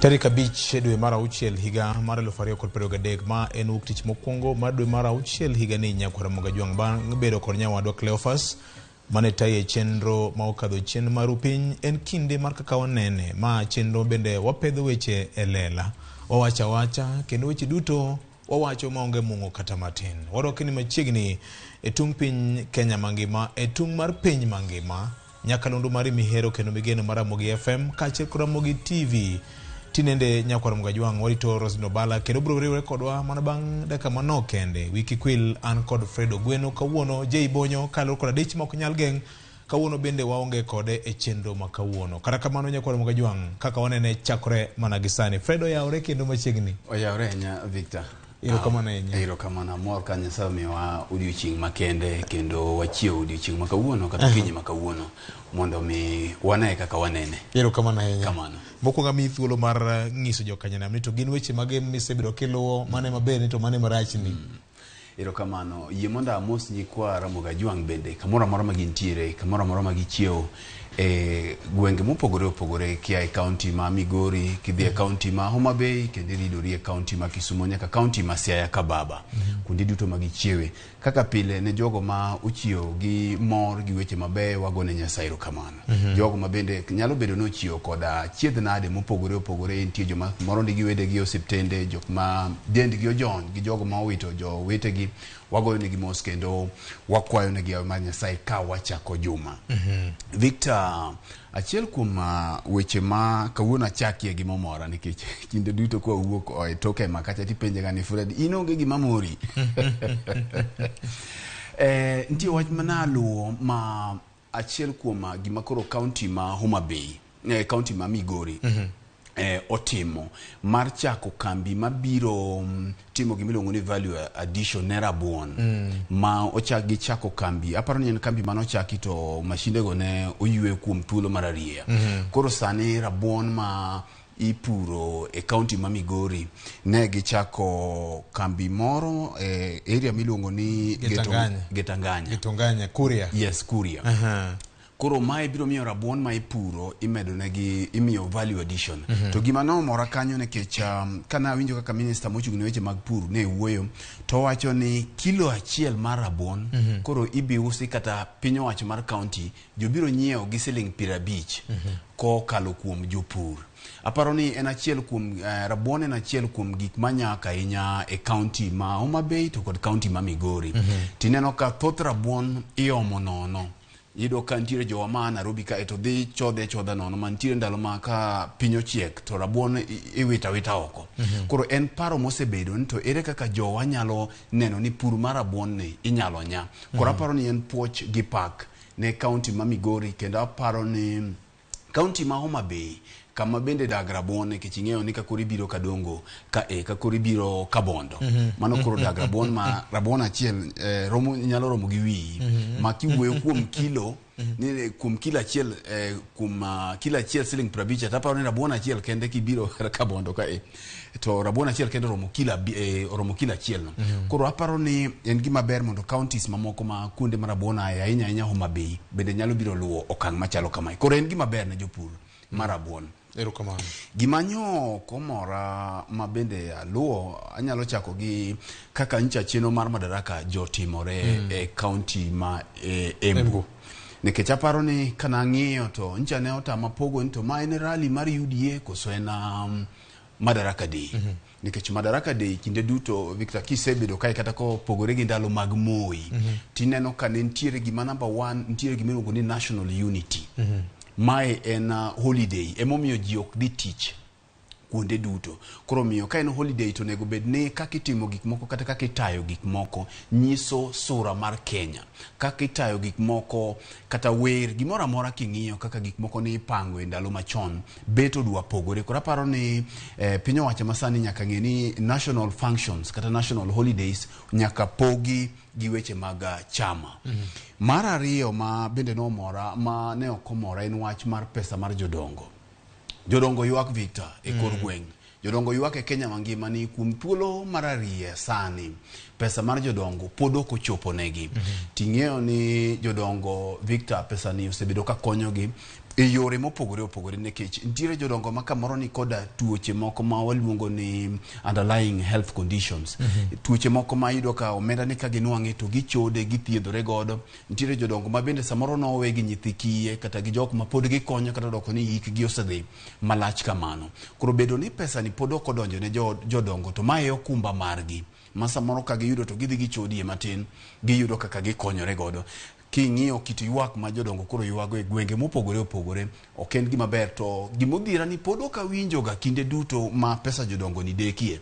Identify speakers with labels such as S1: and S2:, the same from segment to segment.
S1: Tarik abich dwe mar auchiel higa mar 2023 ma en wuok tich mokwongo mar dwe mar auchiel higa ni nyakwara Ramogi Ajwang' bang' bedo kod nyawadwa Cleophas mane taye chenro ma okadho chien maru piny en kinde mar Kakawanene ma chenro bende wapedho weche e lela wawacha kendo weche duto wawacho maonge mungo kata matin. Warokni machiegni e tung piny Kenya mangima e tung mar piny mangima nyakalondo mari mihero kendo migeno mar Ramogi FM kaachiel kod Ramogi TV. Tinende nyakwara Ramogi Ajwang' warito Rosino Bala kendo bro riwre kodwa mana bang' dakika manok kende. Wiki kwil an kod Fredo Gweno kawuono Jay Bonyo kalor kod adich mok nyal geng' kawuono bende waonge kode e chenro ma kawuono. Kata kamano nyakwara Ramogi Ajwang' Kakawanene chakore mana gisani. Fredo yaore kendo machiegni.
S2: Oyaore nya Victor.
S1: Iro
S2: kamana mor ka Nyasaye miwa odiochieng' makende kendo wachiew odiochieng' makawuono kata kinyi makawuono mondo mi wane kaka wanene.
S1: Iro kamano ahinya.
S2: Kamano.
S1: Mokwongo mi thuolo mar nyiso jokanyanam ni to gin weche mage misebedo kiluwo mane maber ni to mane marachni.
S2: Iro kamano yie mondo amos nyikwa Ramogi Ajwang' bende kamoro amora ma gintiere kamoro amora ma gichiew gwenge mopogore opogore kia e county ma Migori kidhi e county ma Homa Bay kendo ridori e county ma Kisumu nyaka county ma Siaya Kababa kundi duto ma gichiewe kaka pile ne jogo ma uchiew gi mor gi weche mabeyo wagone Nyasaye erokamano. Jogo ma bende nyalo bedo no chiew koda chiedh nade mopogore opogore nitie joma moro ndigi wedegi osiptende jok ma dendgi ojon gi jogo ma owito jo wetegi wagoyo negi mos kendo wakwayo negi mar Nyasaye ka wachako juma. Victor, achiel kuom weche ma kawuono achakie gi momora nikech kinde duto kwa wuok e toke makacha tipenje gani Fred inonge gi mamori. Ntie wach manalo ma achiel kuom gima koro county ma Homa Bay, county ma Migori. Otimo mar chako kambi mabiro timo gimiluongo ni value addition ne rabuon ma ochaki chako kambi aparo ni en kambi mano chaki to mashinde go ne oyue kuom thuolo mar ariya. Koro sani rabuon ma ipuro e county ma Migori ne gichako kambi moro area miluongo ni Getanganya
S1: Kuria.
S2: Yes, Kuria. Koro mae biro miyo rabuon ma ipuro imedo negi imiyo value addition. To gima no mora kanyo nikech kana winjo kaka minister mochung'ne weche mag pur ne wuoyo to wacho ni kilo achiel mar rabuon koro ibi usi kata piny owacho mar county jobiro nyiewo gi siling 50 ko kalo kuom jopur. Aparo ni en achiel kuom rabuon en achiel kuom gik manyaka inya e county ma Homa Bay to kod county ma Migori. Tineno ka thoth rabuon iomo nono. Yido ka ntiere jowa ma Nairobi ka eto dhi chodha nono mantiere ndalo ma ka piny ochiek to rabuon iwita oko. Koro en paro mosebedo ni to ere kaka jowa nyalo neno ni pur mar rabuon ni inyalo nya. Koro aparo ni en puoch gi pak ne county ma Migori kendo aparo ni county ma Homa Bay kama bende dag rabuon nikech ing'eyo ni kakori biro kadongo kakori biro kabondo. Mano koro dag rabuon ma rabuon achiel nyalo romo gi wi ma kiwuoyo kuom kilo ni kuom kilo achiel kilo achiel siling 50 taparo ni rabuon achiel kende kibiro kabondo to rabuon achiel kende romo kilo achiel no. Koro aparo ni en gima ber mondo counties mamoko ma kuonde mar rabuon ahinya Homa Bay bende nyalo biro luwo okang' machalo kamae. Koro en gima ber ne jopur mar rabuon.
S1: Erokamano.
S2: Gimanyo komora ma bende aluo anyalo chako gi kaka ncha cheno mar madaraka jotimore e county ma Embu. Nikech aparo ni kana ng'iyo to ncha ne otama pogo ni to ma en rally mar UDA koso en Madaraka Day. Nikech Madaraka Day kinde duto Victor kisebedo kai kata ko pogore gi ndalo mag Moi. Tineno ka ne ntiere gima number 1 ntiere gima iluongo ni national unity. Mae en holiday emomiyo ji ok dhi tich kuonde duto. Koro miyo ka en holiday to nego bed ni kakitimo gik moko kata kakitayo gik moko nyiso sura mar Kenya. Kakitayo gik moko kata wer gimoro amora king'iyo kaka gik moko ni ipango e ndalo machon beto dwa pogore. Koro aparo ni piny owacho masani nyaka ng'e ni national functions kata national holidays nyaka pogi gi weche mag chama. Mar ariyo ma bende no mora ma ne okomora en wach mar pesa mar jodongo. Jodongo ywak Victor e kor gweng'. Jodongo ywak e Kenya mangima ni kuom thuolo mar ariyo sani pesa mar jodongo pod ok ochopo negi. Ting'eyo ni jodongo Victor pesa ni osebedo ka konyogi e yore mopogore opogore nikech ntiere jodongo ma kamoro ni koda tuoche moko ma waluongo ni underlying health conditions. Tuoche moko ma yudo ka omenda ni ka ginuang'e to gichode githiedhore godo. Ntiere jodongo ma bende samoro nowe gi nyithi kiye kata gi jok ma pod gikonyo kata doko ni hikgi osedhi malach kamano. Koro bedo ni pesa ni pod ok odonjo ne jodongo to mae okumba margi. Ma samoro ka giyudo to gidhi gichodie matin, giyudo kaka gikonyore godo. King'iyo kit ywak ma jodongo koro ywago e gwenge mopogore opogore, ok en gima ber. To gimodhira ni pod ok awinjo ga kinde duto ma pesa jodongo ni dekie.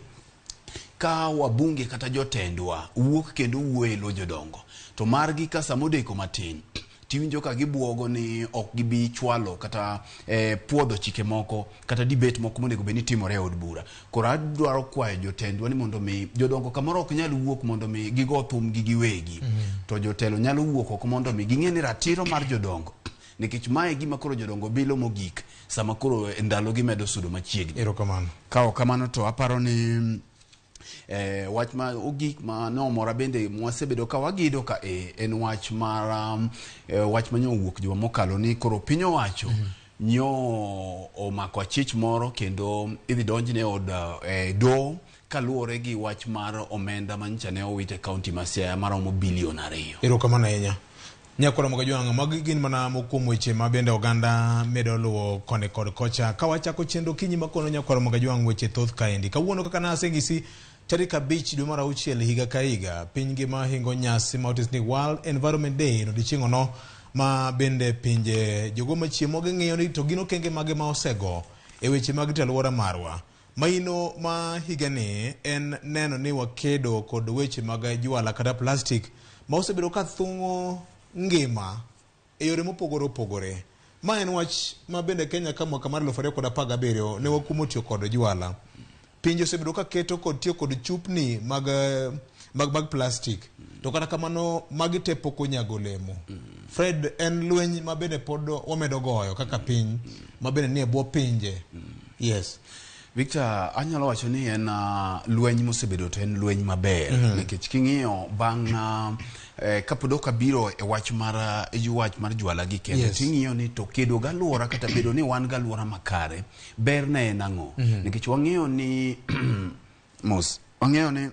S2: Ka wabunge kata jotendwa wuok kendo wuelo jodongo, to margi ka samodeko matin, tiwinjo ka gibuogo ni ok gibi chwalo kata puodho chike moko kata debate moko monego beni timore e od bura. Koro adwaro kwayo jotendwa ni mondo mi jodongo kamoro ok nyal wuok mondo mi gigo thum gi giwegi. To jotelo nyalo wuok ok mondo mi ging'e ni ratiro mar jodongo. Nikech mae gima koro jodongo bilo mogik sama koro ndalo gi medo sudo machiegni.
S1: Erokamano.
S2: Ka kamano to aparo ni wach ma ogik ma nomora bende mwasebedo ka wagido ka en wach mar wach manyo wuok juma mokalo ni koro piny owacho nyo omako achich moro kendo idhi donjne od do kaluore gi wach mar omenda mancha ne owite kaunti ma Siaya maromo bilion 2.
S1: Erokamano ahinya. Nyakwara Mogajwang', magi gin mana mokuom weche ma bende oganda medo luwo kone kod kocha. Ka wachako chenro kinyi makono Nyakwara Mogajwang' weche thoth kaendi. Kawuono kaka nasengisi tarik 5 dwe mar auchiel higa ka higa, piny ngima hingo nyasi ma otis ni World Environment Day odiechieng' no ma bende pinje jogo machiemo ging'iyo ni to gino kenge mage ma osego e weche mag rito alwora marwa. Maino ma higa ni en neno ni wakedo kod weche mag jwala kata plastic ma osebedo ka thung'o ngima e yore mopogore opogore. Ma en wach ma bende Kenya ka mwaka mar 2017 ne wakumo tiyo kod jwala. Pinje osebedo ka keto kod tiyo kod chupni mag plastic. To kata kamano magi te pok onyago olemo. Fred, en lweny ma bende pod wamedo goyo kaka piny ma bende nie bwo pinje. Yes.
S2: Victor, anyalo wacho ni en lweny mosebedo to en lweny maber. Nikech king'iyo bang' kapodo kabiro e wach mar jwala gi kendo. Ting'iyo ni to kedo galwora kata bedo ni wan galwora makare ber na en ang'o. Nikech wang'eyo ni wang'eyo ni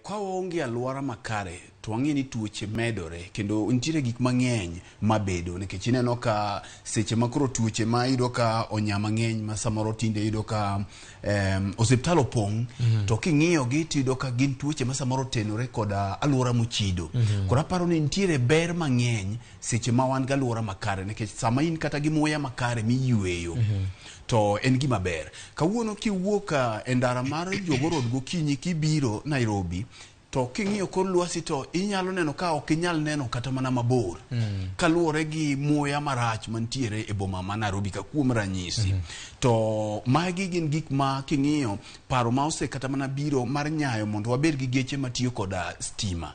S2: kwa waonge alwora makare to wang'e ni tuoche medore kendo nitiere gik mang'eny mabedo. Nikech ineno ka seche makoro tuoche ma yudo ka onya mang'eny ma samoro tinde yudo ka osiptal opong', to king'iyo gi tiyudo ka gin tuoche ma samoro tenore kod alwora mochido. Koro aparo ni nitiere ber mang'eny seche ma wan galwora makare, nikech sama in kata gi muya makare miyueyo to en gima ber. Kawuono kiwuok e ndara mar Jogorod gokinyi kibiro Nairobi, to king'iyo kor lwasi to inyalo neno ka ok inyal neno kata mana mabor. Kaluwore gi muya marach mantiere e boma ma Nairobi ka kuom ranyisi. To magi gin gik ma king'iyo paro ma ose kata mana biro mar nyayo mondo wabed gi geche matiyo kod stima.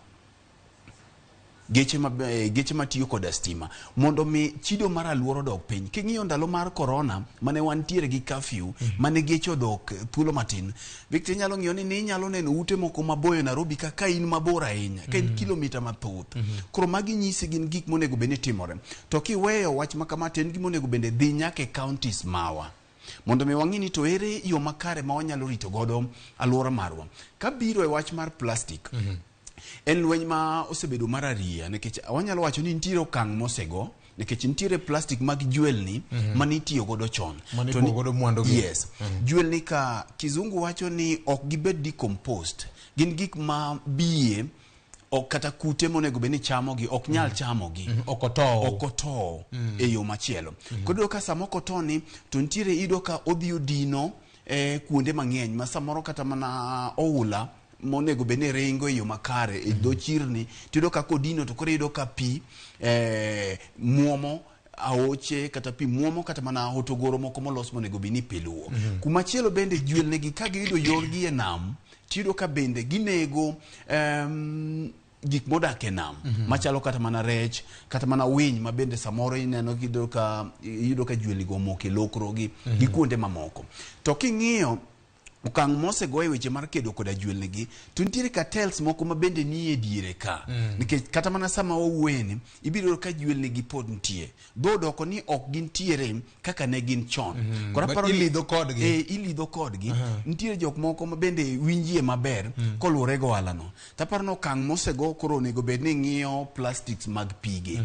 S2: Geche matiyo kod stima mondo mi chido mar alwora dok piny. King'iyo ndalo mar corona mane wantiere gi curfew, mane geche odok thuolo matin, Victor nyalo ng'iyo ni inyalo neno ute moko maboyo Nairobi ka in mabor ahinya, ka in kilomita mathoth. Koro magi nyisi gin gik monego bende timore. To kiweyo wach makamata en gima onego bende dhi nyaka e counties mawa mondo mi wang'e ni to ere yo makare ma wanyalo rito godo alwora marwa. Kabiro e wach mar plastic, en lweny ma osebedo mararia, nikech wanyalo wacho ni nitiere okang' mosego, nikech nitiere plastic mag jwelni manitiyo godo chon.
S1: Manitiyo godo mwandu gi.
S2: Yes. Jwelni ka kizungu wacho ni ok gibed decomposed. Gin gik ma biye ok kata kute monego beni chamogi ok nyal chamogi. Okotow e yo machielo. Kodo ka samoko toni to nitiere ido ka odhi odino kuonde mang'eny ma samoro kata mana oula monego bene ringo e yo makare e do chirni tido ka kodino to kore ido ka pi muomo aoche kata pi muomo kata mana hotogoro moko molos monego bini piluo. Kumachielo bende jwelnegi ka giyudo yorgi e nam tido ka bende ginego gik modak e nam machalo kata mana rech kata mana winy ma bende samoro ineno yudo ka jwelnigo omoko e lokrogi gi kuonde mamoko. To king'iyo okang' mosego e weche mar kedo koda jwelnegi to nitiere cartels moko ma bende nie diere ka nikech kata mana sama owuoyeni ibiro ka jwelnegi pod nitie dho doko ni ok gintiere kaka ne gin chon ilidho kodgi nitiere jok moko ma bende winjie maber koluwore go ohalano taparo ni okang' mosego koro onego bed ni ng'iyo plastics mag pige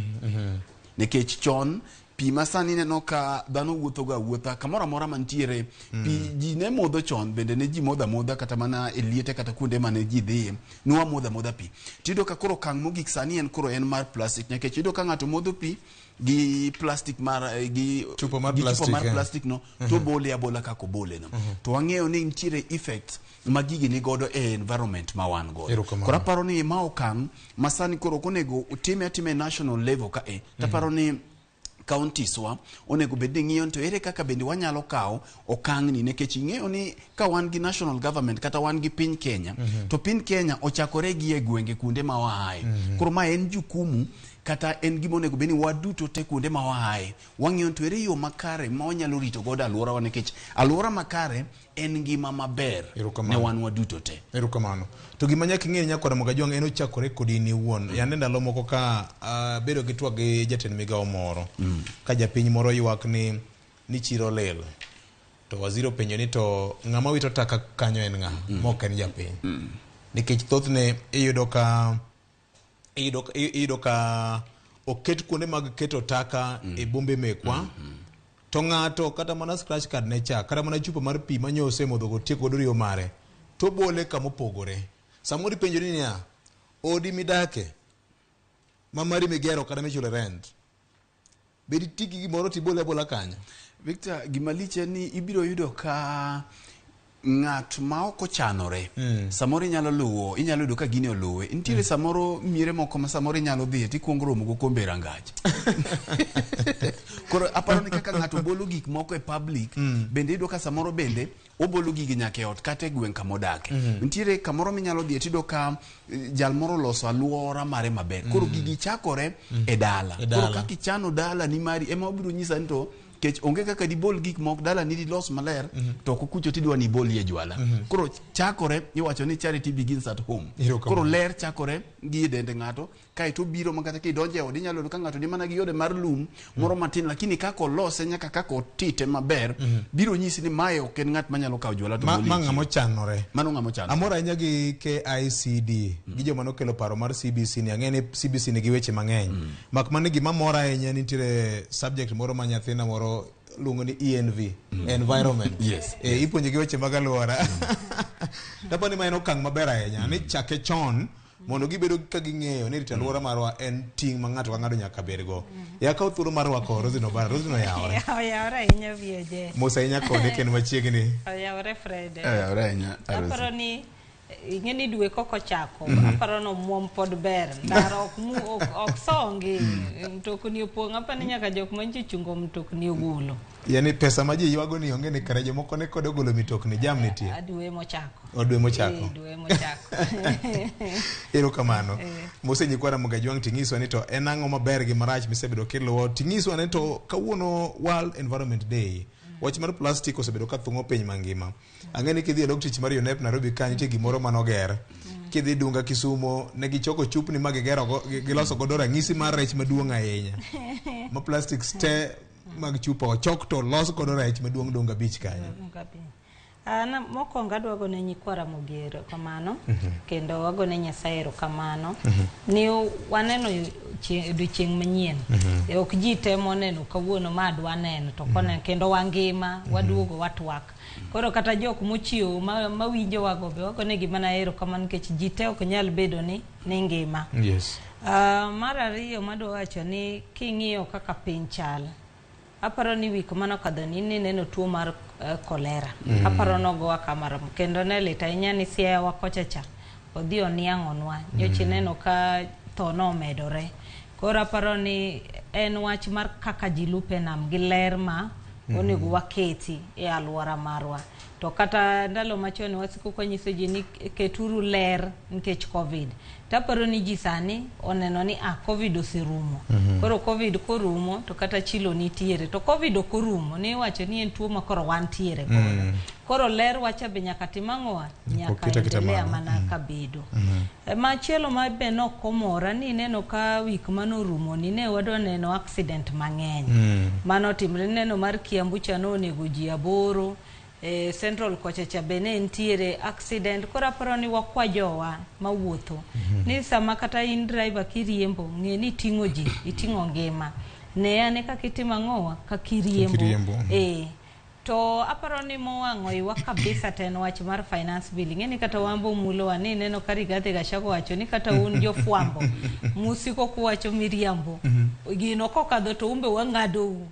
S2: nikech chon pi masani neno ka dhano wuotho ga wuotha kamoro amora mantiere pi ji ne modho chon bende ne ji modha kata mana e liete kata kuonde mane ji dhiye nuwa modha pi tido ka koro kang' mogik sani en koro en mar plastic nikech iyudo ka ng'ato modho pi gi plastic gi chupa mar plastic no to bole abola kako bole no to wang'eyo ni nitiere effects ma gigi ni godo e environment ma wan godo koro aparo ni ma okang' masani koro konego time national level ka taparo ni counties wa onego bed ni ng'iyo to ere kaka bende wanyalo kawo okang' ni nikech ing'eyo ni ka wan gi national government kata wan gi piny Kenya to piny Kenya ochakore gi e gwenge kuonde ma waaye koro ma en jukumu kata en gima onego bed ni waduto te kuonde ma waaye wang'iyo to ere yo makare ma wanyalo rito godo alwora wa nikech alwora makare en ngima maber ne wan waduto te.
S1: Erokamano. To gima nyaka ing'e nyaka Ramogi Ajwang' en ochakore kodi ni wuon. Yande ndalo moko ka bedo gi twak gi jatend migawo moro. Ka japiny moro ywak ni chiro lel. To waziri penjo ni to ng'ama wito taka kanyo en ng'a? Mok en japiny. Nikech thothne iyudo ka oket kuonde mag keto taka e bombe mekwa. To ng'ato kata mana scratch card ne cha kata mana chupa mar pi manyose modho go tieko godo riyo mare to bole kama opogore samori penjo ni niya odi midake mamari migero kata michule rent bedi tiki gimoro tibole bola kanya
S2: Victor gimaliche ni ibiro yudo ka ng'at ma ok ochanore samoro inyalo yudo ka gini oluwe nitiere samoro miere moko ma samoro inyalo dhi tikuongo romo go kombe rangach koro aparo ni kaka ng'ato bolo gik moko e public bende yudo ka samoro bende obolo gigi nyaka e ot kata e gweng' kama odake nitiere kamoro minyalo dhi tido ka jal moro loso alwora mare maber koro gigi chakore e dala koro kaka ichano dala ni mari ema obiro nyisa ni to kech onge kaka dibol gik mok dala ni los maler to kukucho tidwa ni bol ye jwala koro chakore iwacho ni charity begins at home koro ler chakore gi dende ng'ato kai to biro makata ki donje od inyalo ka ng'ato ni mana gi yode mar lum moro matin lakini kako lose nyaka kako tite maber biro nyisi ni mae ok en ng'at manyalo kawo jwala to boli
S1: ng'amo chanore
S2: mano ng'amo chanore
S1: amora nya gi KICD gi joma nokelo paro mar CBC ni ang'ene CBC ni gi weche mang'eny mak mane gima mora ahinya nitiere subject moro ma nyathina moro lungo ni ENV environment
S2: yes
S1: ipuonjo gi weche mag alwora tapo ni ma en okang' maber ahinya ni chake chon mondo gibedo ka ging'eyo ni rito alwora marwa en ting' ma ng'ato ka ng'ato nyaka bedgo ya ka thuolo mar wako Rosino yawore
S3: ahinya vieje
S1: Musa ahinya kode ken machiegni
S3: yawore Fred
S2: yawore ahinya
S3: aparo ni ing'eni dwe koko chako aparo no muom pod ber ndaro ok songi mtokni opong' apani nyaka jok manchi chungo mtokni ogolo
S1: yani pesa ma ji ywago ni onge ni kare jomoko ne kod ogolo mitokni jam nitie
S3: dwe mochako
S1: erokamano Musa nyikwa Ramogi Ajwang' ting'iswa ni to en ang'o maber gi marach misebedo kiluwo ting'iswa ni to kawuono World Environment Day wach mar plastic osebedo ka thung'o piny mangima ang'eni kidhi e dok tich mar UNEP Nairobi ka nitie gimoro manoger kidhi Dunga Kisumo ne gichoko chupni ma giloso godo ranyisi mar rech maduong' ahinya ma plastics te mag chupa ochok to los godo rech maduong' Dunga Beach kanyo
S3: ana mokwongo adwago ne nyikwa Ramogi erokamano kendo wago ne Nyasaye erokamano ni waneno odiochieng' manyien ok ji temo neno kawuono ma adwa neno to kone kendo wangima waduogo watwak koro kata jok mochiewo mawinjo wago be wago ne gima na erokamano nikech ji te ok nyal bedo ni ngima mar ariyo madwa wacho ni king'iyo kaka piny chal aparo ni wik mano kadho ni neno tuo mar kolera aparo nogowa kamaro kendo ne lit ahinya ni Siaya kochacha odhi oniang'onwa nyocha neno ka tho nomedore koro aparo ni en wach mar kaka ji lupe nam gi ler ma onego waketi e alwora marwa to kata ndalo machon wasiko konyiso ji ni keturu ler nikech covid taparo ni ji sani oneno ni covid osirumo koro covid korumo to kata chilo nitiere to covid okorumo ni wacho ni en tuo makoro wantiere koro ler wacha be nyaka timang'owa nyaka endelea mana kabedo. Machielo ma be nokomora ni neno ka wik manorumo ni ne wadwa neno accident mang'eny mano timre neno mar Kiambu cha nonego ji 8 Central kochacha bene ntiere accident kora paro ni wakwajowa mawuotho ni sama kata in driver kiriembo ng'e ni ting'o ji iting'o ngima ne ane kakitimo ang'owa kakiriembo to aparo ni mowang'o iwa kabisa ten wach mar finance bill ng'eni kata wambo mulo wa ni neno ka Rigathi Gachagua wacho ni kata un jofwambo musiko kuwacho miriambo gino kokadho to umbe wang'adou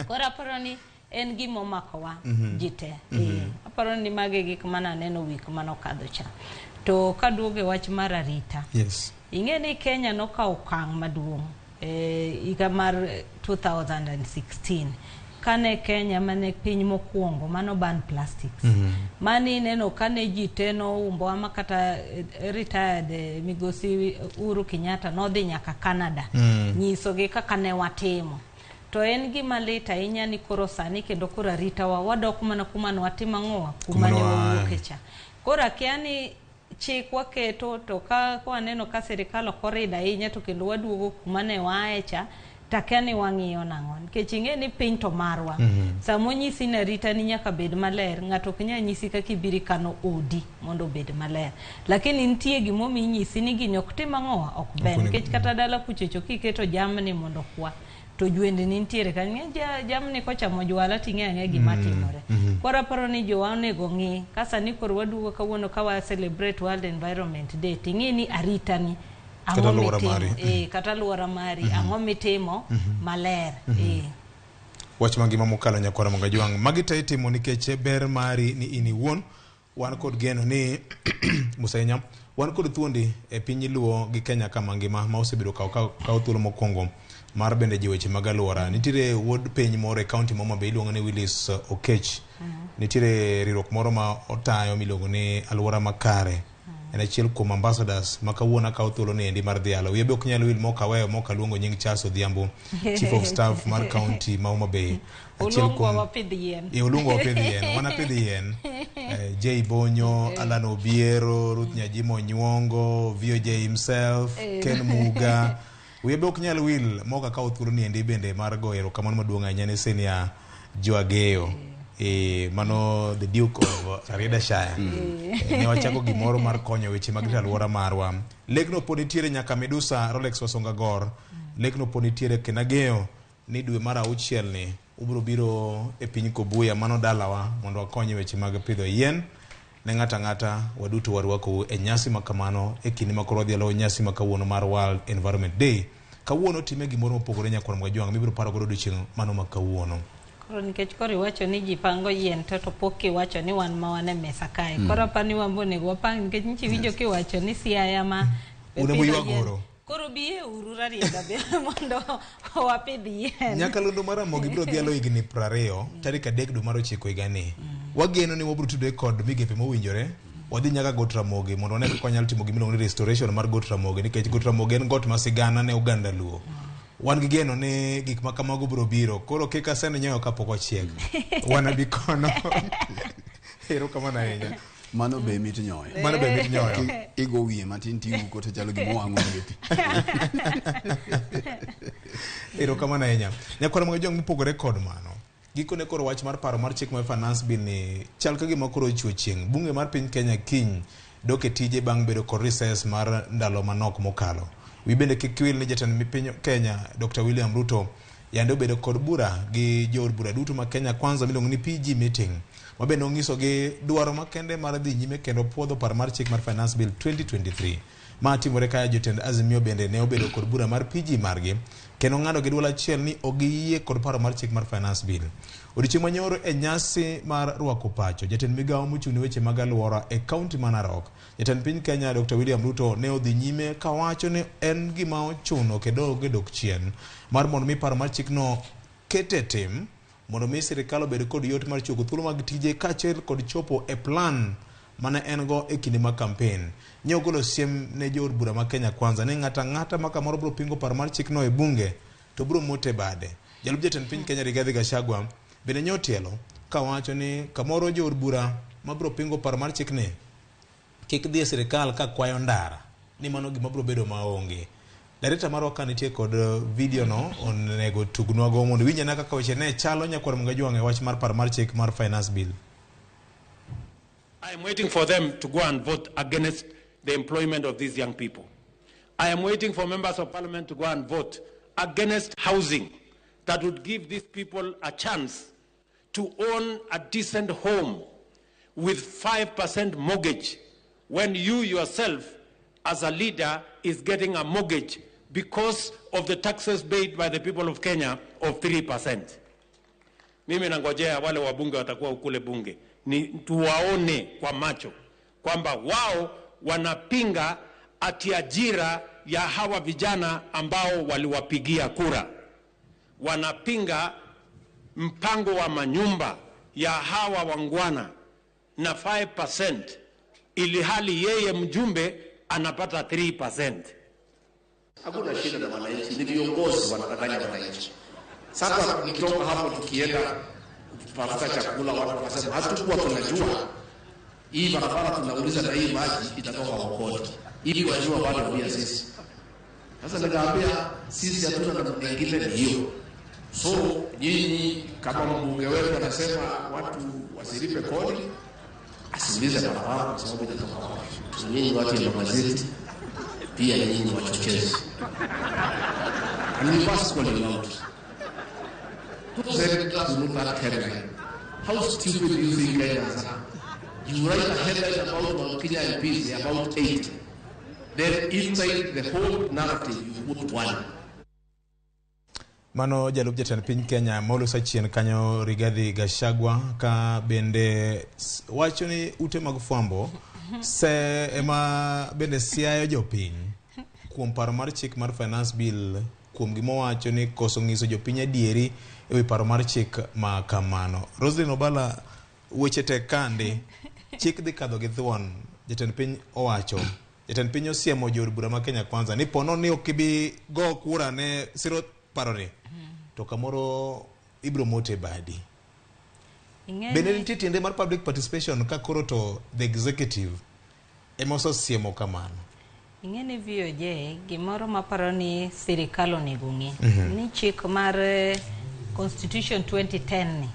S3: kora aparo ni en gimo makowa jite aparo ni mage gik mana neno wik manokadho cha to kaduoge wach mar arita ing'eni Kenya nokawo okang' maduong' higa mar 2016 kane Kenya mane piny mokwongo mano ban plastics mani neno kane ji teno umbo ama kata retired migosi Uhuru Kenyatta nodhi nyaka Canada nyisogi kaka ne watimo to en gima lit ahinya ni koro sani kendo koro aritawa wadok mana kuma watimo ang'owa kuma ne wawuoke cha koro akiani chik waketo to ka waneno ka serikal okorida ahinya to kendo waduogo kuma ne waaye cha takani wang'iyo nang'o nikech ing'e ni piny to marwa samo nyisi na rita ni nyaka bed maler ng'ato ok nyal nyisi kaka ibiri kano odi mondo bed maler lakini nitie gimomi nyisi ni gini ok tim ang'owa ok ber nikech kata dala kuchocho kiketo jamni mondo kwa to jwende nitiere kan jamni kochamo jwala ting'e gima timore kora paro ni jowa onego ng'i kasa ni koro waduogo kawuono ka wa celebrate World Environment Day ting'e ni arita ni ang'o mitimo kata luora mari ang'o mitimo maler
S1: wach mangima mokalo nyakwara Monga Jwang' magi te itimo nikech ber mari ni ini wuon wan kod geno ni musenya wan kod thuondi e piny luo gi Kenya kama ngima ma osebedo kaw thuolo mokwongo mar bende ji weche mag aluora nitiere wuod piny moro e kaunti ma Homabay iluongo ni Willis Okech nitiere riwruok moro ma otayo miluongo ni aluora makare en achiel kuom ambassadors ma kawuono kawo thuolo ni endi mar dhialo wiye be ok nyal wil mokaweyo mokaluongo nying Charles Odhiambo chief of staff mar kaunti ma Homabay achiel kuom ulungo wapidh yien wana pidh yien J Bonyo Alan Obiero Ruth Nyajimo Nyuongo VOJ himself Ken Muga wiye be ok nyal wil moka kawo thuolo ni endi bende mar goero kamano maduong' ahinya ne Senia Joageyo mano the Duke of Rariedashire ne wachako gimoro mar konyo weche mag aluora marwa legno pod nitiere nyaka Medusa Rolex Wasonga Gor legno pod nitiere Kenageyo ni dwe mar 6 ni ubro biro e piny Kobuya mano dalawa mondo wakonye weche mag pidho yien ne ng'ata waduto warwako e nyasi makamano e kinde makoro dhialo nyasi makawuono mar World Environment Day kawuono time gimoro mopogore nyakwara Monga Jwang' mibiro paro godo odiochieng' mano makawuono
S3: koro nikech koro iwacho ni ji pango yien to pok iwacho ni wan ma wane mesa kae koro apani wambo nego wapang nikech nichi winjo kiwacho ni siaya ma koro biye uru Rarieda be mondo wapidh yien
S1: nyakalondo mar Ramogi biro dhialo higni 20 tarik 3 dwe mar 9 higani wageno ni wabiro tudore kod migepe mowinjore wadhi nyaka Got Ramogi mondo wane kaka wanyalo timo gimiluongo ni restoration mar Got Ramogi nikech Got Ramogi en got masigana ne Uganda Luo wan gi geno ni gik ma kamago biro biro koro kika seno nyeyo kapok ochiek wana bikono hero kamano ahinya
S2: mano be mit nyoyo igo wiye matin tiuko to chalo gimo wang'o ngeti
S1: hero kamano ahinya nyakwara Monga Jwang' mopogore kod mano gikone koro wach mar paro mar chik mar finance bill ni chal ka gima koro chuo chieng' bunge mar piny Kenya kiny doke tije bang' bedo kod recess mar ndalo manok mokalo wi bende kikwil ni jatend piny Kenya Dr. William Ruto yande obedo kod bura gi jood bura duto ma Kenya Kwanza miluongo ni PG meeting ma bende onyiso gi dwaro makende mar dhi nyime kendo puodho paro mar chik mar finance bill 2023 ma timore kaya jotend Azimio bende ne obedo kod bura mar PG margi kendo ng'ado gi duol achiel ni ogiyie kod paro mar chik mar finance bill odiochieng' manyoro e nyasi mar rwako pacho jatend migawo mochung' ne weche mag aluora e kaunti ma Narok jatend piny Kenya Dr. William Ruto ne odhi nyime kawacho ni en gima ochuno kendo dok chien mar mondo mi paro mar chikno kete tim mondo mi sirikal obed kod yot mar chogo thuolo mag tije kaachiel kod chopo e plan mane en go e kinde mag campaign ne ogolo siem ne jood bura ma Kenya Kwanza ni ng'ata ma kamoro biro pingo paro mar chikno e bunge to biro mote bade jalup jatend piny Kenya Rigathi Gachagua bende nyotielo kawacho ni kamoro jood bura mabro pingo paro mar chikni kik dhi e sirikal ka kwayo ndara ni mano gima bro bedo maonge. Director maro ka nitie kod video no onego tugnwago mondo winje na kaka weche ne chalo nyakwar Mungajwang' e wach mar paro mar chik mar finance bill.
S4: I am waiting for them to go and vote against the employment of these young people. I am waiting for members of parliament to go and vote against housing that would give these people a chance to own a decent home with 5% mortgage when you yourself as a leader is getting a mortgage because of the taxes paid by the people of Kenya of 3%. Mimi nangojea wale wabunge watakuwa ukule bunge ni tuwaone kwa macho kwamba wao wanapinga ati ajira ya hawa vijana ambao waliwapigia kura. Wanapinga mpango wa manyumba ya hawa wangwana na 5% ili hali yeye mjumbe anapata 3%.
S5: Hakuna shida na wananchi, ni viongozi wanadanganya wananchi. Sasa nikitoka hapo tukienda kutafuta chakula watu wanasema hatukuwa tunajua hii barabara tunauliza na hii maji itatoka Okoti. Ili wajua bado pia sisi. Sasa nikaambia sisi hatuna namna nyingine ni hiyo. So nyinyi kama mbunge wetu anasema watu wasilipe kodi, asilize barabara kwa sababu itatoka wapi. Nyinyi watu ya magazeti pia nyinyi wachochezi. And we must call you out. Who said it does not that headline? How stupid do you think Kenyans are? You write a headline about Kenya MPs, about 8. Then inside the whole narrative you put one.
S1: Mano jalup jatend piny Kenya Molo Sachien kanyo Rigathi Gachagua ka bende wacho ni ute mag fwambo se ema bende siayo jopiny kuom paro mar chik mar finance bill kuom gima wacho ni koso ng'iso jopiny adieri e wi paro mar chik ma kamano. Roslyn Obala weche tek kande chik dhi kadho gi thuon jatend piny owacho jatend piny osiemo jood bura ma Kenya Kwanza ni pono ni okibi go kura ne siro paroni to kamoro ibro mote badi. Bende nitie tiende mar public participation ka koro to the executive emoso siemo kamano.
S3: Ingeni VOJ gimoro maparo ni sirikal onego ng'e ni chik mar Constitution 2010 ni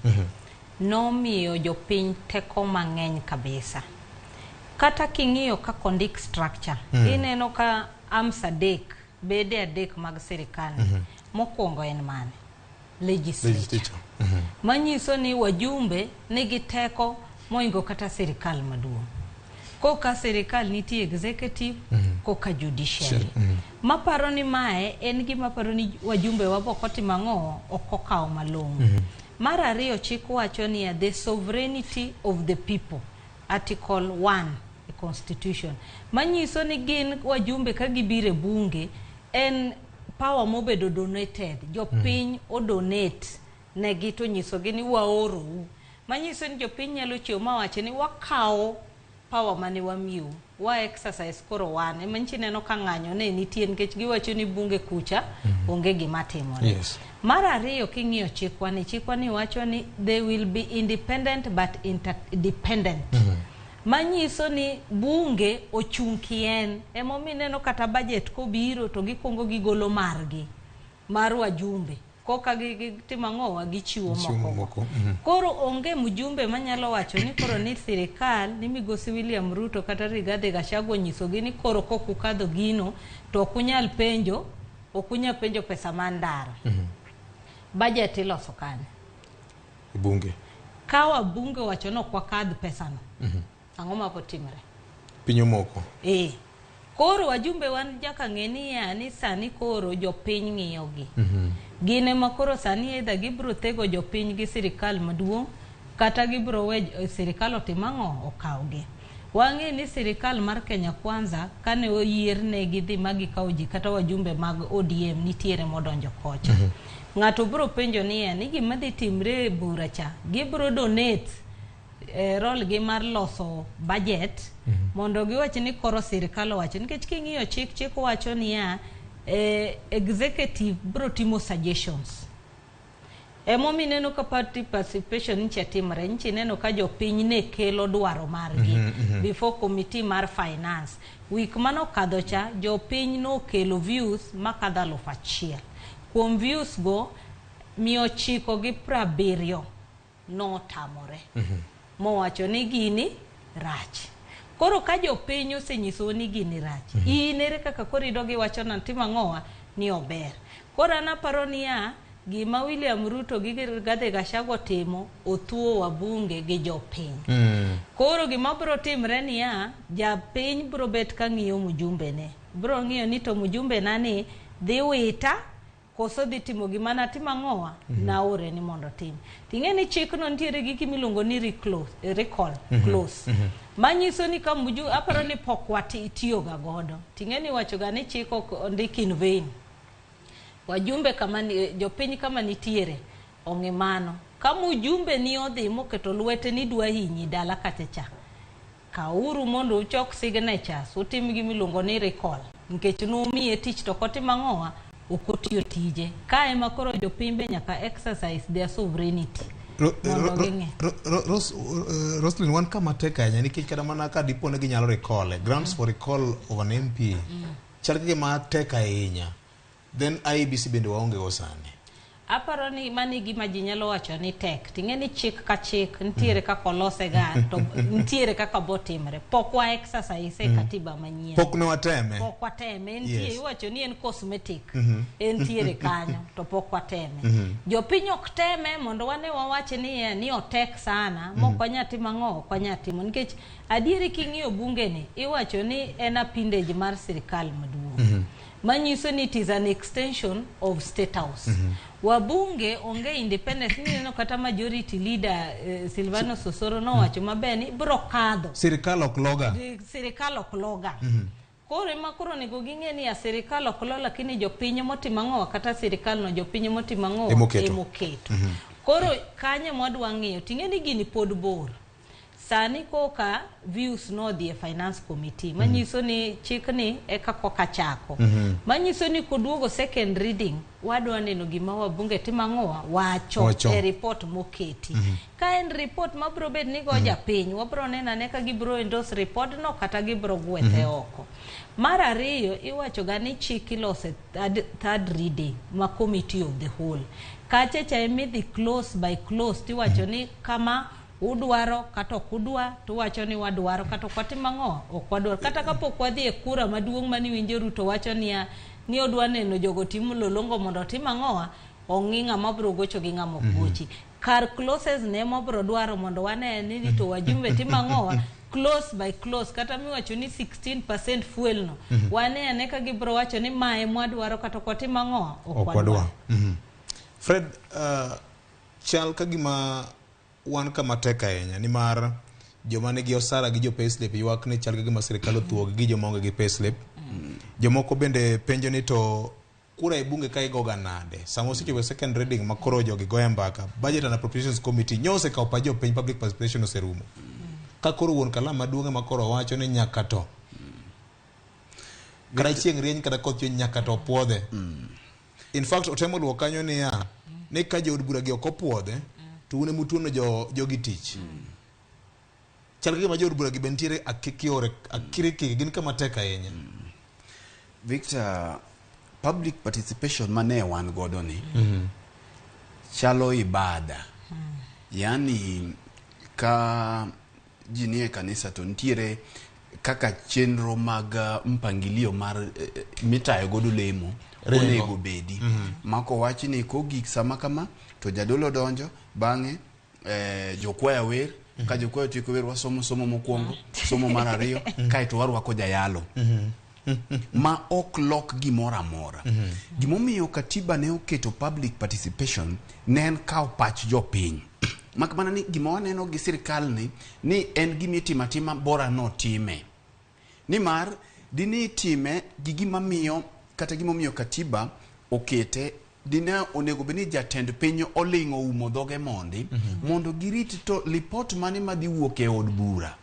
S3: nomiyo jopiny teko mang'eny kabisa. Kata king'iyo ka kondik structure ineno ka arms adek bede adek mag sirikal mokwongo en mane legislature manyiso ni wajumbe nigi teko moingo kata sirikal maduong'. Koka sirikal nitie executive koka judiciary. Maparo ni mae en gima paro ni wajumbe wabokoti mang'o okokaw malong'o. Mar ariyo chik wacho ni the sovereignty of the people, article 1 the constitution manyiso ni gin wajumbe ka gibire bunge en power mobedo donated, jopiny o donate ne gito nyiso gini waoro manyiso ni jopiny nyalo chiwo mawacho ni wakawo power mane wamiu wa exercise koro wane manchi neno ka ng'anyo ne nitie nikech giwacho ni bunge kucha onge gima timore.
S1: Yes.
S3: Mar ariyo king'iyo chikwani wacho ni they will be independent but interdependent. Manyiso ni bunge ochung' kien emomi neno kata budget kobiro to gikongo gigolo margi mar wajumbe koka gitimo ng'owa gichiwo moko. Koro onge mjumbe manyalo wacho ni koro ni sirikal ni migosi William Ruto kata Rigathi Gachagua nyiso gini koro kokukadho gino to okunyal penjo pesa mandara. Budget iloso kane
S1: bunge
S3: kawa bunge wacho no kwa kadh pesa no ang'o mapotimre
S1: pinyo moko
S3: koro wajumbe wan jaka ng'eni ya ni sani koro jopiny ng'iyogi gine makoro sani either gibro tego jopiny gi sirikal maduong' kata gibro we sirikal otimang'o okawgi. Wang'e ni sirikal mar Kenya Kwanza kane oyier ne gidhi magikaw ji kata wajumbe mag ODM nitiere modonjo kocha. Ng'ato bro penjo ni gima dhi timre bura cha gibro donate role gi mar loso budget mondo giwachi ni koro sirikal wacho nikech king'iyo chik wacho ni executive bro timo suggestions Emomi neno ka participation nchi timre nchi neno ka jopiny ne kelo dwaro margi before committee mar finance. Week mano kadho cha jopiny no kelo views makadho 1,000. Kuom views go 970 no tamore. Mowacho ni gini rach. Koro ka jopiny osenyiso ni gini rach. Inere kaka korido gi wacho na tima ngoa ni ober. Koro anaparo niya gima William Ruto gi Rigathi Gachagua timo otuo wabunge gi jopiny. Koro gima bro timre niya japiny bro bet ka ng'iyo mjumbe ne. Bro ng'iyo ni to mjumbe nani dhi wita koso dhi timo gima na tima ngoa na ore ni mondo tim. Ting'eni chik no ntiere gi kimilongo ni recall close. Manyiso ni ka aparo ni pokwati itiyo ga godo. Ting'eni wacho ga ni chik ondiki in vain. Wajumbe kama jopiny kama nitiere ong'e mano. Ka mjumbe ni odhi moketo lwete ni dwa hinyi dala kachacha. Kauru mondo uchok signatures utim gimiluongo ni recall. Nikech nomiye tich to kotima ngoa okotiyo tije. Ka ema koro jopiny be nyaka exercise their sovereignty.
S1: Roslyn, wan kama tek ahinya nikech kada mana ka dipo ne ginyalo recall grounds for recall of an MP chal kama tek ahinya. Then IEBC bende waonge go sani.
S3: Aparo ni mani gima ji nyalo wacho ni tek. Ting'eni chik ka chik ntiere kaka olose ga to ntiere kaka botimre. Pok wa exercise katiba manyien.
S1: Pok ne wateme.
S3: Pok wateme. Ntiere iwacho ni en cosmetic. Ntiere kanyo to pok wateme. Jopiny ok teme mondo wane wawache ni otek sana. Moko nyatima ng'o kwa nyatimo. Nikech adieri king'iyo bunge ni iwacho ni en appendage mar sirikal maduong'. Manyiso ni it is an extension of State House. Wabunge onge independence ni neno kata majority leader Silvano Sosoro no wacho mabeni bro kadho.
S1: Sirikal ok loga.
S3: Sirikal ok loga. Koro makoro nego ging'e ni ya sirikal ok lo lakini jopiny motimo ng'o kata sirikal no jopiny motimo ng'o emoketo. Koro kanye modwa ng'iyo ting'eni gini pod bor. Sani koka views no the finance committee manyiso ni chik ni eka koka chako manyiso ni koduogo second reading wadwa neno gima wabunge tima ngoa wacho e report moketi ka en report mabro bed ni go japiny wabro nena ne ka gibro endorse report no kata gibro gwethe oko. Mar ariyo iwacho ga ni chik ilose third reading ma committee of the whole kache cha emidhi close by close tiwacho ni kama udwaro kata okudwa to wacho ni wadwaro kata kwatima ng'o okwadwaro kata kapok wadhi e kura maduong' mani winjo Ruto wacho ni odwa neno jogo timo lolongo mondo tima ng'oa ong'inga mabro gocho gi ng'amo gochi kar clauses ne mabro dwaro mondo wane ni to wajumbe tima ng'oa close by close kata miwacho ni 16% fuel no wane ane ka gibro wacho ni mae mwadwaro kata kwatima ng'oa okwadwa.
S1: Fred, chal ka gima wan kama tek ahinya ni mar joma nigi osara gi jo payslip ywak ni chal gima sirikal othuogi gi joma onge gi payslip. Jomoko bende penjo ni to kura e bunge ka igoga nade samo osechopo second reading makoro jogi goye mbaka budget and appropriations committee nyose ka opa jo piny public participation oserumo ka koro wuon kalam maduong' makoro wacho ni nyaka to kara chieng' rieny kata koth chwe nyaka to puodhe. In fact otemo luwo kanyo ni ka jo od bura gi ok opuodhe to une mutuono jogi tich. Chal gima jo od bura gi bentiere akiriki gin kama tek ahinya.
S2: Victor, public participation mane wan godo ni chalo ibada. Yani ka jinie kanisa to ntiere kaka chenro mag mpangilio mar mitayo godo lemo onego bedi mako wachi ni kogik sama kama to jadolo donjo bang'e jokwaya wer ka jokwaya tieko wer wasomo mokwongo somo mar ariyo kaito warwako jayalo ma ok lok gimora amora. Gimomiyo katiba ne oketo public participation ne en kao pach jopiny makmana ni gima waneno gi sirikal ni en gimitima bora no time ni mar dini time gi gima miyo kata gimomiyo katiba okete dina onego beni jatend piny olingo umo dhoge mondo girit to report mane madhi wuok e od bura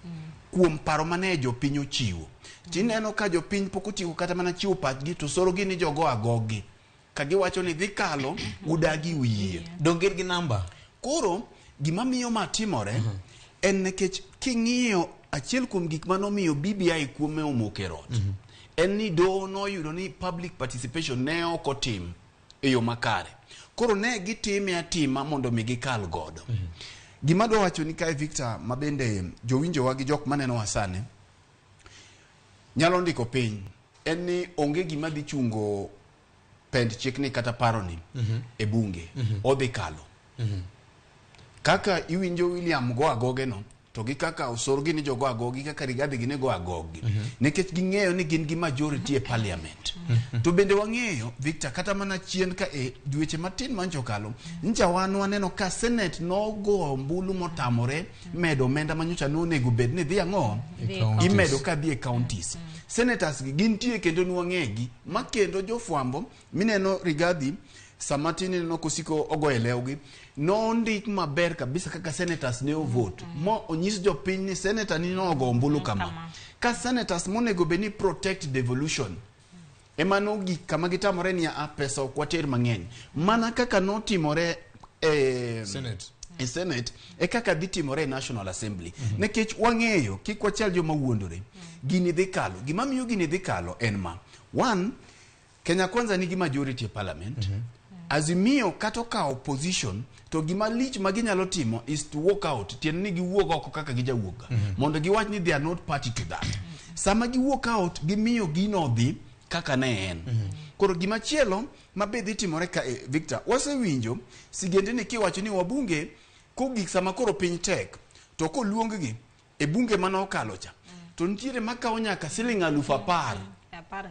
S2: kuom paro mane jopiny ochiwo. Tineno ka jopiny pok ochiwo kata mana chiwo pachgi to soro gi ni jogo agogi ka giwacho ni dhi kalo udagi wiye
S1: dongir gi namba
S2: koro gima miyo ma timore en nekech king'iyo achiel kuom gik manomiyo BBI kuome omoke rot en ni do noyudo ni public participation ne ok otim e yo makare koro ne gitime atima mondo mi gikal godo gima do wacho ni kae Victor mabende jowinjowa gi jok maneno wasane nyalo ndiko piny en ni onge gima dhi chungo pend chikni kata paroni e bunge odhi kalo kaka iwinjo William go agoge no to gi kaka osorgi ni jogo agogi kaka Rigathi gine go agogi nekech ging'eyo ni gin gi majority e parliament to bende wang'eyo Victor kata mana chien ka e dweche matin manchokalo ncha wan waneno ka Senate nogo ombulu motamore medo omenda manyocha nonego bed ni dhi ang'o imedo ka dhi e counties senators gi gintie kendo nuwang'egi ma kendo jofwambo mineno Rigathi samatini no kosiko ogo elewgi no ndik maber kabisa kaka senators ne vote mo onyis jopiny ni senator ni no ogo ombulu kama ka senators monego be ni protect devolution emano gik kama gitamore ni a pesa okwater mang'eny mana kaka notimore Senate e kaka dhi timore National Assembly nekech wang'eyo kik wachal joma wuondore gini dhi kalo gima miyo gini dhi kalo en ma one Kenya Kwanza nigi majority e parliament Azimio kato ka opposition to gima lich maginyalo timo is to walk out tien ni giwuok oko kaka gijawuoga mondo giwach ni they are not party to that sama giwuok out gimiyo gino dhi kaka ne en koro gima chielo mabedhi timore ka Victor wasewinjo sigende ni kiwacho ni wabunge kogik sama koro piny tek to koluonggi e bunge manokalo cha to ntiere makawo nyaka $10,000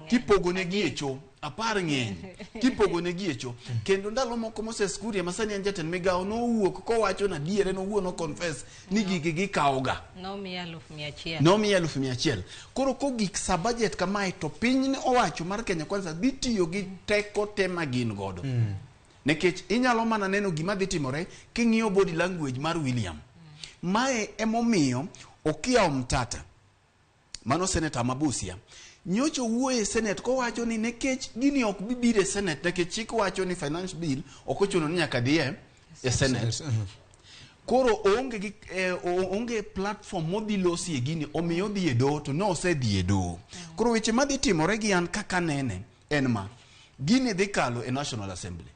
S2: kipogone gi echo 10 ng'eny kipogone gi echo kendo ndalo moko Moses Kuria masani en jatend migawo nowuok kowacho na diere no wuono confess ni gigi gikawoga
S3: no miya
S2: 100,000 koro kogik sa budget kamae to piny ne owacho mar Kenya Kwanza dhi tiyo gi teko tema gin godo nekech inyalo mana neno gima dhi timore king'iyo body language mar William mae emomiyo Okiya Omtata mano senator Mabusia nyocho wuoye Senate ko wacho ni nekech gini ok bibire Senate nekech chik wacho ni finance bill ok ochuno ni nyaka dhiye e Senate koro onge platform modhi losi e gini omiyo dhi e do to no osedhi e do koro weche madhi timore gi an kaka nene en ma gini dhi kalo e National Assembly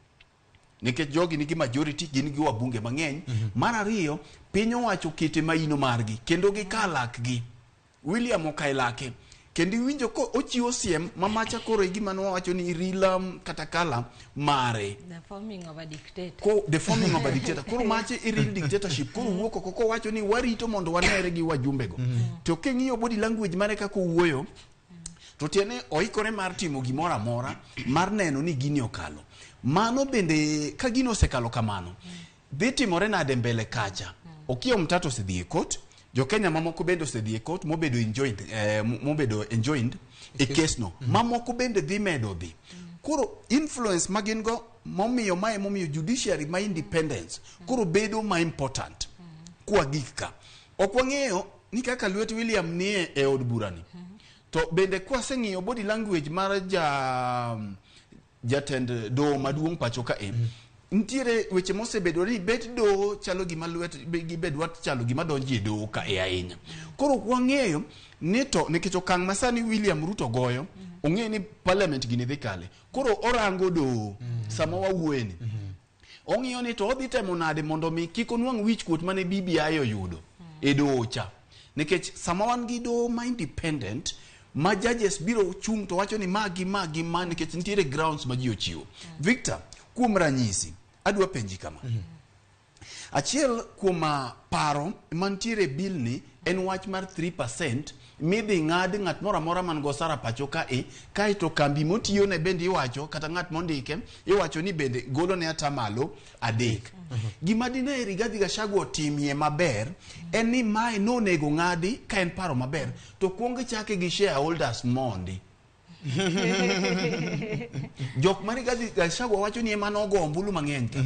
S2: nekech jogi nigi majority gin gi wabunge mang'eny mar ariyo piny owacho kete maino margi kendo gi kalakgi William okailake kendi winjo ko ochiwo siem mamacha koro gima no wacho ni rila kata kala mare
S3: the forming of a dictator
S2: koro mache real dictatorship koro wuoko koko wacho ni warito mondo wanere gi wajumbego to king'iyo body language mare kako wuoyo to tiene oikore mar timo gimora amora mar neno ni gini okalo mano bende ka gino osekalo kamano dhi timore nade mbele kacha Okiya Omtata osedhi e court jo Kenya mamoko bende osedhi e court mobedo enjoined e case no mamoko bende dhi medo dhi koro influence magin go momiyo judiciary ma independence koro bedo ma important kwa gika ok wang'eyo ni kaka lwet William ni e od burani to bende kwa seng'iyo body language mar jatend do maduong' pacho ka ntiere weche mosebedo ni bet do chalo gima lwet gi bedwat chalo gima donji e do ka ahinya koro wang'eyo ni to nikech okang' masani William Ruto goyo ong'e ni parliament gini dhi kale koro orango do sama wawuoyeni ong'iyo ni to odhi temo nade mondo mi kik onwang' wich kuot mane BBI oyudo e do cha nikech sama wan gi do ma independent ma judges biro chung' to wacho ni magi nikech ntiere grounds ma ji ochiwo Victor kuom ranyisi adwa penji kama achiel kuom paro mantiere bill ni en wach mar 3% midhi ng'ad ng'at mora mora man go sara pacho kae to kambi motiyo ne bende iwacho kata ng'at mondike iwacho ni bende golo ne atamalo 3 gima dine Rigathi Gachagua otimie maber en ni mae nonego ng'adi ka en paro maber to kuongo chake gi shareholders mondi jok mari Gachagua wacho ni ema nogo ombulu mang'eny ka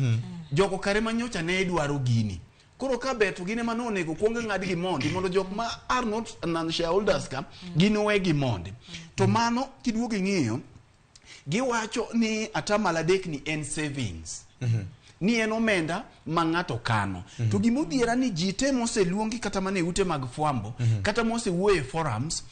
S2: joko kare manyocha ne dwaro gini koro ka beto gine manonego kuongo ng'ad gi mondi mondo jok ma are not non shareholders ka gino we gi mondi to mano kiduogo ng'iyo giwacho ni atamalo adek ni en savings. Ni en omenda ma ng'ato kano. To gimodhiera ni ji te moseluongi kata mane ute mag fwambo, kata mosewuoye forums,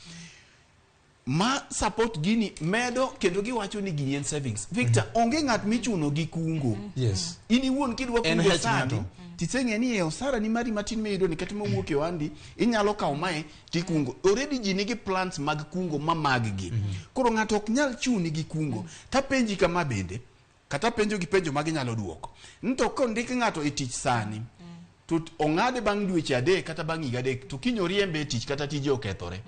S2: ma support gini medo kendo giwacho ni gini en savings. Victor, onge ng'at michuno gi kungo.
S1: Yes.
S2: Ini wuon kidwa kungo sani, tiseng'e ni osara ni mari matin miyudo ni kata mawuok e wandi, inyalo kawo mae tikungo. Already ji nigi plans mag kungo ma mag-gi. Koro ng'ato ok nyal chuni gi kungo. Tapenji kama bende, kata penjo gi penjo maginyalo duoko. Nto kondik ng'ato e tich sani, to ong'ade bang' dweche adek kata bang' higa adek, to kinyo riembe e tich kata tije okethore.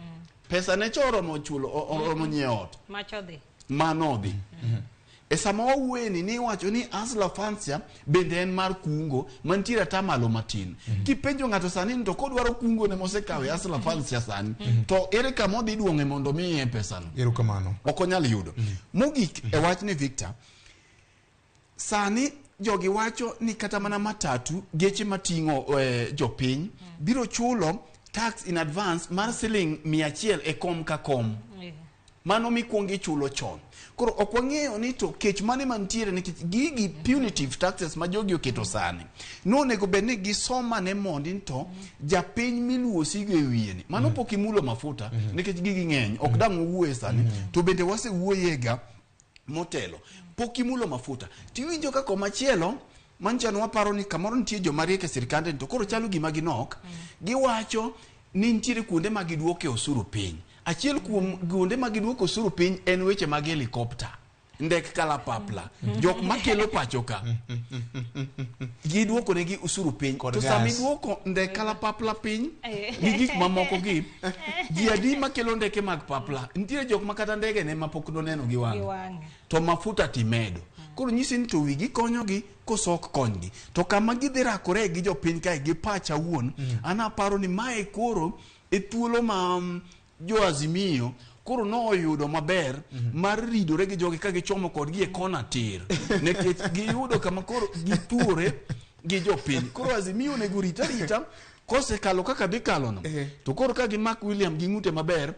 S2: Pesa ne choro mo chulo, oromo nyeot.
S3: Machodhi.
S2: Manodhi. E sama wawuoye ni wacho ni Hustler Funds bende en mar kungo mantiere atamalo matin. Kipenjo ng'ato sani to kodwaro kungo ne mosekawe Hustler Funds sani, to ere kama odhi duong'e mondo miye pesa no?
S1: Erokamano.
S2: Ok onyal yudo. Mogik e wach ni Victor, sani jogi wacho ni kata mana matatu geche mating'o jopiny biro chulo tax in advance mar siling 100 e kom ka kom. Mano mikwongi chulo chon. Koro ok wang'eyo ni to kech mane mantiere nikech gigi punitive taxes ma jogi oketo sani. No nego bedni gisoma ne mondi to japiny miluwo sigo e wiye ni. Mano pok imulo mafuta nikech gigi ng'eny. Ok dang' wuoye sani. To bende wasewuoyega motelo. Pok imulo mafuta. Tiwinjo ka komachielo manchano waparo ni kamoro nitie joma riek e sirkande to koro chalo gima ginok. Giwacho ni nitiere kuonde ma giduoke osuru piny. Achiel kuom kuonde ma giduoko osuru piny en weche mag helikopta. Ndek kalapapla. Jok makelo pacho ka. Giduoko negi usuru piny. To sami duoko ndek kalapapla piny, gi gik mamoko gi, ji adi makelo ndeke mag papla. Nitiere jok makata ndege ne mapok noneno gi wang'e. To mafuta timedo. Koro nyisi ni to wigi konyogi kosok konygi. To kama gidhi rakore gi jopiny kae gi pacha wuon, ana paro ni mae koro e thuolo ma jo Azimio koro no oyudo maber mar ridore gi jogi ka gichomo kodgi e kona tir. Nekech giyudo kama koro gituore gi jopiny. Koro Azimio nego rita kose kalo kaka dhi kalo no. To koro ka gi Mark William gi ng'ute maber,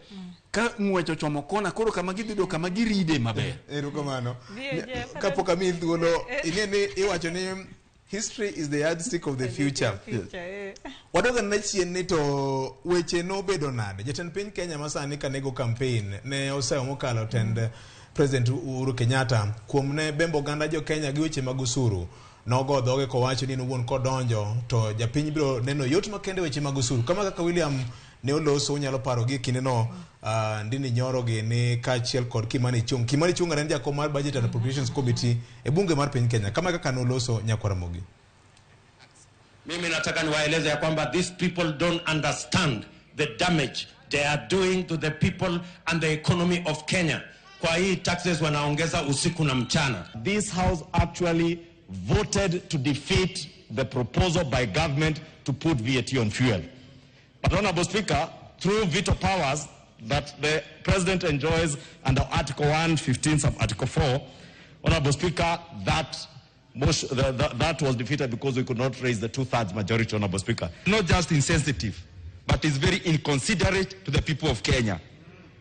S2: ka ng'wecho chomo kona, koro kama gidhido kama giride maber.
S1: Erokamano. Kapok amiyi thuolo, ing'eni iwacho ni history is the yardstick of the future. Wadoga na chien ni to weche no bedo nade. Jatend piny Kenya masani kanego campaign ne oseo mokalo tend President Uhuru Kenyatta kuom ne bembo ganda jo Kenya gi weche mag usuru. Nogo dhoge kowacho ni nuwuon kodonjo to japiny biro neno yot makende weche mag usuru. Kama kaka William ne oloso unyalo paro gi kinde no ndini nyoro gi ni kachiel kod Kimani Chung en jakom mar Budget and Appropriations Committee e bunge mar piny Kenya. Kama kaka no oloso nyakwara Ramogi.
S4: Mimi nataka niwaeleze ya kwamba these people don't understand the damage they are doing to the people and the economy of Kenya. Kwa hii taxes wanaongeza usiku na mchana.
S6: This house actually voted to defeat the proposal by government to put VAT on fuel. But Honorable Speaker, through veto powers that the President enjoys under Article 115 sub Article 4, Honorable Speaker, that was defeated because we could not raise the 2/3 majority, Honorable Speaker. Not just insensitive, but it's very inconsiderate to the people of Kenya.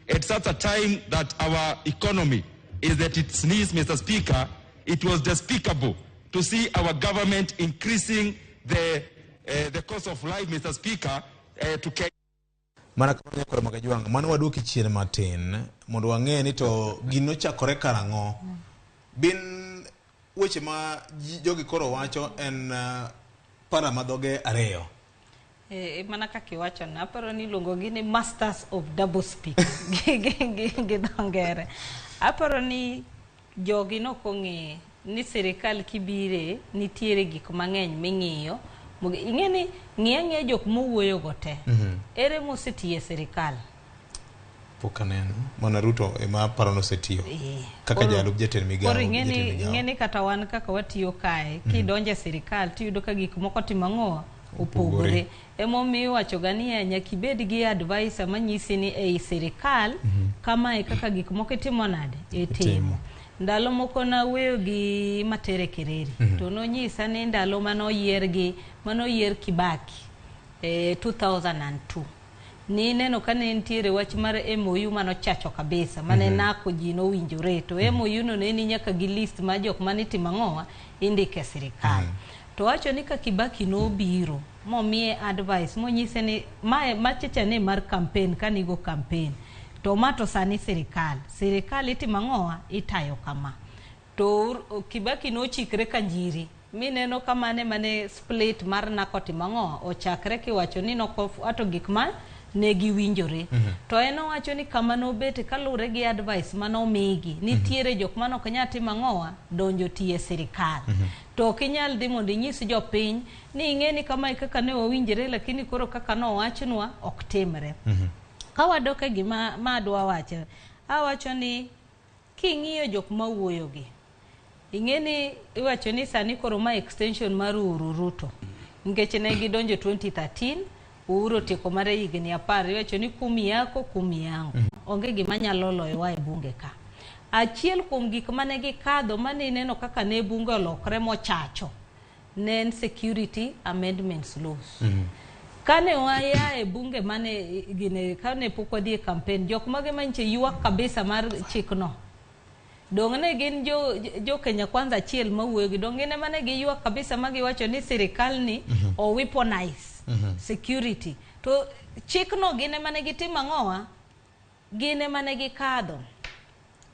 S6: At such a time that our economy is at its knees, Mr. Speaker, it was despicable to see our government increasing the cost of life, Mr. Speaker, to Kenya.
S1: Mana kama kwa magajuanga, manu waduki chien matin, mondo wange ni to gino chakore karang'o. Bin weche ma jogi koro wacho en para madhoge areyo.
S3: Mana kaki wacho na aparo ni luongo gi ni masters of double speak. Gidongere. Aparo ni jogi no kong'e ni serikal kibire nitiere gik mang'eny ming'iyo. Ing'eni ng'e jok mowuoyo go te. Ere mosetiye serikal?
S1: Pokaneno. Mana Ruto ema paro no setiyo. Kaka jalub jatend migawo.
S3: Koro ing'eni kata wan kaka watiyo kae, kidonje serikal tiyudo ka gik moko timang'o opogore. Emomiyo wacho gani nyaka ibed gi advisor manyisi ni ei serikal kama e kaka gik moko timo nade itimo. Ndalo moko na weyo gi Matere Kereri. To nonyisa ni ndalo manoyier Kibaki 2002. ni neno ka ne ntiere wach mar MOU mano chacho kabisa mane nako ji no winjore to MOU no ne ni nyaka gi list ma jok mane timo ng'owa indike sirikal to wacho ni ka Kibaki no biro momie advice monyise ni machecha ne mar campaign kanigo campaign to mato sani sirikal itimo ng'owa itayo kama to Kibaki no chikre kanjiri mineno kamane mane split mar nakotimo ng'owa ochakre kiwacho ni ato gik ma ne giwinjore to eno wacho ni kama no bete kalure gi advice mano migi nitiere jok mano kanya timo ng'owa donjo tie sirikal to kinyal dhi mondo nyis jopiny ni ing'eni kama kaka ne owinjore lakini koro kaka no wachnwa ok timre kawadoke gima madwa wacho awacho ni king'iyo jok mawuoyogi ing'eni iwacho ni sani koro ma extension mar Ruto nikech ne gidonjo 2013 Uhuru tiko mare higni 10 iwacho ni kumi yako kumi yangu onge gima nyalo loyowa e bunge ka achiel kuom gik mane gikadho mane neno kaka ne bunge olokre mochacho ne security amendments laws kane waya e bunge mane gine kane pok wadhi e campaign jok mage manche yuak kabisa mar chikno dong'ne gin jo Kenya Kwanza achiel mawuoyo gi dong'ne mane gi yuak kabisa magiwacho ni sirikal ni o weaponize security to chikno gine mane gitimo ng'owa gine mane gikadho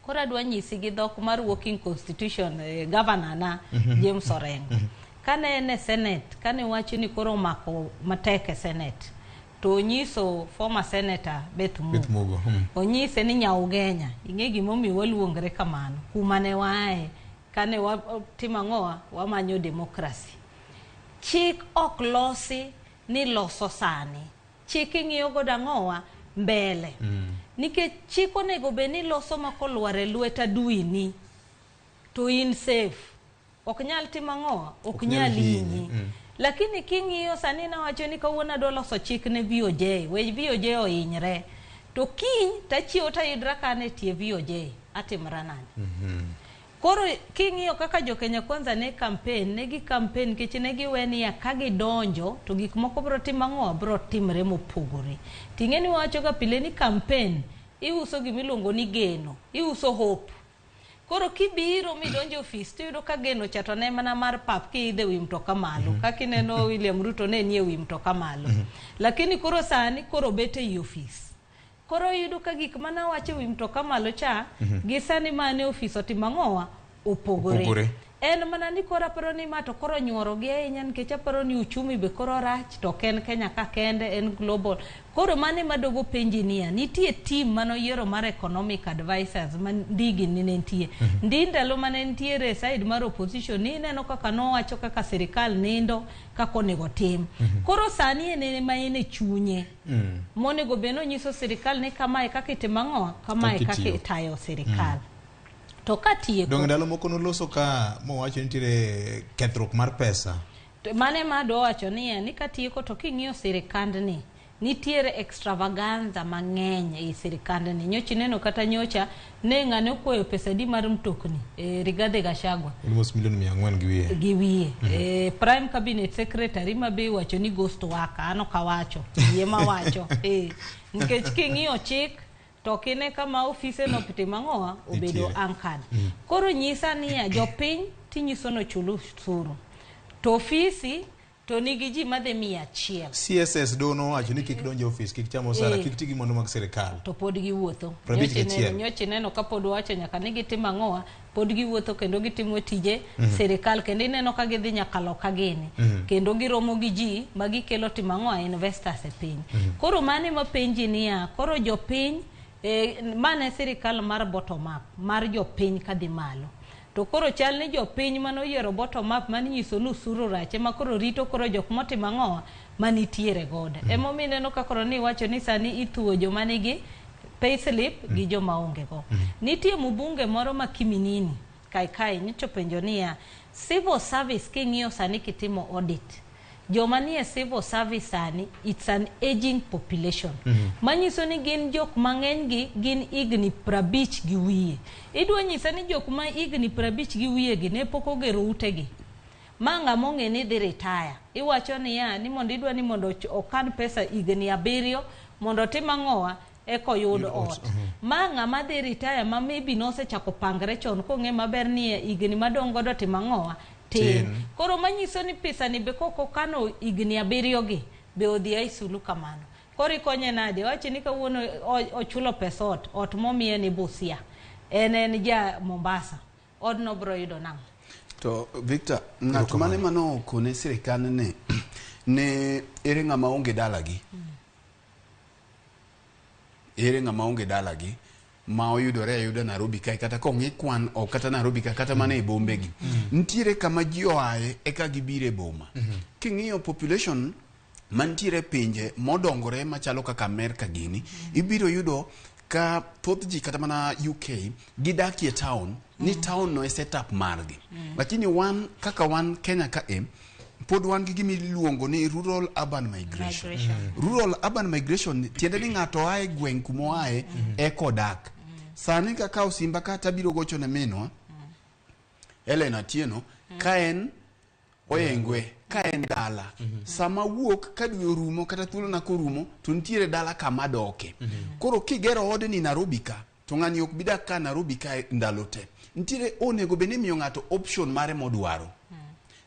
S3: koro adwa nyisi gi dhok mar working constitution governor na James Orengo kane ne Senate kane wacho ni koro mako mateke Senate to nyiso former senator Beth Mugo onyise ni Nyaugenya ing'e gimomi waluongre kamano kumane wae kane watimo ng'owa wamanyo demokrasi chik ok losi ni loso sani chik ing'iyo goda ng'owa mbele nikech chik onego be ni loso makolware lweta duini to in safe ok nyal timo ng'owa ok nyal hinyi lakini king'iyo sani na wacho ni kawuono adwa loso chik ne VOJ we VOJ ohinyre to kiny tachiewo tayudra kane tie VOJ atimra nani koro king'iyo kaka jo Kenya Kwanza ne campaign kech ne giweni ya kagi donjo to gik moko bro timo ng'owa bro timre mopogore ting'eni wacho ga pile ni campaign iuso gimiluongo ni geno iuso hope koro kibiro midonjo office tiyudo ka geno chato ne mana mar pap kiidhe wi mtoka malo kakineno William Ruto ne nie wi mtoka malo lakini koro sani koro bete i office koro yudo ka gik mana wacho wi mtoka malo cha gisani mane office otimo ng'owa opogore en mana ni koro aparo ni mato koro nyuoro gi ahinya nikech aparo ni uchumi be koro rach to ken Kenya ka kende en global koro mane madogo penji niya nitie team mano yiero mar economic advisors mandigi ni nitie ndalo mane nitiere side mar opposition ni neno kaka no wacho kaka sirikal nindo kako nego tim koro sani ene ma ene chunye monego beno nyiso sirikal ni kama kaka itimo ng'owa kama kaka itayo sirikal to katieko
S1: dong ndalo moko noloso ka mowacho nitiere kethruok mar pesa
S3: mane ma do wacho ni katieko to king'iyo sirikandni nitiere extravaganza mang'eny e sirikandni nyochi neno kata nyocha ne ng'ane okuoyo pesa di mar mtokni Rigathi Gachagua
S1: almost $400,000
S3: gi wiye prime cabinet secretary mabe wacho ni ghost waka ano kawacho yema wacho nikech king'iyo chik to kine kama ofise no pitimo ng'owa obedo ankad koro nyisa ni jopiny tinyiso no chulu suru to ofisi to nigi ji madhe 100
S1: CSS dono wacho ni kik donjo office kik chamo sara kik tigi mondo mag sirikal
S3: to pod giwuotho nyochi neno ka pod wacho nyaka ni gitimo ng'owa pod giwuotho kendo gitimo tije sirikal kendo ineno ka gidhi nyaka loka gini kendo giromo gi ji magikelo timo ng'owa investors e piny koro mane mapenji niya koro jopiny mane sirikal mar bottom up mar jopiny kadhi malo to koro chal ni jopiny mano yiero bottom up mani nyiso nusuru rache ma koro rito koro jok motimo ng'owa manitiere gode emomi neno ka koro ni wacho ni sani ithuo joma nigi payslip gi joma onge go nitie mbunge moro ma Kiminini kai nyicho penjo niya civil service king'iyo sani kitimo audit joma nie civil service sani it's an aging population manyiso ni gin jok mang'eny gi gin igni 50 gi wiye idwa nyisa ni jok ma igni 50 gi wiye gi ne pok ogero utegi manga monge ni dhi retire iwacho ni ya ni mondo idwa ni mondo okan pesa igni 7 mondo tim ang'owa eko yud ot manga ma dhi retire ma maybe no se chako pangre chon kong'e maber ni igni madongo do tim ang'owa tin koro manyiso ni pesa ni be koko kano igni 7 gi be odhi ai sulu kamano koro ikonye nade wachi ni kawuono ochulo pesa ot momiye ni Busia en ja Mombasa od no bro yudo nang
S2: to Victor ng'at mane mano kone sirikal ne ere ng'ama onge dalagi ere ng'ama onge dalagi ma oyudore ayuda Nairobi kae kata kong'i kwan o kata Nairobi kae kata mana e bombe gi ntiere kama ji oaye eka gibire boma king'iyo population mantiere pinje modongore machalo kaka Amerika gini ibiro yudo ka thoth ji kata mana UK gidakie town ni town no e setup margi lakini wan kaka wan Kenya ka pod wan gi gimi luongo ni rural urban migration. Rural urban migration tiende ni ng'ato ae gweng' kumo ae ekodak sani kaka Osimba kata biro gocho ne minwa Elena Tieno ka en oyengwe ka en dala sama wuok ka dwe orumo kata thuolo na korumo to ntiere dala kama doke koro kigero ode ni Nairobi ka to ng'ani ok bidak ka Nairobi ka ndalo te ntiere onego bene miyo ng'ato option mare modwaro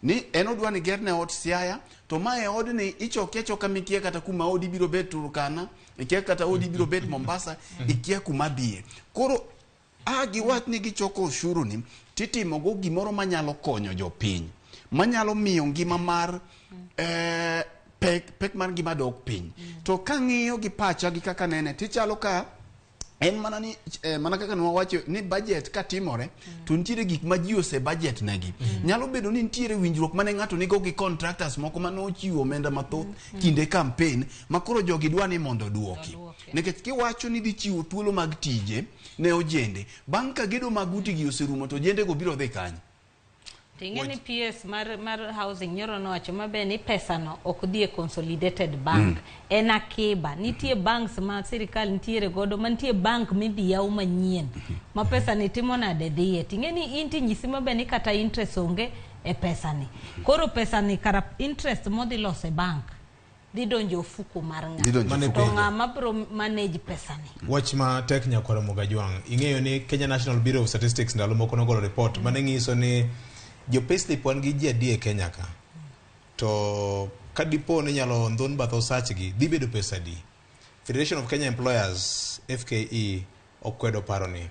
S2: ni en odwa ni gerne ot Siaya to mae ode ni ichoke choka mikie kata kuma odi biro bet Turkana ikia kata odi biro bet Mombasa ikia kuma bie koro giwach ni gichoko ushuru ni titimo go gimoro manyalo konyo jopiny manyalo miyo ngima mar pek mar ngima dok piny to kang'iyo gi pacha gi kaka nene tichalo ka en mana ni mana kaka nwawacho ni budget ka timore to ntiere gik ma ji ose budget negi nyalo bedo ni ntiere winjruok mane ng'ato nigo gi contractors moko mane ochiwo omenda mathoth kinde campaign makoro jogi dwa ni mondo duoki nikech kiwacho ni dhi chiwo thuolo mag tije ne ojende bang' ka gedo mag uti gi oserumo to jende go biro dhi kanye
S3: tingeni PS mar housing nyoro no wacho mabe ni pesa no ok dhie consolidated bank en akiba nitie banks ma sirikal ntiere godo mantie bank midhi yaw manyien ma pesa ni timo nade dhie tingeni inti nyisi mabe ni kata interest onge e pesa ni koro pesa ni kara interest modhi lose bank dhi donjo fuku mar ng'ato to ng'ama bro manage pesa ni
S1: wach ma tek nyakora Mogajwang ing'eyo ni Kenya National Bureau of Statistics ndalo moko nogolo report mane ng'iso ni jo payslip wan gi ji adi e Kenya ka to kadipo ni nyalo ndhon bath osach gi dhi bedo pesa di Federation of Kenya Employers FKE okwedo paro ni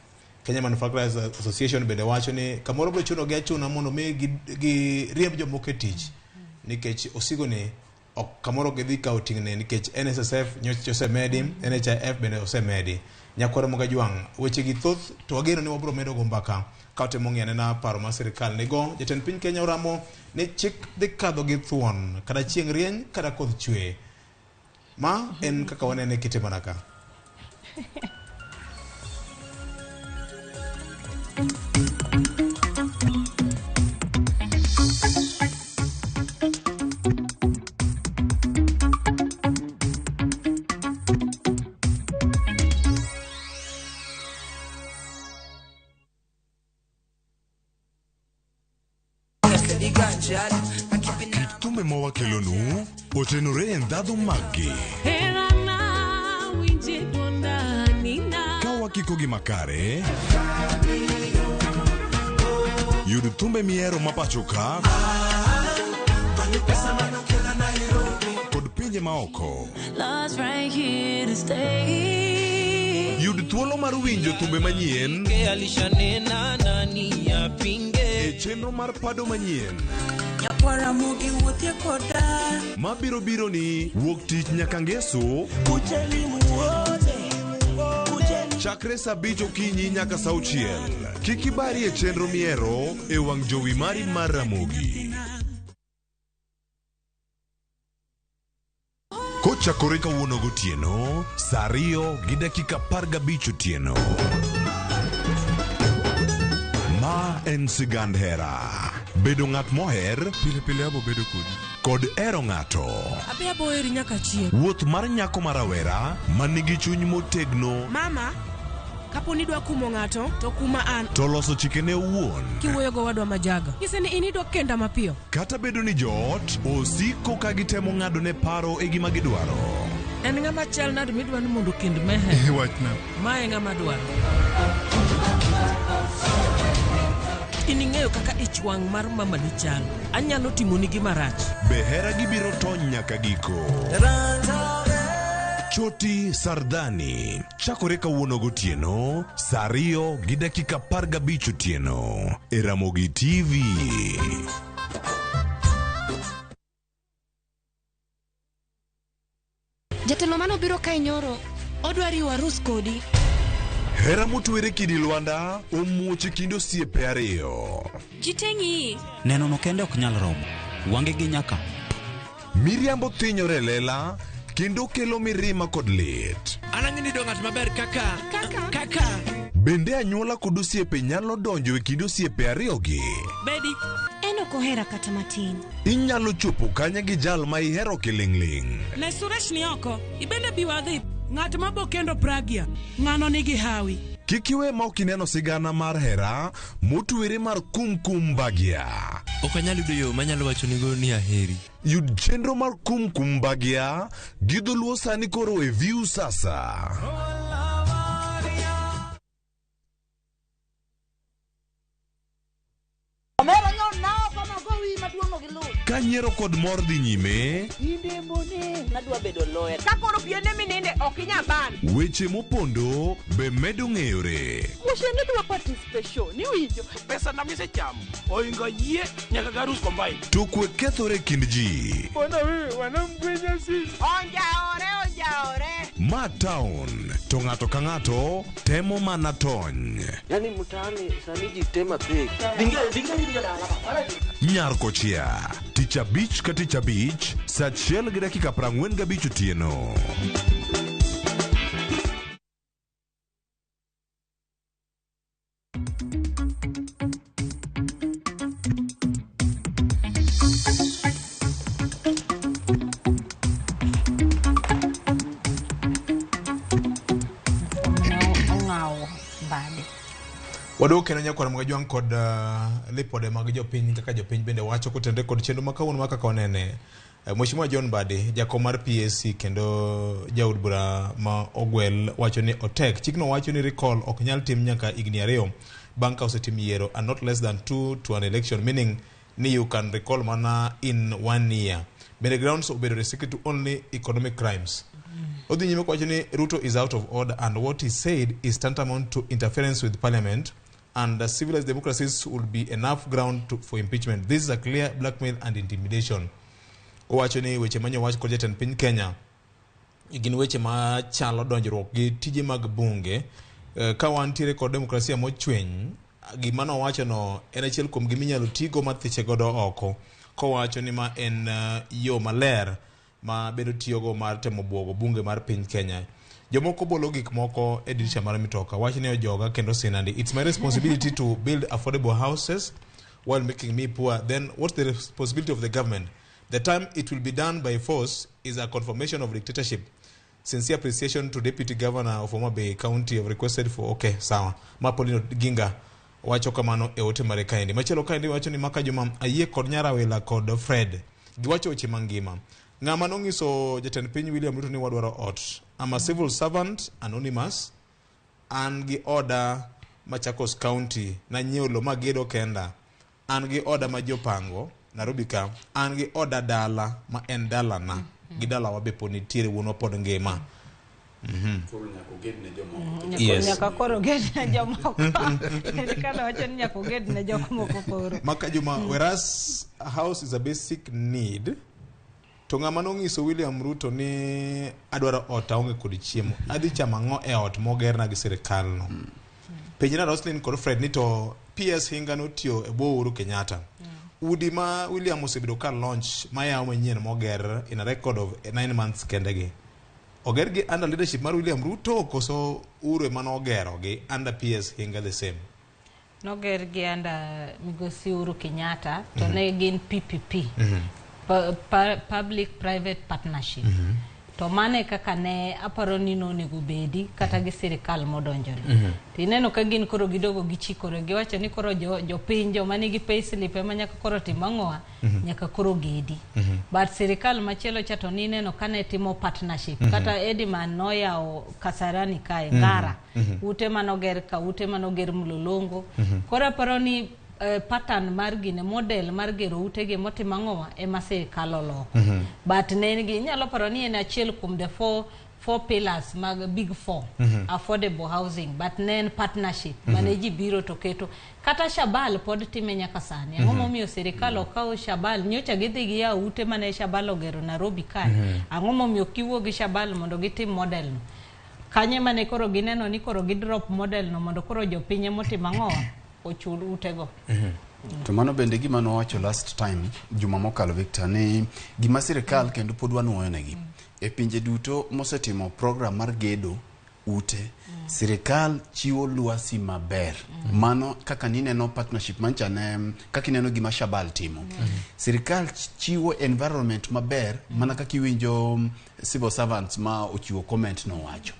S1: Kenya Manufacturers Association bende wacho ni kamoro bro chuno gi achuna mondo mi gi riemb jomoko e tich nikech osigo ni kamoro gi dhi kawo ting'ne nikech NSSF nyocha osemedi NHIF bende osemedi nyakora Mogajwang weche gi thoth to wageno ni wabro medo go mbaka kaute mong'iyane na paro ma sirikal nigo jatend piny Kenya oramo ni chik dhi kadho gi thuon kada chieng' rieny kada kodh chwe ma en kaka wanene kite manaka
S7: Tume mowa kelonu otenore en dhadho maggi kawa kiko gi makare yud tumbe miero mapacho ka kod pinje maoko yud thuolo mar winjo tumbe manyien e chenro mar pado manyien
S8: Ramogi wuothe koda
S7: mabiro biro ni wuok tich nyaka ngeso chakre saa 5 okinyi nyaka saa 6 kik ibari e chenro miero e wang' jowi mari mar Ramogi kochakore kawuono gotieno saa 2 gi dakika 15 otieno ma en sigand hera bedo ng'at moher pile abo bedo kod ero ng'ato
S8: abe abo eri nyaka chieng'
S7: wuoth mar nyako marawera man nigi chuny motegno
S8: mama Kapo ni dwa kumo ng'ato to kuma an.
S7: To loso chikene owuon.
S8: Kiwuoyo go wadwa majaga. Nyise ni inidwa kenda mapiyo.
S7: Kata bedo ni joot osiko ka gitemo ng'ado ne paro e gima gidwaro.
S8: En ng'ama chal nade midwa ni mondo kend mehe.
S7: Wachna.
S8: Mae ng'ama dwaro. Ining'eyo kaka ich wang' mar mama ni chal. Anyalo timo ni gima rach.
S7: Behera gibiro tony nyaka giko. Choti Sardani chakore kawuono gotieno saa 2:15 otieno e Ramogi TV.
S9: Jatelo mano biro kae nyoro odwa riwo arus kodi.
S7: Hera motwere kidi Lwanda omuoche kind osiepe ariyo.
S9: Jitengi
S10: neno no kende ok nyal romo wange gi nyaka
S7: Miriambo thinyore lela kendo kelo mirima kod lit.
S8: Anang'ini do ng'at maber kaka.
S7: Bende anyuola kod osiepe nyalo donjo e kind osiepe ariyogi.
S8: Bedi
S9: eno kohera kata matin.
S7: Inyalo chopo kanya gi jal ma ihero kiling'ling.
S8: ne Suresh ni oko ibende biwadhi ng'at mabokendo pragia ng'ano nigi hawi.
S7: Kikiwe ma ok ineno sigana mar hera motwere mar kumkum bagia.
S11: Ok anyalo yudo yo manyalo wacho nigo ni aheri.
S7: Yud chenro mar kumkum bagia gi dholuo sani koro e View sasa. Kanyiero kod mor dhi nyime. Weche mopondo be medo ng'eyore. To kwe kethore kind ji. Ma town to ng'ato ka ng'ato temo mana tony.
S12: Yani mtaani sani ji tema pek.
S7: Nyarko chia Tich Abich ka Tich Abich saa 1:45 otieno.
S1: Wadok kendo nyakwara mga juang kod lipode mag jopiny kaka jopiny bende wacho kotende kod chenro makawuono ma Kakawanene. Mheshimiwa John Badi jakom mar PSC kendo jaod bura ma ogwel wacho ni otek chikno wacho ni recall ok nyal tim nyaka igni 2 bang' ka osetim yiero and not less than 2 to an election, meaning ni you can recall mana in 1 year. Bende grounds obedo restricted to only economic crimes. Odhi nyime kwacho ni Ruto is out of order and what he said is tantamount to interference with parliament, and civilized democracies will be enough ground for impeachment. This is a clear blackmail and intimidation. Owacho ni weche manyo wach kod jatend piny Kenya gin weche ma chalo donjruok gi tije mag bunge ka wantiere kod demokrasia mochweny. Gima nowacho no en achiel kuom gima inyalo tigo mathiche godo oko, kowacho ni ma en yo maler ma bedo tiyogo mar temo buogo bunge mar piny Kenya. Jomoko bolo gik moko e dirisha mar mitoka wacho ni ojoga kendo sinandi. It's my responsibility to build affordable houses while making me poor. Then what's the responsibility of the government? The time it will be done by force is a confirmation of dictatorship. Sincere appreciation to Deputy Governor of Homa Bay County have requested for sawa. Mapolino Ginga wacho kamano e ote mare kaendi. Machielo kaendi wacho ni Maka Juma ayie kod Nyarawela kod Fred giwacho weche mangima. Ng'ama nong'iso jatend piny William Ruto ni wadwaro ot. I'm a civil servant, anonymous, an gi oda Machakos County na nyiewo lo magedo kenda. An gi oda ma jopango Nairobi ka. An gi oda dala ma en dala na. Gi dala wabe poni tiere wuno pod ngima.
S3: Yes. Nyaka koro ged na jomoko. Kana wacho ni nyaka ged na jomoko koro.
S1: Maka Juma, whereas a house is a basic need, to ng'ama nong'iso William Ruto ni adwaro ot aonge kod chiemo. Adhi chamo ang'o e ot mogerna gi sirikal no. Penjina Roslyn kod Fred ni to PS Hinga notiyo e bwo Uhuru Kenyatta. Udi ma William osebedo ka launch ma yawo manyien moger in a record of 9 months kendegi. Oger gi under leadership mar William Ruto koso Uhuru ema ogero gi under PS Hinga the same.
S3: Noger gi under migosi Uhuru Kenyatta to ne gin PPP. Public private partnership. to mane kaka ne aparo ni no nego bedi kata gi sirikal modonjore tineno ka gin koro gidogo gichikore giwacho ni koro jopinjo mani gi payslip ema nyaka koro timang'oa nyaka koro gedi but sirikal machielo cha to nineno kane timo partnership kata Ediman noyao Kasarani kae Ngara ute manoger ka ute manoger Mlolongo koro aparo ni pattern mar gine model mar gero utege motimang'oa ema sirikal oloko but ne gi nyalo paro ni en achiel kuom the four pillars mag big four affordable housing but nen partnership maneji biro to keto kata Shabal pod time nyaka sani ang'o momiyo sirikal okawo Shabal nyocha gidhi gi ya ute mane Shabal ogero Nairobi kae ang'o momiyo kiwuo gi Shabal mondo gitim model no kanye mane koro gineno ni koro gidrop model no mondo koro jopinye motimang'oa ochul utego
S2: to mano bende gima nowacho last time juma mokalo Victor ni gima sirikal kendo pod wanuoyonegi e pinje duto mosetimo program mar gedo ute sirikal chiwo luasi maber mano kaka nineno partnership manchane kaka ineno gima Shabal timo sirikal chiwo environment maber mana kaka iwinjo civil servants ma ochiwo comment no wacho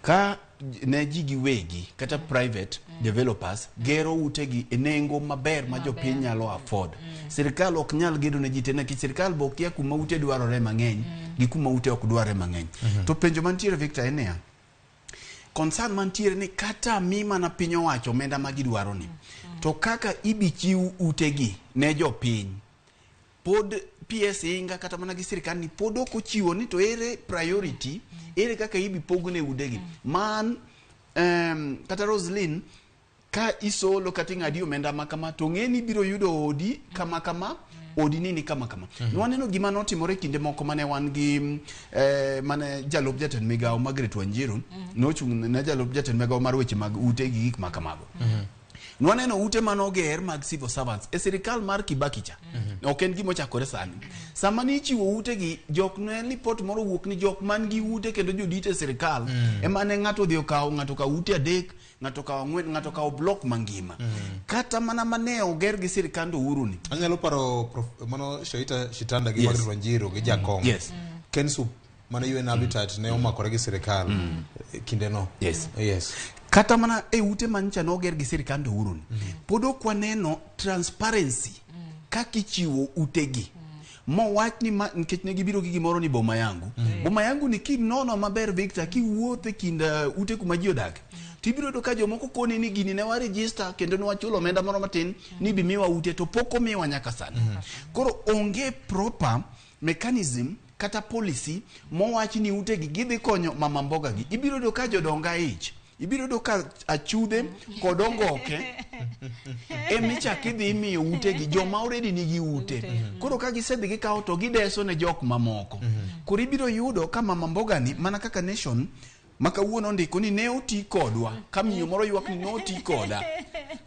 S2: ka ne ji giwegi kata private developers gero utegi enengo maber ma jopiny nyalo afford sirikal ok nyal gedo ne ji tena ki sirikal bo kia kuma ute dwarore mang'eny gi kuma ute ok dwarore mang'eny to penjo mantiere Victor enea concern mantiere ni kata mima na piny owacho omenda magidwaro ni to kaka ibichiu utegi ne jopiny pod PS inga kata mana gi sirikal ni pod ok ochiwo ni to ere priority ere kaka ibi pogne udegi man kata Roslyn ka isolo kata ng'adi omenda makama to ng'eni biro yudo odi kama odi nini kama nwaneno gima notimore kinde moko mane wan gi mane jalop jatend migawo Margaret Wanjiru nochung' na jalop jatend migawo mar weche mag ute gi gik makamago nwaneno ute manoger mag civil servants e sirikal mar Kibaki cha ok en gimo chakore sani sama ni chiwo ute gi jok ne report moro wuok ni jok man gi ute kendo jodite sirikal emane ng'ato dhi okawo ng'ato ka ute adek ng'ato ka ang'wen ng'ato ka block mangima kata mana mane oger gi sirikando uru ni
S1: anyalo paro mano Shaita Shitanda gi Margaret Wanjiru gi Jakong Kensu mana UN Habitat ne omakore gi sirikal kinde no yes
S2: kata mana e ute mancha no ger gi sirikando uru ni pod ok waneno transparency kaka ichiwo utegi mo wach ni nikech ne gibiro gi gimoro ni boma yangu ni kinono maber Victor kiwuothe kinda ute kuma ji odak tibiro do ka jomoko koni ni gini ne wa register kendo ne wachulo omenda moro matin ni bimiwa ute to poko miwa nyaka sani koro onge proper mechanism kata policy mo wach ni ute gi gidhi konyo mama mboga gi ibiro do ka jodonga ich ibiro do ka achude kodongoke emicha kidhi imiyo ute gi joma already nigi ute koro ka gisedhi gikawo to gideso ne jok mamoko koro ibiro yudo ka mama mboga ni mana kaka nation makawuono ndiko ni ne oti kodwa kamiyo moro ywak ni ne oti koda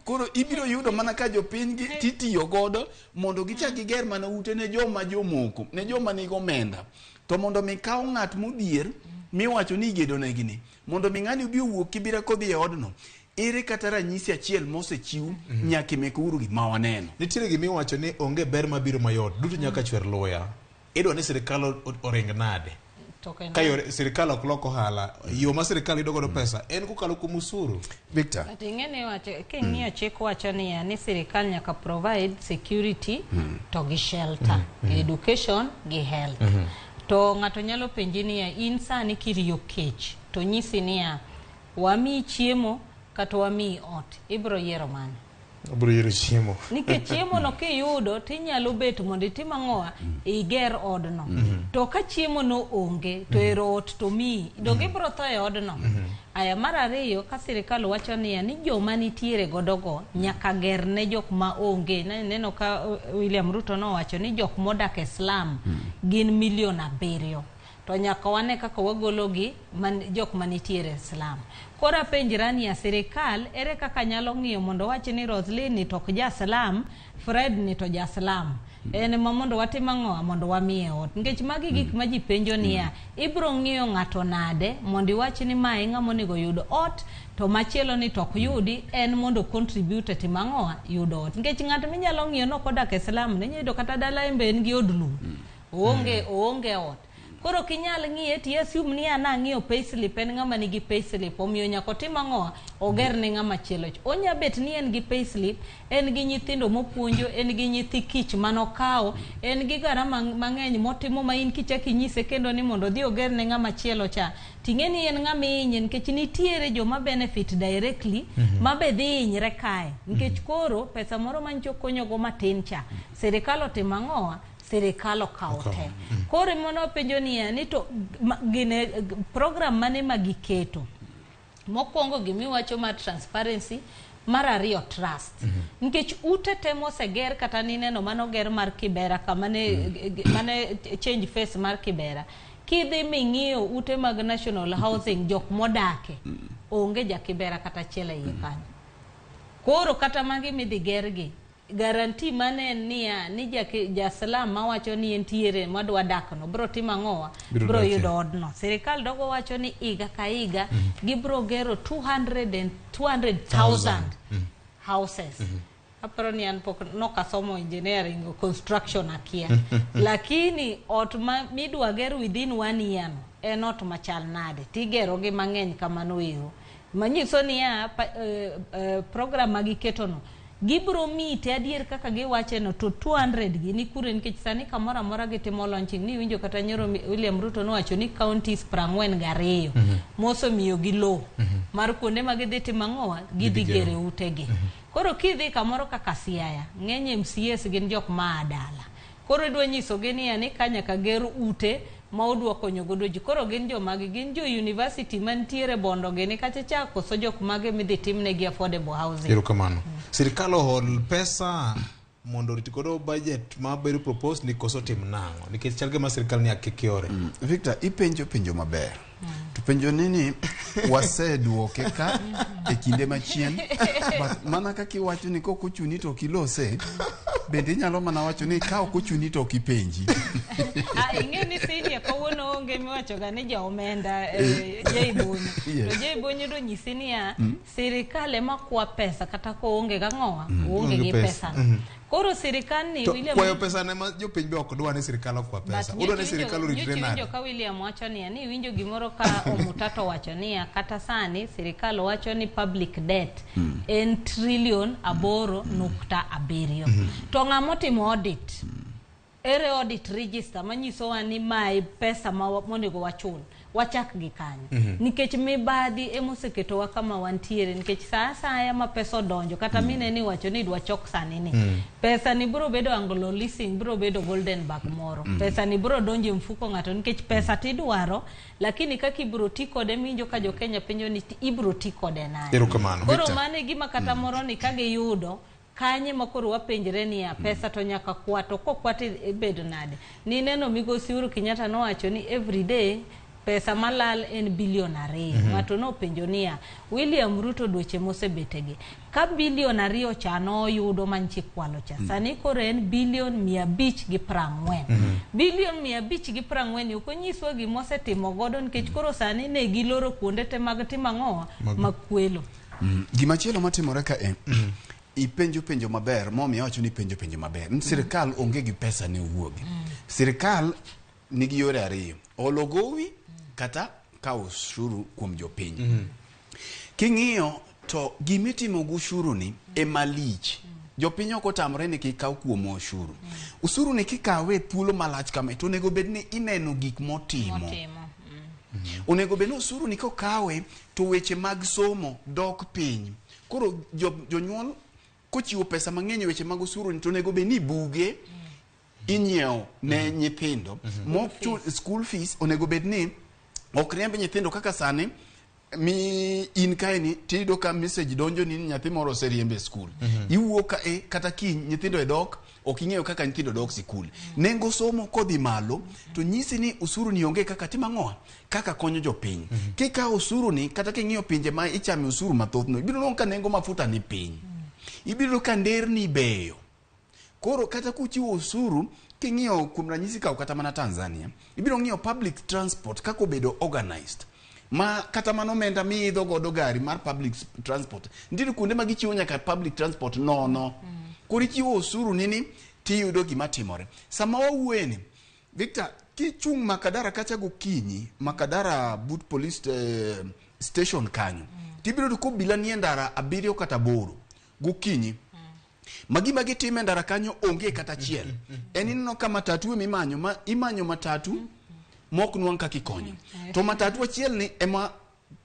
S2: koro ibiro yudo mana ka jopiny gi titiyo godo mondo gichak giger mana ute ne joma jomoko ne joma nigo omenda to mondo mi kaw ng'at modhier miwacho ni gedo ne gini mondo mi ng'ani ubi wuok kibira kodhi e odno ere kata ranyisi achiel mosechiw nyaka mek uru gi mawaneno
S1: nitiere gimi wacho ni onge ber mabiro mayot duto nyaka chwer loya idwa ni sirikal oring nade kayo sirikal ok loko hala yo ma sirikal ido godo pesa en kokalo kuom usuru
S2: Victor
S3: tingene wacho king'iyo chik wacho ni sirikal nyaka provide security to gi shelter education gi health to ng'ato nyalo penji niya in sani kiriyo kech to nyisi niya wami chiemo kata wami ot ibro yiero mane
S1: abro yiero chiemo
S3: nikech chiemo no kiyudo tinyalo bet mondo itimang'oa iger odno to ka chiemo no onge to ero ot to mi dong ibro tho e odno aya mar ariyo ka sirikal wacho niya ni joma nitiere godogo nyaka ger ne jok ma onge neno ka William Ruto no wacho ni jok modak e slum gin 7 million to nyaka wane kaka wagologi jok manitiere slum kora penjrani ya sirikal ere kaka nyalo ng'iyo mondo wach ni Roslyn ni tok ja slum Fred ni to ja slum en mondo watimang'oa mondo wamiye ot nikech magi gik ma ji penjo niya ibro ng'iyo ng'ato nade mondo iwach ni mae ng'ama onego yud ot to machielo ni tok yudi en mondo contribute timang'oa yud ot nikech ng'ato minyalo ng'iyo no kodak e slum ne yudo kata dala embe en gi od lum oonge ot koro kinyal ng'iye ti assume ni ana ng'iyo payslip en ng'ama nigi payslip omiyo nyako timo ang'o oger ne ng'ama chielo. Onya bet ni en gi payslip, en gi nyithindo mopuonjo, en gi nyithi kich manokawo, en gi garama mang'eny motimo ma in kichaki nyise kendo ni mondo dhi oger ne ng'ama chielo cha ting'e ni en ng'ama hinye nikech nitiere joma benefit directly mabe dhi hinyre kae nikech koro pesa moro mancho konyogo matin cha sirikal otimo ang'owa sirikal okawo te. Koro mono penjo niya ni to gine program mane magiketo mokwongo gimiwacho mar transparency, mar ariyo trust. Nikech ute temo seger kata nineno manoger mar Kibera mane change face mar Kibera kidhi ming'iyo ute mag national housing jok modake onge ja Kibera kata chiela iye kanyo. Koro kata magi midhi gergi guarantee mane niya ni ja Salam mawacho ni entiere madwa dakno bro timo ang'owa bro yudo odno. Sirikal dogo wacho ni iga ka iga gibro gero 200,000 houses. Aparo ni an pok nokasomo engineering construction akia lakini ot midwa ger within 1 year en ot machal nade tigero gi mang'eny kamano ero manyiso ni program magiketono gibro mite adier kaka giwache no to 200 gi ni kure nikech sani kamora mora gitimo launching ni winjo kata nyoro William Ruto nowacho ni counties 42 moso miyo gi lo mar kuonde magidhi timo ang'owa gidhi gere utegi. Koro kidhi kamoro kaka Siaya ng'eny MCS gin jok maadala koro idwa nyiso gi ni kanya ka ger ute ma odwa konyo godo ji koro gin jo university mantiere bondo gini kacha chako so jok mage midhi timnegi affordable housing.
S1: Erokamano. Sirikal ohol pesa mondo rit godo budget ma bedo proposed ni koso tim nang'o nikech chalge ma sirikal ni akekiore.
S2: Victor, penjo maber. To penjo nini waseduoke ka e kinde machien but mana kaka iwacho ni kok ochuni to kilose bende inyalo mana wacho ni ka ok ochuni to kipenji.
S3: Ing'e ni sini kawuono onge miwacho ga ni ja omenda Jaibonyi. To Jaibonyi do nyisi ni sirikal ema kwa pesa kata ko onge ga ng'owa onge gi pesa. Koro sirikal ni William
S1: kwayo pesa ne ma jopiny be ok dwa ni sirikal okwa pesa. Udwa ni sirikal oritre nade?
S3: Winjo ka William wacho ni winjo gimoro ka Omutato wacho ni kata sani sirikal wacho ni public debt en 8.7 trillion. To ng'amo timo audit ere audit register manyiso wa ni mai pesa ma monego wachul wachak gi kanyo nikech mibadhi emoseketo wa kama wantiere nikech saa ma pesa donjo kata mine ni wacho ni dwa chok sani ni pesa ni bro bedo Anglo leasing bro bedo Golden Bag moro pesa ni bro donjo mfuko ng'ato nikech pesa tidwaro lakini kaka ibro ti kode minjo ka jo Kenya penjo ni ibro ti kode naye.
S1: Erokamano.
S3: Koro mane gima kata moro ni kage yudo kanye makoro wapenjre ni pesa to nyaka kwato kokwati bedo nade. Ni neno migosi Uhuru Kenyatta nowacho ni every day pesa malal en bilion 2. Ng'ato no penjo ni William Ruto dweche mosebetegi ka bilion 2 cha no yudo manchi kwalo cha sani koro en bilion 540. Bilion 540 yuko nyiswa gi mosetimo godo nikech koro sani ne giloro kuonde te mag timo ang'owa makwelo.
S2: Gimachielo matimore ka penjo maber momiyo wacho ni penjo maber. Sirikal onge gi pesa ne wuogi. Sirikal nigi yore ariyo. Ologowi kata ka ushuru kuom jopiny. King'iyo to gimitimo gushuru ni emalich. Jopiny ok otamre ni kikaw kuom ushuru. Ushuru ni kikawe thuolo malach kama to onego bed ni ineno gik motimo. Onego bed ni ushuru ni kokawe to weche mag somo dok piny. Koro jonyuol kochiwo pesa mang'eny weche mag ushuru ni to onego bed ni buge inyiewo ne nyithindo school fees onego bed ni ok riemb nyithindo kaka sani mi in kaini tido ka message donjo ni nyathi moro oseriembe school iwuok kata kiny nyithindo edok ok ing'eyo kaka nyithindo dok school nengo somo kodhi malo to nyisi ni usuru ni onge kaka timo ang'owa kaka konyo jopiny kika usuru ni kata king'iyo pinje ma ichame usuru mathoth no ibiro ka nengo mafuta ni piny ibiro ka nderni beyo. Koro kata kuchiwo usuru king'iyo kuom ranyisi ka kata mana Tanzania ibiro ng'iyo public transport kako bedo organized ma kata mano omenda miidho godo gari mar public transport ndiri kuonde ma gichiwo nyaka public transport no. Koro ichiwo usuru nini tiyudo gima timore sama wawuoyeni Victor kichung Makadara kacha gokinyi, Makadara but police station kanyo. Tibiro ko bilani ndara abirio kata boro. Gokinyi. Magima gitime ndara kanyo onge kata chiel. Enino ka matatu imanyo matatu mok nuang kakikonyo. To matatu achiel ni ema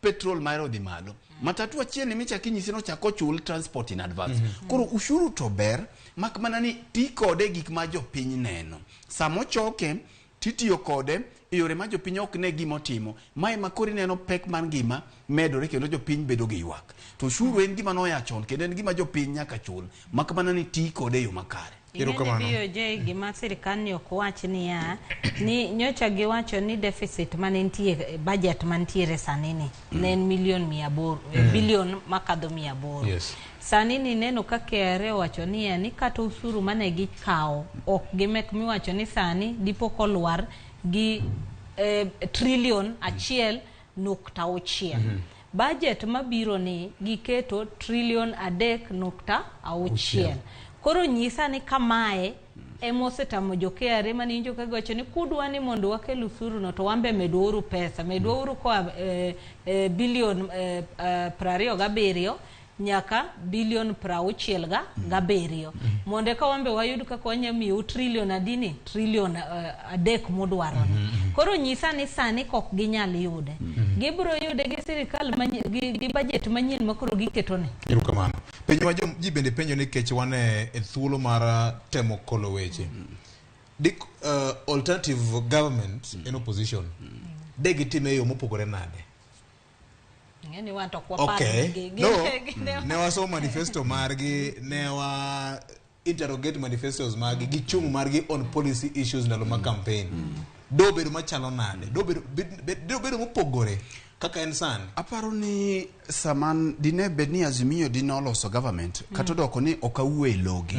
S2: petrol mairo di malo. Matatu achiel ni micha kinyisino chako chul transport in advance. Koro ushuru to ber, mak manani ti kode gik ma jopiny neno. Samo choke, titiyo kode, yore ma jopiny ok ne gimo timo. Mae makori neno pek man gima, medore kendo jopiny bedo gi ywak. To ushuru en gima noya chon, kendo en gima jopiny nyaka chul. Mak manani ti kode yo makare.
S3: Ingeni biyo gima sirikal ni ok wach niya, ni nyocha giwacho ni deficit manentie budget mantiere sanini ne en milion 800 bilion makadho 800.
S1: Yes.
S3: Sanini neno ka KRA wacho niya ni kata usuru mane gikao ok gimek miwacho ni sani dipo kolwar gi trillion 1.6. Budget mabiro ni giketo trillion 3.6. Koro nyisa ni kamae emose tamo jo KRA mani injo kagocho ni kudwa ni mondo wakel usuru no to wambe medoru pesa medoru kwa bilion 27 nyaka bilion 67 monde ka wambe wayudu ka konya miu trillion adini trillion 3 modwaro. Koro nyisa ni sani kok ginyal yude. Gibro yude gi sirikal gi budget manyien makoro giketone.
S1: Irukamano. Penjo ma ji bende penjo ni kech wane e thuolo mar temo kolo weche. Dik alternative government in opposition. Degi time yo mopogore nade.
S3: Ngeni wanto kwa
S1: okay. Ne waso manifesto margi, ne wa interrogate manifestos margi, gichung margi on policy issues ndalo ma campaign. Do bedo machalo nade. Do bedo mopogore. Kaka ensan.
S2: Aparo ni saman dine bedni Azimio dinoloso government. Katodoko ni okawue logi.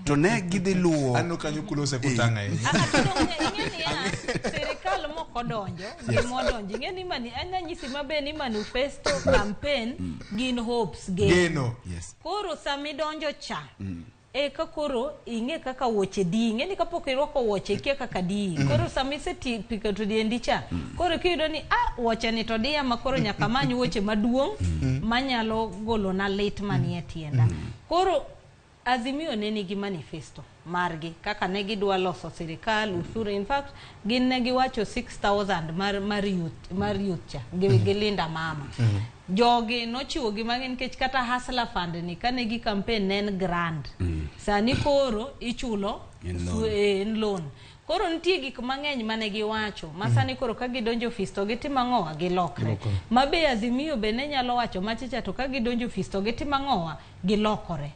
S2: To ne gidhi luo.
S1: Ano kanyo kulose kutanga
S3: ingeni ya serikal moko donjo. Gimo donjo. Ingeni mani anya nyisi mabe ni manifesto campaign gin hopes geno.
S2: Yes.
S3: Koro sami donjo cha. Eka koro inge kaka woche di inge ni kapoko iroko woche kia kaka di koro samise ti pika to di ndicha koro kido ni woche ni to dia makoro nyakamanyu woche maduong manyalo golo na late mani etienda koro Azimio neni gi manifesto margi kaka negi dwa loso sirikal usuru in fact gin negi wacho 6,000 mar youth cha gilinda mama jogi nochiwo gimang'eny kech kata hustler fund ni kane gi campaign nen grand sani koro ichulo in loan koro nitie gik mang'eny mane giwacho masani koro ka gidonjo fisto gitimang'owa gilokre mabe Azimio be ne nyalo wacho machicha to ka gidonjo fisto gitimang'owa gilokore.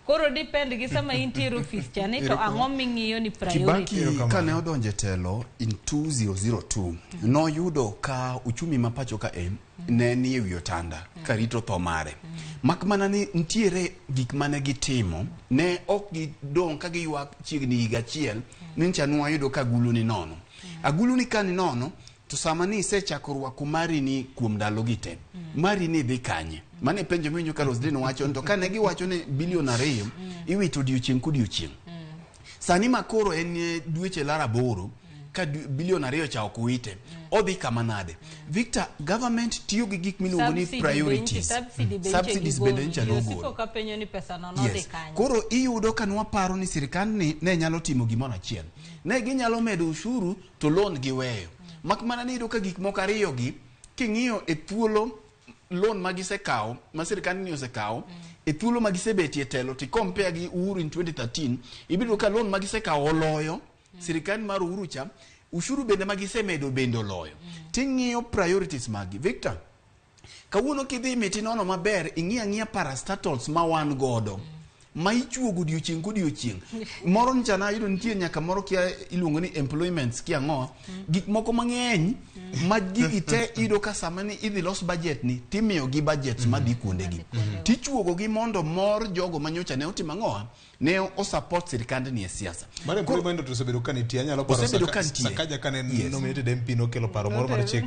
S3: Koro depend gi sama intiero office chani to ang'o ming'iyo ni priority.
S2: Kibaki kane odonje telo in 2002 no yudo ka uchumi mapacho ka ne nie wiotanda karito tho mare. Makmana ni ntiere gik mane gitimo ne ok gidong ka giywak chiegni higa achiel ni chanwa yudo ka agulu ni nono. Agulu ni kani nono to sama ni isechako rwako mari ni kuom ndalo gite. Mari ni dhi kanye. Mane penjo minyo ka Roslyn wacho to kane giwacho ni bilion 2 iwito odiochieng' kodiochieng'. Sani makoro en dweche lara boro ka bilion 2 cha ok wite. Odhi kama nade. Victor, government tiyo gi gik miluongo ni priorities. Subsidies bende ncha no go.
S3: Siko ka penyo ni pesa no dhi kanye.
S2: Koro iyudo ka nwa paro ni sirikal ni ne nyalo timo gimoro achiel. Ne ginyalo medo ushuru to loan giweyo. Makmana ni iyudo ka gik moko ariyo gi king'iyo e thuolo loan magisekao ma sirikal ni osekao e thuolo magisebetie telo ti compare gi Uhuru in 2013 ibido ka loan magisekao oloyo sirikal mar Uhuru cha ushuru bende magisemedo bendo loyo ting'iyo priorities magi. Victor, kawuono kidhi mitinono maber ing'ia parastatals ma wan godo ma ichuogo odiochieng' kodiochieng'. Moro nchana yudo nitie nyaka moro kia iluongo ni employments kia ng'oa gik moko mang'eny ma gigi te ido ka sama ni idhi los budget ni timiyo gi budgets ma dhi kuonde gi tichuogo gi mondo mor jogo manyocha ne otimo ng'oa ne o support sirikand ni e siasa.
S1: Mare employment to sebedo kaniti anyalo paro Sakaja kane nominated MP no kelo paro moro mar chik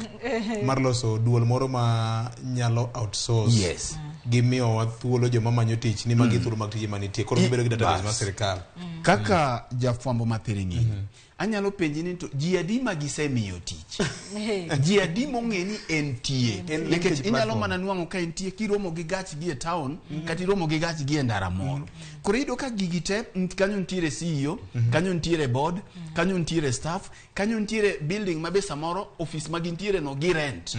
S1: mar loso duol moro ma nyalo outsource gimiyo wa thuolo joma manyo tich ni magi thuolo mag tije manitie koro gibedo gi database mar sirkal.
S2: Kaka jafwambo mathiringi anyalo penji ni to ji adi ma gisemiyo tich ji adi mong'e ni entie nikech inyalo mana nuang'o ka entie kiromo gi gach gi e town kata iromo gi gach gi e ndara moro koro iyudo ka gigi te kanyo nitiere CEO kanyo nitiere board kanyo nitiere staff kanyo nitiere building mabe samoro office ma gintiere no gi rent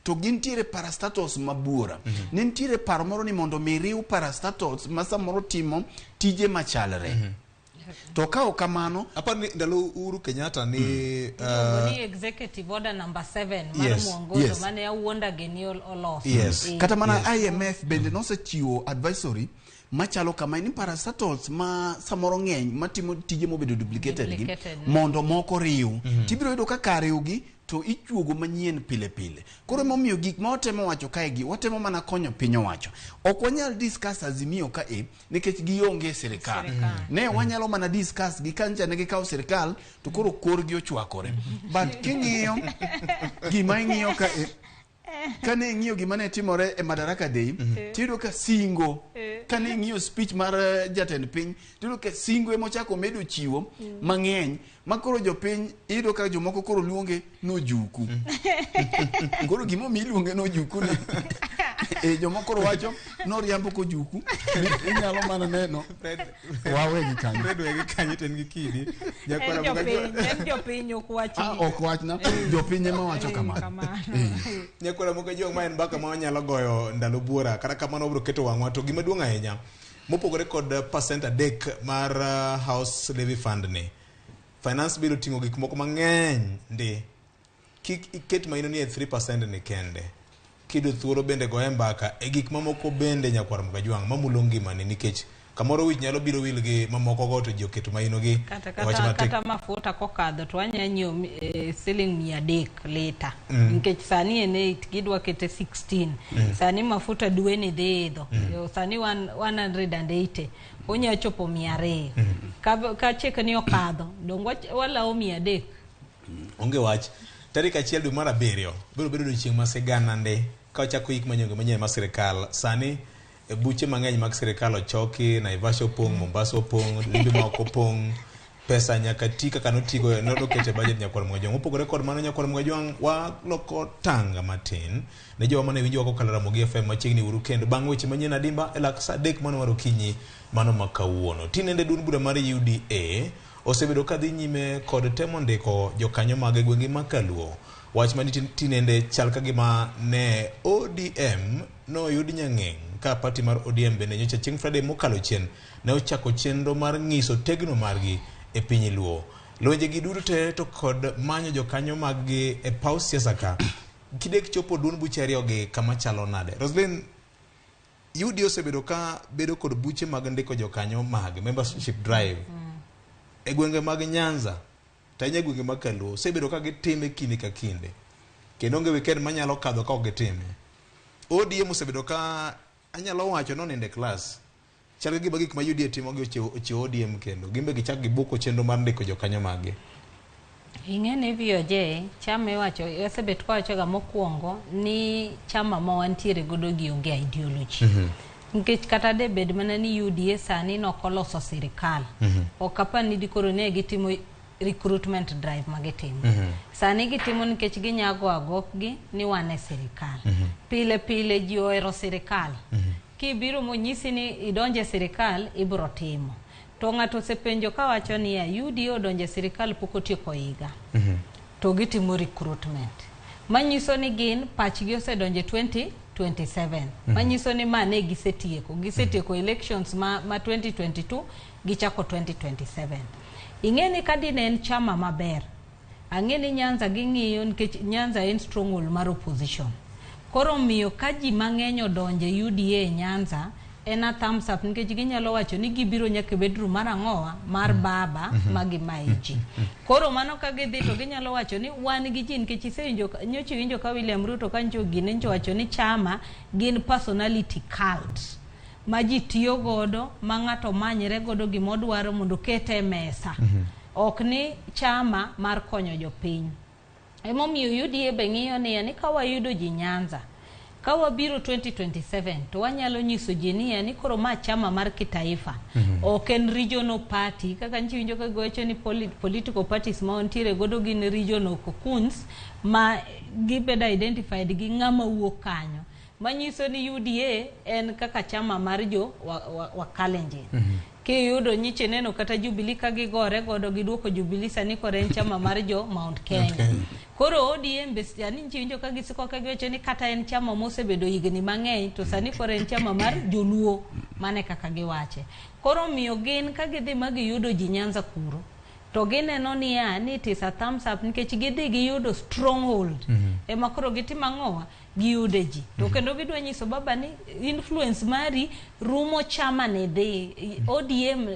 S2: to gintiere parastatus mabuora nitiere paro moro ni mondo miriw parastatus ma samoro timo tije machalre to kao kamano
S1: hapa ni ndalo Uhuru Kenyatta ni
S3: ni executive order number 7 mar mwongozo mane awuonda genial olos
S2: kata mana IMF bende nosechiwo advisory machalo kama ni parastatals ma samoro ng'eny matimo tije mobedo duplicated mondo moko riw tibiro yudo ka kariwgi to ichuogo manyien pile pile koro momiyo gik ma watemo wacho kaegi watemo mana konyo piny owacho ok wanyal discuss azimio ka nikech gionge sirikal ne wanyalo mana discuss gi kanja ne gikawo sirikal to koro korgi ochwakore but king'iyo gima ing'iyo ka kane ing'iyo gima ne timore e Madaraka Day tiyudo ka singo kane ing'iyo speech mar jatend piny tiyudo ka singo emochako medo chiwo mang'eny makoro jopiny iyudo ka jomoko koro luonge nojuku koro gimo miluonge nojuku ni jomoko wacho noriambo kojuku inyalo mana neno wawegi kanyo
S1: ten gi kidi
S3: jopiny
S2: ok wachna jopiny ema wacho kamano
S1: Nyakwara Moga Jwang ma en mbaka ma wanyalo goyo ndalo buora kata kamano obro keto wang'wa to gima duong' ahinya mopogore kod percent adek mar house levy fund ni finance bill oting'o gik moko mang'eny kik iket maino ni 3% ni kende kido thuolo bende goye mbaka e gik mamoko bende Nyakwara Moga Jwang mamulo ngimani nikech kamoro wich nyalo biro wil gi mamoko go to ji oketo maino gi
S3: kata mafuta kokadho to anyanyio selling 300 lita nikech sani ene gidwa kete 16 sani mafuta dwe ni dhidho sani 180 onya chopo 200 ka cheke ni okadho dong wala 300
S1: onge wach tarik 1 dwe mar 7 biro bedo chieng' masigana nde ka chako yik manyonge manyien mar sirkal sani buche mang'eny mag sirkal ochoki Naivasha opong' Mombasa opong' limbe ma ok opong' pesa nyaka ti kaka notigo nodokete budget Nyakwara Moga Jwang opogore kod mano Nyakwara Moga Jwang wa loko tanga matin ne jowa mane winjo wako kala Ramogi FM machiegni uru kendo bang' weche manyien adimba e lak saa 3 mano mar okinyi mano makawuono tinende dun bura mar UDA osebedo kadhi nyime kod temo ndiko jokanyo mag gwenge makaluo wach mani tinende chal kagima ne ODM no yudi nyang'eng ka party mar ODM bende nyocha chieng' Friday mokalo chien ne ochako chenro mar ng'iso tegno margi e piny luo lonje gi duto to kod manyo jokanyo mag gi e paw siasa ka kidek chopo duon buche ariyo gi kama chalo nade Roslyn UDA osebedo ka bedo kod buche mag ndiko jokanyo mag membership drive e gwenge mag Nyanza tanya gwenge mag Kaluo osebedo ka gitime kinde ka kinde kendo onge weekend manyalo kadho ka gitime ODM osebedo ka anyalo wacho no nende class chal gi gik ma UDA timo gi ochiwo ODM kendo gimbe gichak gibuko chenro mar ndiko jokanyo mage
S3: ing'ene VOJ chama wacho osebet kwa wacho ga mokwongo ni chama ma wantiere godo gi onge ideology nikech kata de bed mana ni UDA sani no koloso sirikal okapa ni dikoro ne gitimo recruitment drive magitimo sani gitimo nikech ginyago agokgi ni wane sirikal pile pile ji ohero sirikal kibiro monyisi ni idonje sirikal ibro timo to ng'ato sepenjo ka wacho ni ya UDA odonje sirikal pok otieko higa to gitimo recruitment manyiso ni gin pachgi osedonje 2027 manyiso ni mane gisetieko elections ma 2022 gichako 2027 ing'eni kadine en chama maber ang'eni Nyanza ging'iyo nikech Nyanza en stronghold mar opposition koro miyo kaji mang'eny odonje UDA Nyanza en a thumbs up nikech ginyalo wacho ni gibiro nyaka bedroom mar ang'owa mar baba magi maiji koro mano ka gidhi to ginyalo wacho ni wan gi ji nikech isewinjo nyochi winjo ka William Ruto kanjo gine njo wacho ni chama gin personality cult ma ji tiyo godo ma ng'ato manyre godo gimodwaro mondo kete mesa ok ni chama mar konyo jopiny emomiyo UDA be ng'iyo ni ka wayudo ji Nyanza ka wabiro 2027 to wanyalo nyiso ji ni koro ma chama mar kitaifa ok en regional party kaka nchiwinjo ka gocho ni political parties ma ontiere godo gin regional cocoons ma gibedo identified gi ng'ama wuok kanyo manyiso ni UDA en kaka chama mar jo Wakalenjin. Kiyudo nyiche neno kata Jubilee ka gigore godo giduoko Jubilee sani kore en chama mar jo Mount Kenya. Koro ODM yani nchiwinjo ka gisiko ka giwacho ni kata en chama mosebedo higni mang'eny to sani kore en chama mar joluo mane kaka giwache. Koro miyo gin ka gidhi ma giyudo ji Nyanza kuro to gineno ni it is a thumbs up nikech gidhi giyudo stronghold ema koro gitimo ang'owa giyude ji to kendo gidwa nyiso baba ni influence mari rumo chama ne dhi ODM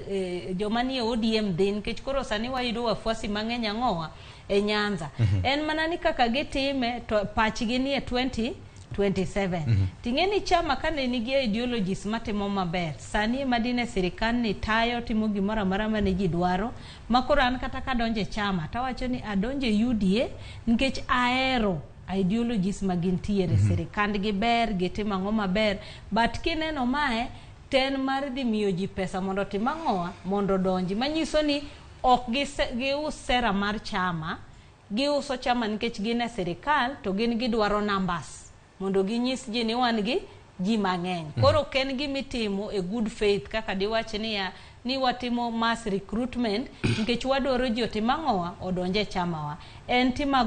S3: joma nie ODM dhi nikech koro sani wayudo wafuasi mang'eny ang'owa e Nyanza en mana ni kaka gitime to pachgi ni e 2027 tingeni chama kane nigi ideologies matimo maber sani madine sirikal ni tayo timo gimoro amora mane ji dwaro makoro an kata ka donje chama tawacho ni adonje UDA nikech aero ideologies magintiere sirikand gi ber gitimo ang'o maber but kineno mae ten mar dhi miyo ji pesa mondo tim ang'owa mondo donji manyiso ni ok gius sera mar chama giuso chama nikech gin e sirikal to gin gidwaro numbers mondo ginyis ji ni wan gi ji mang'eny koro ken gimitimo e good faith kaka diwache ni watimo mass recruitment nikech wadwaro ji otim ang'owa odonje chamawa en tima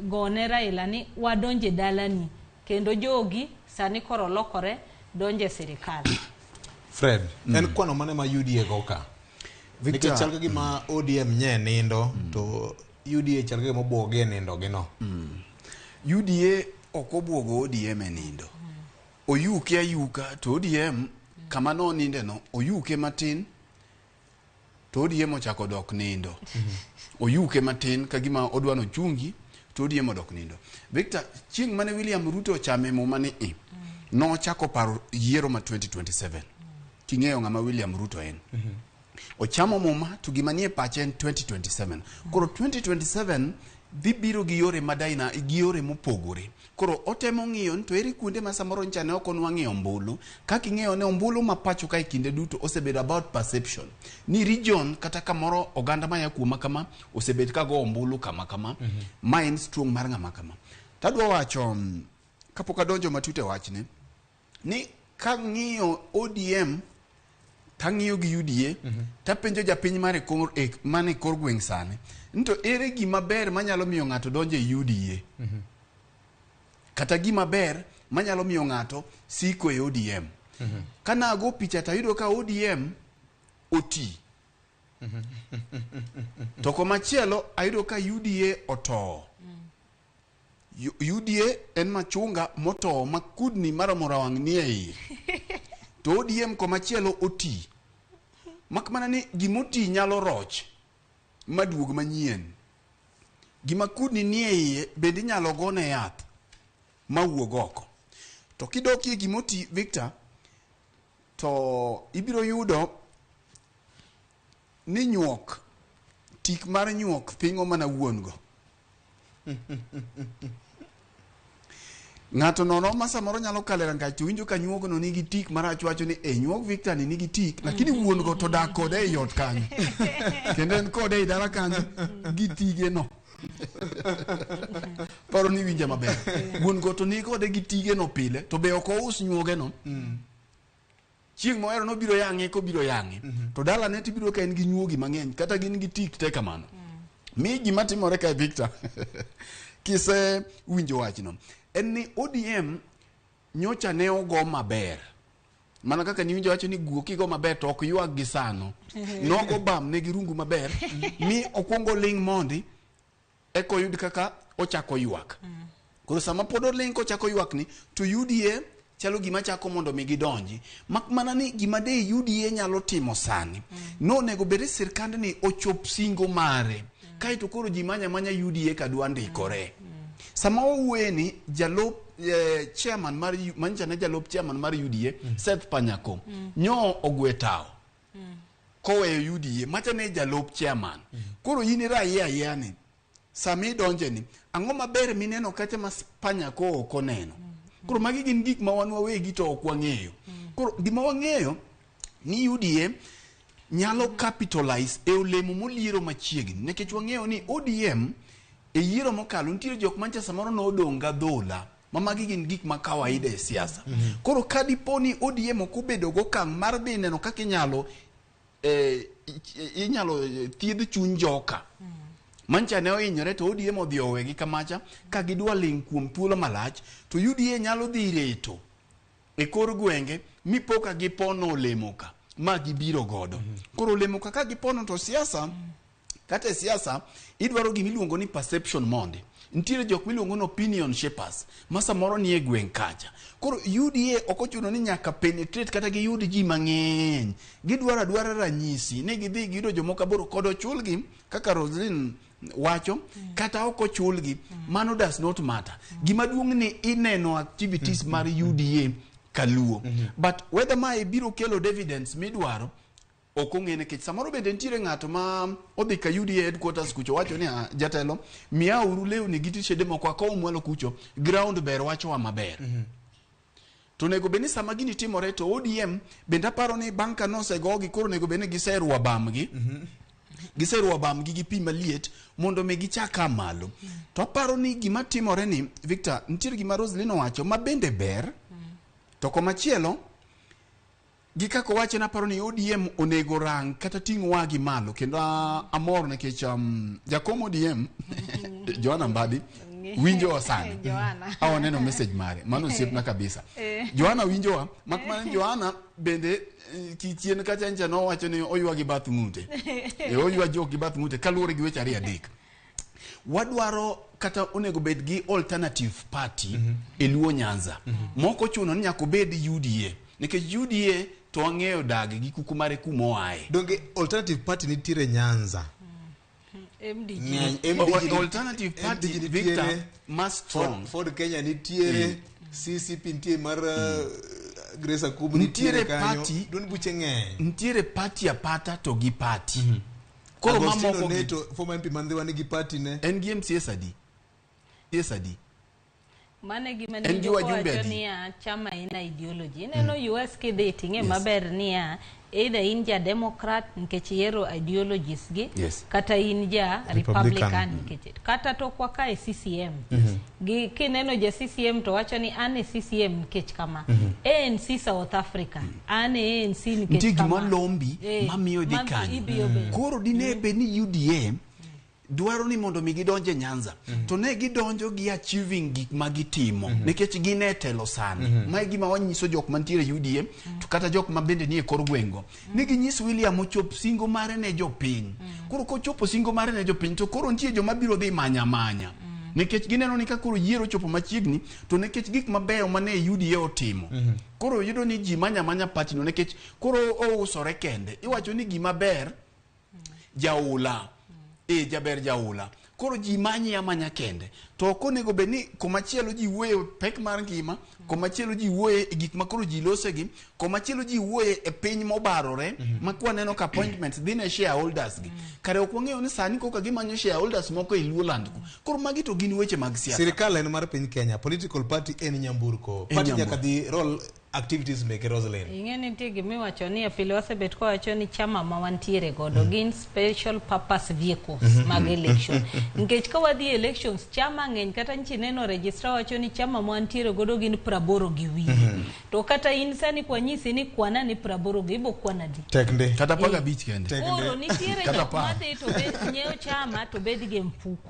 S3: gone Raila ni wadonje dalani kendo jogi sani koro lokore donje sirikal.
S1: Fred, en kwano mane ma UDA goka? Nikech chalga gima ODM nye nindo to UDA chalga gima obuoge nindo gino.
S2: UDA okobuogo ODM e nindo. Oyuke ayuka to ODM kama no ninde no oyuke matin to ODM ochako dok nindo. Oyuke matin kagima odwano chungi to ODM odok nindo. Victor, chieng' mane William Ruto chame mo mane no chako paro yiero ma 2027. King'eyo ng'ama William Ruto en. Ochamo moma to gima nie pache en 2027. Koro 2027 dhi biro gi yore madaina gi yore mopogore. Koro otemo ng'iyo to eri kuonde ma samoro nchane ok onwang'e ombulu kaka ing'eyo ne ombulu ma pacho ka kinde duto osebedo about perception ni region kata kamoro oganda ma ya kuoma kama osebed ka go ombulu kama ma en strong mar ng'ama kama. Tadwa wacho kapok adonjo matute wachne ni ka ng'iyo ODM tang'iyo gi UDA tapenjo japiny mane kor gweng' sani nto ere gima ber manyalo miyo ng'ato donje UDA kata gima ber manyalo miyo ng'ato siko e ODM kana ago picha tayudo ka ODM oti to komachielo ayudo ka UDA oto UDA en machunga moto makudni maromora wang' ni ei to ODM komachielo oti makmana ni gimoti nyalo roch maduog manyien gima kudni ni ei bende nyalo gone yath mawuog oko to kidoki gimoti Victor to ibiro yudo ni nyuok tik mar nyuok thingo mana wuongo ng'ato nono ma samoro nyalo kale rangach to winjo ka nyuogo no nigi tik marach wacho ni nyuok Victor ni nigi tik lakini wuon go to dak kode e yot kanyo kendo en kode e dala kanyo gi tige no paro ni winja maber wuon go to ni kode gi tige no pile to be ok ous nyuoge no chieng' moero no biro yang'e ko biro yang'e to dala ne tibiro ka en gi nyuogi mang'eny kata gin gi tik te kamano mi gima timore ka Victor kise winjo wachno en ni ODM nyocha ne ogo maber mana kaka ni winjo wacho ni guoki go maber to ok ywag gi sano nogo bam ne girungu maber mi okwongo ling mondi eko yud kaka ochako ywak koro sama pod oling kochako ywak ni to UDA chalo gima chako mondo mi gidonji makmana ni gima de UDA nyalo timo sani no nego bere sirkand ni ochop singo mare kaito koro ji manya UDA kadwa ndikore sama oweni jalop chairman mar manchane jalop chairman mar UDA Seth Panyako nyo ogwetao koweyo UDA machane jalop chairman koro yini raia yani sami donje ni ang'o maber mineno kata mas Panyako okoneno Koro magi gin gik ma wan wawegi to ok wang'eyo. Koro gima wang'eyo ni UDA nyalo capitalize e olemo moliero machiegni, nikech wang'eyo ni ODM e yiero mokalo nitiere jok mancha samoro nodong' gadhola, ma magi gin gik ma kawaida e siasa. Koro ka dipo ni ODM ok obedo gokang' mar dhi neno kaka inyalo thiedh chuny joka mancha ne ohinyore, to ODM odhi owegi kamacha ka gidwa ling' kuom thuolo malach, to UDA nyalo dhi reto e kor gwenge mipo ka gipono olemo ka ma gibiro godo. Koro olemo ka gipono, to siasa kata e siasa idwaro gimiluongo ni perception monde. Nitiere jok miluongo ni opinion shapers ma samoro nie gweng' kacha. Koro UDA ok ochuno ni nyaka penetrate kata giyud ji mang'eny, gidwaro adwara ranyisi ni gidhi giyudo jomoko aboro kod ochulgi kaka Roslyn wacho, kata ok ochulgi, mano does not matter. Gima duong' ni ineno activities mar UDA kaluo. But whether mae biro kelo dividends midwaro ok ong'ene, kech samoro bende nitiere ng'ato ma odhi ka UDA headquarters kucho wacho ni jatelo miya uru lewni gi tishede moko akow mwalo kucho, ground ber wacho wa maber. To nego beni sama gini timore to ODM bende aparo ni banka no segogi, koro nego beni giseruwa bamgi. Giseruwa bamgi gi pi maliet mondo me gichaka malo. To aparo ni gima timore ni Victor, nitiere gima Roslyn wacho ma bende ber. To komachielo gikako wacho na paro ni ODM onego rang kata ting' wagi malo, kendo amor nikech jakom ODM Joanna Mbadi winjo osani awo neno message mare, mano osiepna kabisa. Joanna winjowa, makmana Joanna bende kichien kacha ncha no wacho ni oywa gi bath ng'ute. Oywa jok gi bath ng'ute kaluwore gi weche ariyo adek. Wadwaro kata onego bed gi alternative party e Luo Nyanza. Moko chuno ni nyaka bed UDA, nikech UDA to wang'eyo dag gi kuku mare kumo aye.
S1: Donge alternative party nitiere Nyanza?
S2: Alternative party Victor mas strong.
S1: Ford Kenya nitiere, CCP nitiere mar Grace Akubu
S2: nitiere kanyo.
S1: Don buche ng'eny.
S2: Nitiere party apata to gi party.
S1: Koro mamoko neto former MP Mandhiwa nigi party ne.
S2: NGM CSD.
S3: Mane gima ni joko wacho niya chama ina ideology. Neno US kidhi ting'e maber niya either in ja Democrat nikech yiero ideologies gi, kata in ja Republican nikech kata to kwa kae CCM. Gi kineno ja CCM to wacho ni ane CCM nikech kama ANC South Africa, ane ANC nikech kama
S2: Ntigi malombi mamiyo dhi kanyo. Koro dinebe ni UDA dwaro ni mondo mi gidonje Nyanza, to ne gidonjo gi achieving gik ma gitimo, nikech gine telo sana. Mae gima wanyiso jok mantiere UDA to kata jok ma bende nie kor gwengo, ni ginyiso William ochop singo mare ne jopiny. Koro kochopo singo mare ne jopiny to koro ntie joma biro dhi manya nikech gineno ni ka koro yiero chopo machiegni, to nikech gik mabeyo mane UDA otimo. Koro yudo ni ji manya party no, nikech koro ousore kende. Iwacho ni gima ber jaula jaber jaula, koro ji manyi amanya kende. To konego be ni komachielo ji wuoye pek mar ngima, komachielo ji wuoye e gik makoro ji losegi, komachielo ji wuoye e piny mobarore, makwa neno ka appointments dhine shareholders gi. Kare ok wang'eyo ni sani koka gimanyo shareholders moko e Luoland ku. Koro magi to gin weche mag siasa.
S1: Sirikal en mar piny Kenya, political party en nyamburko. Party nyaka dhi roll activities meke Roslyn.
S3: Ingeni nitie gimi wacho ni pile wasebet ko wacho ni chama ma wantiere godo gin special purpose vehicles mag election. Nikech ka wadhi elections chama ng'eny kata nchi neno registra wacho ni chama ma wantiere godo gin 80 gi wiye. To kata in sani kwa nyisi ni kwana ni 80 gi ibo kwana di.
S1: Teknde.
S2: Kata paga beach kende.
S3: Oro nitiere jok madhi to bed nyeo chama to bed gi mfuko.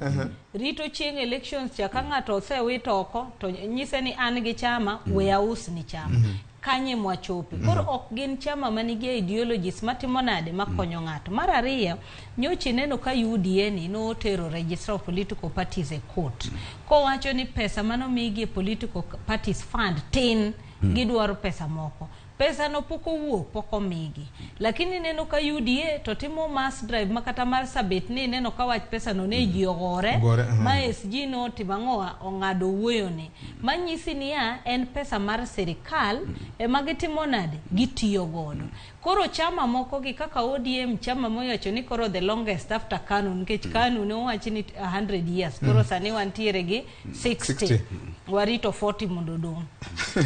S3: Rito chieng elections chaka ng'ato osewito oko to nyise ni an gi chama we aus ni chama. Kanye mwachopi. Koro ok gin chama manigi ideologies matimo nade makonyo ng'ato. Mar ariyo, nyochi neno ka UDA ni no tero register of political parties e court. Ko wacho ni pesa mano migi political parties fund tin gidwaro pesa moko. pesa no poko wuok poko migi, lakini neno ka UDA to timo mass drive makata mar sabet ni neno ka wach pesa no ne ji ogore ma SG no timangoa ongado wuoyo ni manyisi niya en pesa mar serikal magitimo nade gitiyo godo. Koro chama moko gi kaka ODM chama moyacho ni koro the longest after KANU nikech KANU ne owachi ni 100 years koro sani wantiere gi 60 warito 40 mondo dong.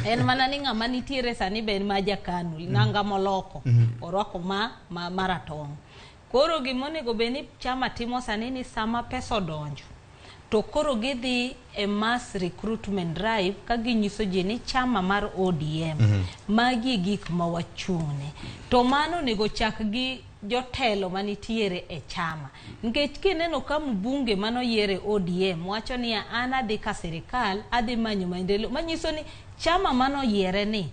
S3: En mana ni ngama nitiere sani ben maja KANU nanga moloko orwako maratong. Koro gimonego beni chama timo sani ni sama pesa donjo to koro gidhi a mass recruitment drive ka ginyiso ji ni chama mar ODM magi gik mawachung'ne to mano nego chak gi jotelo manitiere e chama nikech kineno ka mbunge mano yiere ODM wacho ni an adhi ka serikal adhi manyo maendeleo manyiso ni chama mano yiere ni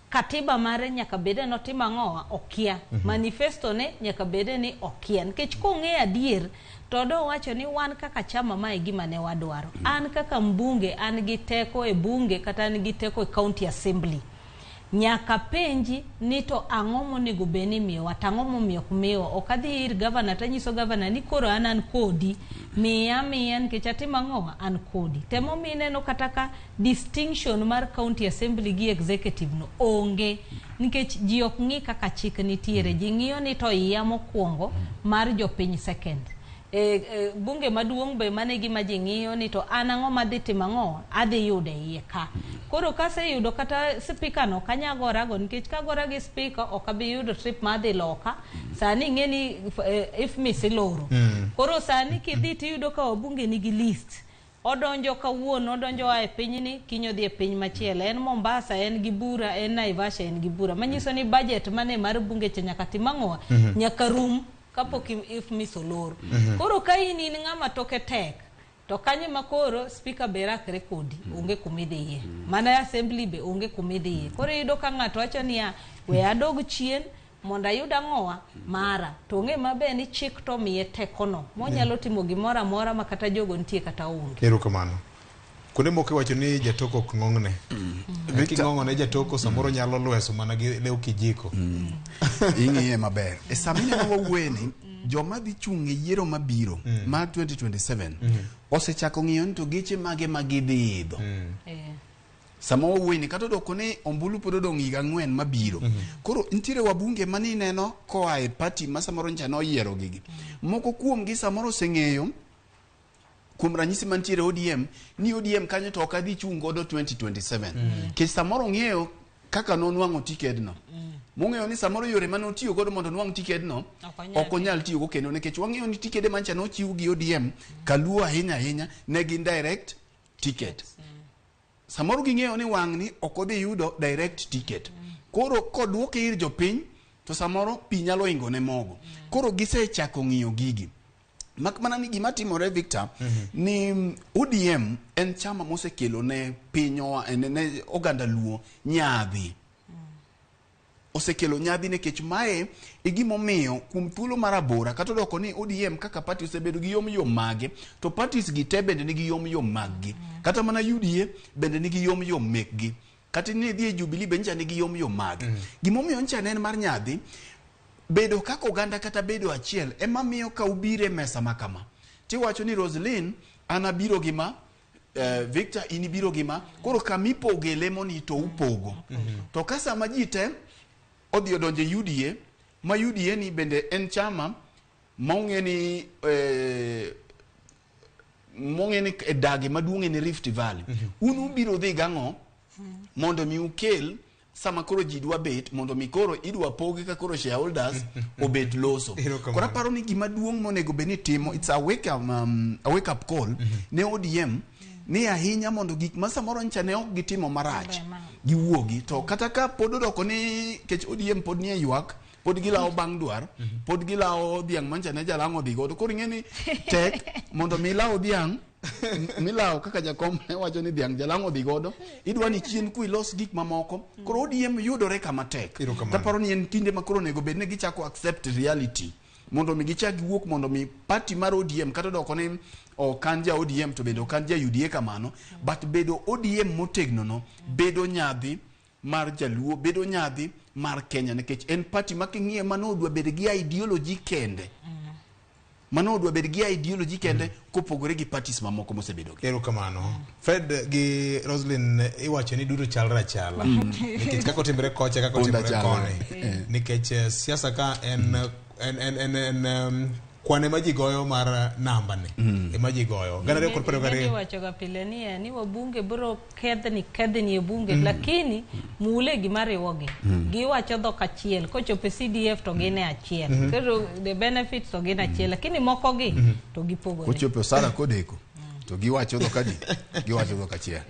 S3: katiba mare nyaka bede no timang'owa okia manifesto ne nyaka bede ni okia nikech kong'e adier to do wacho ni wan kaka chama mae gima ne wadwaro an kaka mbunge an gi teko e bunge kata an gi teko e county assembly nyaka penji ni to ang'o monego beni miyo watang'o momiyo kumiyo okadhi ir governor tanyiso governor ni koro an kodi miya nikech atima ng'owa an kodi temo mineno kataka distinction mar county assembly gi executive no onge nikech ji ok ng'i kaka chik nitiere ji ng'iyo ni to iya mokwongo mar jopiny second bunge maduong' be mane gima ji ng'iyo ni to an ang'o madhi timang'o adhi yude iye ka koro kase yudo kata speaker no kanyagora go nikech kagora gi speaker ok abi yudo trip madhi loka sani ng'eni if misiloro koro sani kidhi tiyudo ka wabunge nigi list odonjo kawuono odonjo e pinyni kinyo dhi e piny machielo en Mombasa en gi bura en Naivasha en gi bura manyiso ni budget mane mar bunge cha nyaka timang'o nyaka rum kapok if misoloro koro ka ini ni ng'ama toke tek to kanye makoro speaker berakre kodi onge kumidhiye mana assembly be onge kumidhiye koro yudo ka ng'ato wacho niya we adog chien monda yuda ng'owa mara to ng'e mabe ni chik to miye tekono monyalo timo gimora mora makata jogo nitie kata onge
S1: erokamano kuonde moko wacho ni jatoko ok ng'ong'ne Viki ng'ong'one jatoko samoro nyalo lweso mana gi leo kijiko
S2: ing'iye maber e samine wawueni joma dhi chung' e yiero mabiro mar 2027 osechako ng'iyo ni to geche mage magidhi idho sama wawueni kata doko ni ombulu pod odong' higa 4 mabiro koro ntiere wabunge mani neno koa e party ma samoro ncha noyiero gigi moko kuom gi samoro oseng'eyo kuom ranyisi mantiere ODM ni ODM kanyo to ok adhi chung' godo 2027 kech samoro ng'eyo kaka nonwang'o tikedno mong'eyo ni samoro yore mane otiyo godo mondo nwang' tikedno ok onyal tiyo go kendo nikech wang'eyo ni tikede mancha nochiw gi ODM kaluo ahinya ne gin direct ticket samoro ging'eyo ni wang' ni ok odhi yudo direct ticket koro kodwoke ir jopiny to samoro pi nyalo ingo ne mogo koro gisechako ng'iyo gigi mak mana ni gima timore Victor ni ODM en chama mosekelo ne pinyo ne oganda luo nyadhi osekelo nyadhi nekech mae igimomiyo kum thuolo marabora kata doko ni ODM kaka party osebedo gi yom mage to parties gi te bende nigi yom maggi kata mana UDA bende nigi yom mekgi kata ni dhi e Jubilee bende nigi yom mage gimomiyo ncha nen mar nyadhi bedo kako oganda kata bedo achiel ema miyo ka ubire mesa makama tiwacho ni Roslyn anabiro gima Victor inibiro gima koro kamipoge lemoni to upogo to kasa majite odhi odonje UDA ma UDA ni bende en chama mong'eni e dagi maduong'e ni Rift Valley unu biro dhi gang'o mondo mi ukel sama koro ji dwa bet mondo mi koro idwa pogi ka koro shareholders obet loso kora paro ni gima duong' monego beni timo it's a wake up call ne ODM ni ahinya mondo gik ma samoro ncha ne ok gitimo marach giwuogi to kata ka pod odoko ni kech ODM pod nie ywak pod gilawo bang' dwar pod gilawo dhiang' mancha ne jalang'o dhi godo koro ing'e ni tek mondo milawo dhiang' milawo kaka jakom ne wacho ni dhiang' jalang'o dhi godo idwa ni chien ku ilos gik mamoko koro ODM yudore kama tek taparo ni en kinde makoro nego bed ne gichako accept reality mondo mi gichak giwuok mondo mi party mar ODM kata doko ni okanja ODM to bende okanja UDA kamano but bedo ODM motegno no bedo nyadhi mar Jaluo bedo nyadhi mar Kenya nikech en party ma king'iye manodwa bed gi ideology kende. Manodwa bed gi ideology kende kopogore gi parties mamoko mosebedo gi.
S1: Erokamano. Fred gi Roslyn iwacho ni duto chalra chala. Nikech kako timbre kocha kako timbre koni. Nikech siasa ka en kwane ma ji goyo mar namba ni ema ji goyo ganare kod pero gare
S3: wacho ga pile ni wabunge bro kedhni e bunge lakini mule gi mariwogi gi wacho dhok achiel kochope CDF to gine achiel kero the benefits to gine achiel lakini moko gi to gipogore
S2: kochope sara kodeko to giwacho dhok adi giwacho dhok achiel.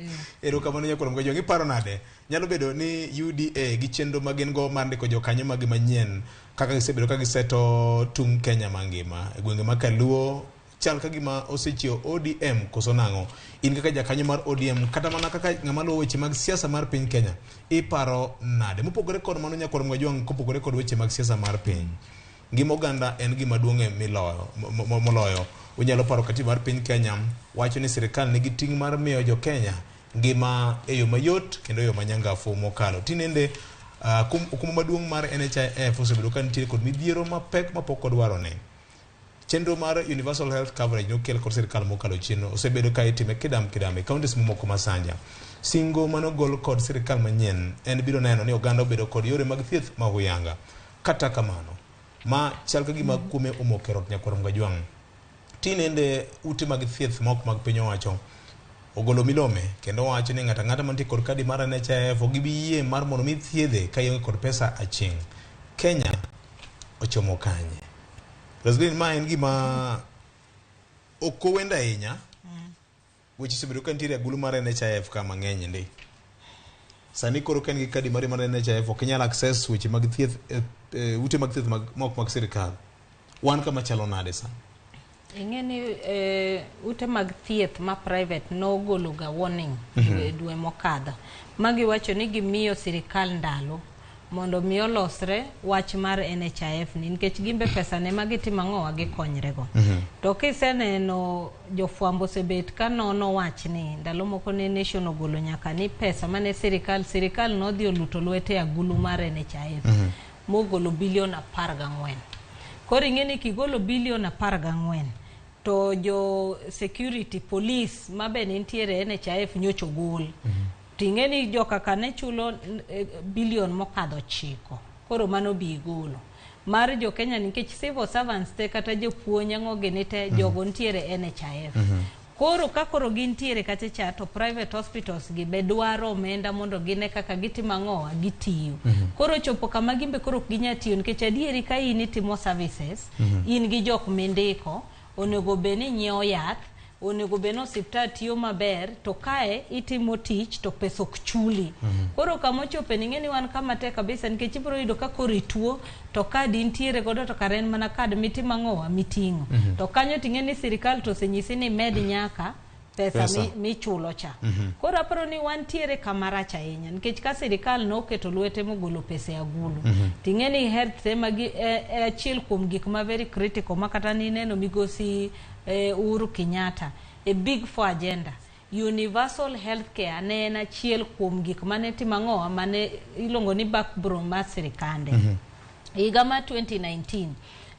S1: Erokamano nyakoro mgajo ngiparo nade nyalo bedo ni UDA gi chenro magin go mar ndiko jokanyo magi manyien kaka gisebedo ka giseto tung Kenya mangima e gwenge ma Kaluo chal ka gima osechio ODM koso nango in kaka jakanyo mar ODM kata mana kaka ngama luwo weche mag siasa mar piny Kenya iparo nade mopogore kod mano nyakoro mgajo kopogore kod weche mag siasa mar piny ngima oganda en gima duonge moloyo unyalo paro katiba mar piny Kenya wacho ni sirikal nigi ting' mar miyo jo Kenya ngima e yo mayot kendo e yo manyangafu mokalo tinende okuma maduong' mar NHIF osebedo ka nitie kod midhiero mapek mapok kodwaro ne chenro mar universal health coverage nokel kod sirikal mokalo chien osebedo ka itime kidam e counties momoko masanja singo manogol kod sirikal manyien en biro neno ni oganda obedo kod yore mag thieth ma huyanga kata kamano ma chal ka gima kume omokerot nyakoro mgajwang tinende ute mag thieth mok mag piny owacho ogolo milome kendo wacho ni ng'ata mantie kod kadi mar NHIF ogibiyie mar mondo mi thiedhe ka ionge kod pesa aching Kenya ochomo kanye Roslyn ma en gima okowenda ahinya weche sebedo ka nitie agulu mar NHIF ka mang'eny ndi sani koro ka ngi kadi mar NHIF ok nyal access weche mag thieth ute mag thieth mok mag sirikal wan kama chalo nade sa
S3: ingeni ute mag thieth ma private no golo ga warning dwe mokadho magi wacho ni gimiyo sirikal ndalo mondo mi olosre wach mar NHIF ni nikech gimbe pesa ne magitimo ang'o gikonyrego to kiseneno jofwambo sebet ka nono wach ni ndalo moko ne nation ogolo nyaka ni pesa mane sirikal no dhi oluto lwete agulu mar NHIF mogolo bilion 14 koro ingeni kigolo bilion 14 to jo security police mabe nitiere NHIF nyocho gol tingeni jo kaka ne chulo bilion mokadho 9 koro mano bi golo mar jo Kenya nikech civil servants te kata jopuonj ang'oge ni te jogo nitiere NHIF koro ka koro gintiere kacha to private hospitals gi be dwaro omenda mondo gine kaka gitimo ang'o gitiyo koro chopo kama gimbe koro ginya tiyo nikech adieri ka in itimo services in gi jok mindiko onego beni nyiewo yath onego beno osiptal tiyo maber to kae itimo tich to pesa ok chuli koro kama chope ningeni wan kama te kabisa nikech ibro yudo ka kori tuo to kad intiere godo to karen mana kad mitimo ang'o mitingo to kanyo tingeni sirikal to senyisi ni med nyaka pesa michulo cha koro aparo ni wantiere kamaracha ahinya nikech ka sirikal no keto lwete mogolo pesa ya agulu tingeni health tema gi achiel kuom gik ma very critical makata ni neno migosi Uhuru Kenyatta a big for agenda universal healthcare ne en achiel kuom gik mane timang'o mane ilongo ni backbone mar sirikande higa ma 2019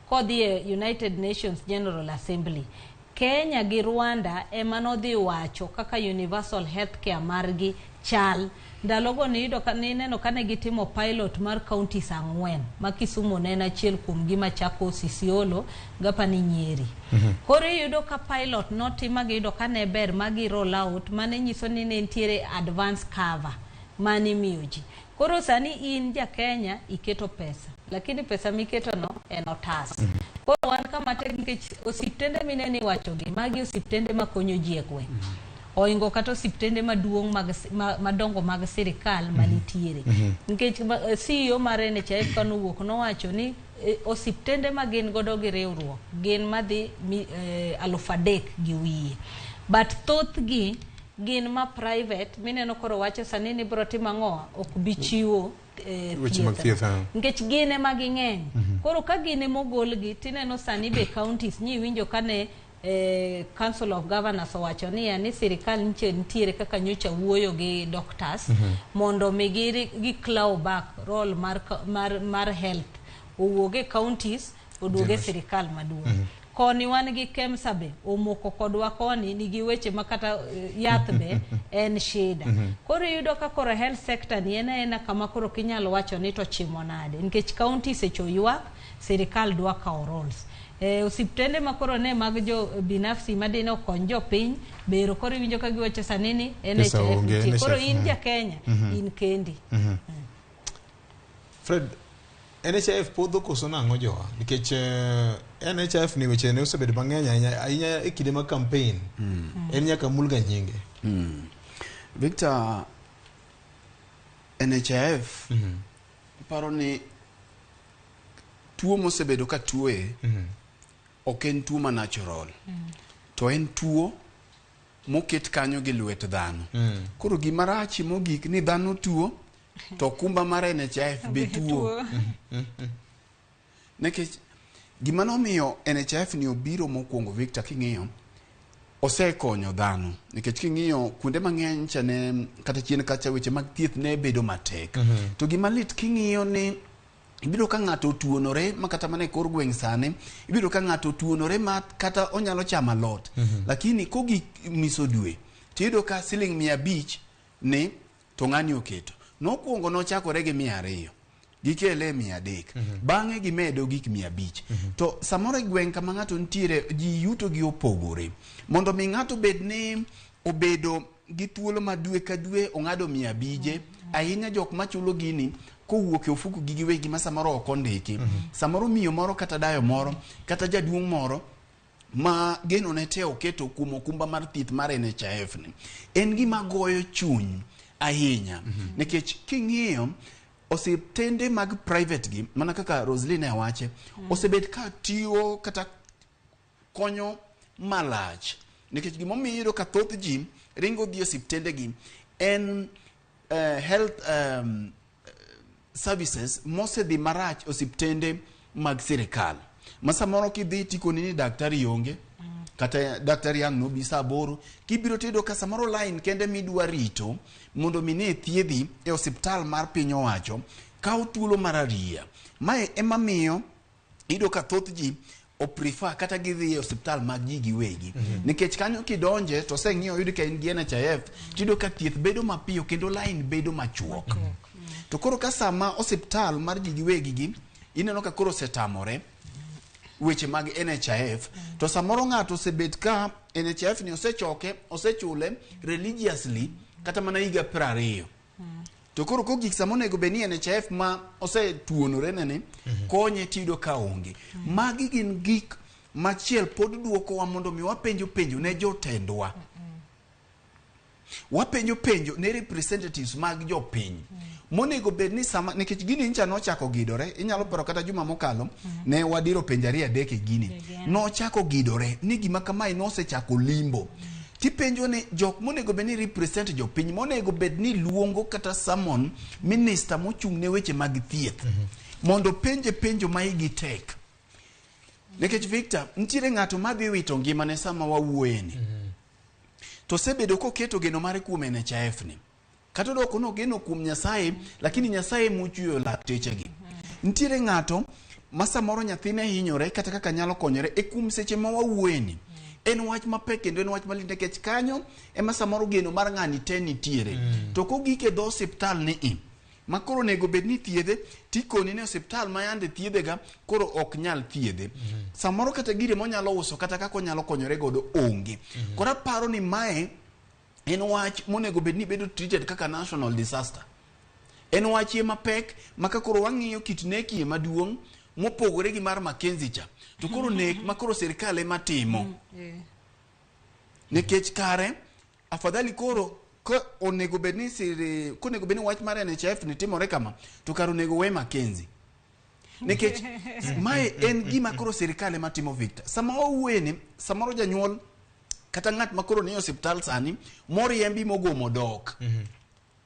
S3: kodhi United Nations General Assembly Kenya gi Rwanda emanodhi wacho kaka universal healthcare margi chal ndalogo ni yudo neno kane gitimo pilot mar counties 4 ma Kisumu ne en achiel kuom gima chako Isiolo gapa ni Nyeri koro yudo ka pilot notima gi yudo kane ber magi roll out mane nyiso ni ne ntiere advance cover mani miyoji koro sani in ja Kenya iketo pesa lakini pesa miketo no en otas koro wan kama tek nikech osiptende mineni wachogi magi osiptende makonyo ji e gweng oingo kata osiptende maduong' madongo mag sirikal manitiere nikech CEO mar NHIF kanowuok nowacho ni osiptende magin godo gi riwruok gin madhi 3,000 gi wiye but thoth gi gin ma private mineno koro wacho sani ni bro timo ang'o ok bichiwo nikech gine maging'eny koro ka gine mogolgi tineno sani be counties nyi winjo kane Council of Governors owacho ni sirikal nitiere kaka nyocha wuoyo gi doctors mondo migiri gi claw back role mar health owuoge counties oduoge sirikal maduong'. Koni wan gi KEMSA be omoko kodwa koni nigi weche makata yath be en shida. Koro yudo ka koro health sector ni ena kama koro kinyalo wacho ni to chimo nade nikech counties echo ywak sirikal dwa kawo roles. Osiptende makoro ne mag jo binafsi madine okony jo piny bero koro winjo ka giwacho sanini NHIF koro in ja Kenya in kendi.
S1: Fred, NHIF podho koso nang'o jowa nikech NHIF ni weche ne osebedo mang'eny ahinya e kinde mag campaign en nyaka mulga nyinge.
S2: Victor, NHIF paro ni tuo mosebedo ka tuoe ok en tuo ma natural to en tuo moket kanyo gi lwet dhano. Koro gima rach mogik ni dhano tuo to kumba mar NHIF be tuo. Nekech gima nomiyo NHIF ni obiro mokwongo Victor king'iyo osekonyo dhano nikech king'iyo kuonde mang'eny chane kata chien kacha weche mag thieth ne bedo matek. To gima lit king'iyo ni ibiro ka ng'ato tuonore makata mane kor gweng' sane ibiro ka ng'ato tuonore ma kata onyalo chama lot lakini kogi miso dwe tiyudo ka siling 500 ne to ng'ani oketo nokuongo nochakore gi 200 gikele 300 bang'e gimedo gik 500 to samoro gweng' kama ng'ato ntiere ji yuto gi opogore mondo mi ng'ato bed ni obedo gi thuolo ma dwe ka dwe ong'ado 500 ahinya jok machulo gini kowuok e ofuku gi giwegi ma samoro ok ondiki samoro miyo moro kata dayo moro kata jaduong' moro ma geno ne te oketo kuom okumba mar thieth mar NHIF ni en gima goyo chuny ahinya nikech king'iyo osiptende mag private gi mana kaka Rosaline awache osebed ka tiyo kata konyo malach nikech gimomiyo ka thoth ji ringo dhi osiptende gi en health services mosedhi marach osiptende mag sirikal masamoro kidhi tikoni ni daktari onge kata daktari yang no bisa boro kibiro tedo ka samoro line kende midwa rito mondo mine thiedhi e osiptal mar piny owacho kaw thuolo mararia mae ema miyo ido ka thoth ji o prefer kata gidhi e osiptal mag ji giwegi nikech kanyo kidonje to seng'iyo yudi ka in gi NHIF tido ka thieth bedo mapiyo kendo line bedo machuok to koro ka sama osiptal mar ji giwegi gi ineno ka koro setamore weche mag NHIF to samoro ng'ato osebet ka NHIF ni osechule religiously kata mana higa 20 to koro kogik samonego beni NHIF ma osetuonore nene konye tido ka onge magi gin gik machiel pod duoko wa mondo mi wapenjo ne jotendwa wapenjo ne representatives mag jopiny monego bed ni sama nikech gini ncha nochako gidore inyalo paro kata juma mokalo ne wadiro penjari adeke gini nochako gidore ni gima kama nosechako limbo tipenjo ni jok monego bed ni represent jopiny monego bed ni luongo kata summon minister mochung' ne weche mag thieth mondo penjo ma igi tek nikech Victor ntiere ng'ato madhi wito ngimane sama wawuoyeni to sebedo koketo geno mare kuom NHIF ni kata doko no geno kuom Nyasaye lakini Nyasaye muchuyo lakteche gi ntiere ng'ato masamoro nyathine hinyore kata kaka nyalo konyore e kuom seche ma wawuoyeni en wach mapek kendo en wach malinde kech kanyo ema samoro geno mar ng'ani te nitiere to kogike dho osiptal ni makoro nego bed ni thiedhe tikoni ne osiptal ma yande thiedhega koro ok nyal thiedhe samoro kata gire monyalo uso kata kako nyalo konyore godo onge kora paro ni mae en wach monego bed ni bedo treated kaka national disaster en wach mapek makakoro wang'iyo kit neki maduong' mopogore gi mar Mackenzie cha to koro nek makoro sirikal ema timo nikech kare afadhali koro ko onego bed ni wach mar NHIF ni timore kama to karo onego we Mackenzie nikech mae en gima koro sirikal ema timo Victor sama owuene samoro janyuol kata ng'at makoro ni osiptal sani moriembi mogomo dok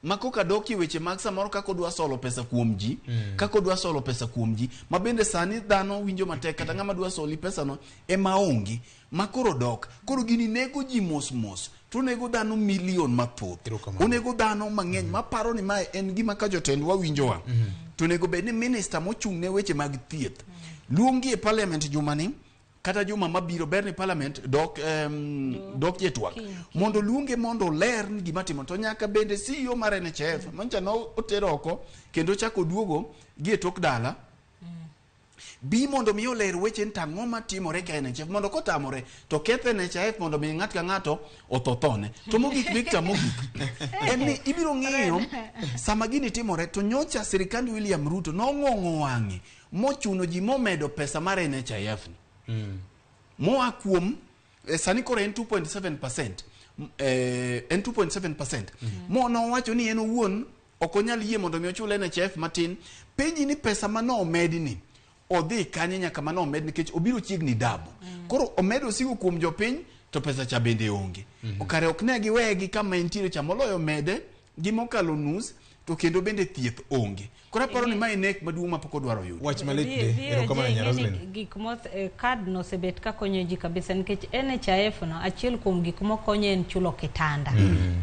S2: makoka doki weche mag samoro kako dwa solo pesa kuom ji kako dwa solo pesa kuom ji mabende sani dhano winjo matek kata ng'ama dwa soli pesa no maongi makoro dok koro gini nego ji mos to nego dhano milion mathoth onego dhano mang'eny maparo ni mae en gima ka jotendwa winjowa to nego bed ni minister mochung' ne weche mag thieth luongi e parliament jumani kata juma mabiro ber ni parliament dok jetwak mondo luonge mondo ler ni gima timo to nyaka bende CEO mar NHF mancha no otero oko kendo chako duogo gi tok dala bi mondo mi oler weche ntang'o matimore ka NHF mondo kotamore to kethe NHF mondo mi ng'at ka ng'ato othothone to mogik Victor mogik en ni ibiro ng'iyo sama gini timore to nyocha sirikand William Ruto nong'ong'o wang'e mochuno ji momedo pesa mar NHF moa kuom sani koro en 2.7% en 2.7% mo no wacho ni en owuon okonyal yie mondo mi ochul NHF matin penji ni pesa mano omedi ni odhi kanye nyaka mano omed nikech obiro chiegni dabu koro omedo sigo kuom jopiny to pesa cha bende onge okare okne giwegi kama entiere cha moloyo mede gimokalo nus to kendo bende thieth onge kora paro ni mai nek maduong' mapok odwaro yudo
S1: wach malit
S3: gik mo kad no sebet ka konyo ji kabisa nikech NHIF no achiel kuom gik mo konyo en chulo kitanda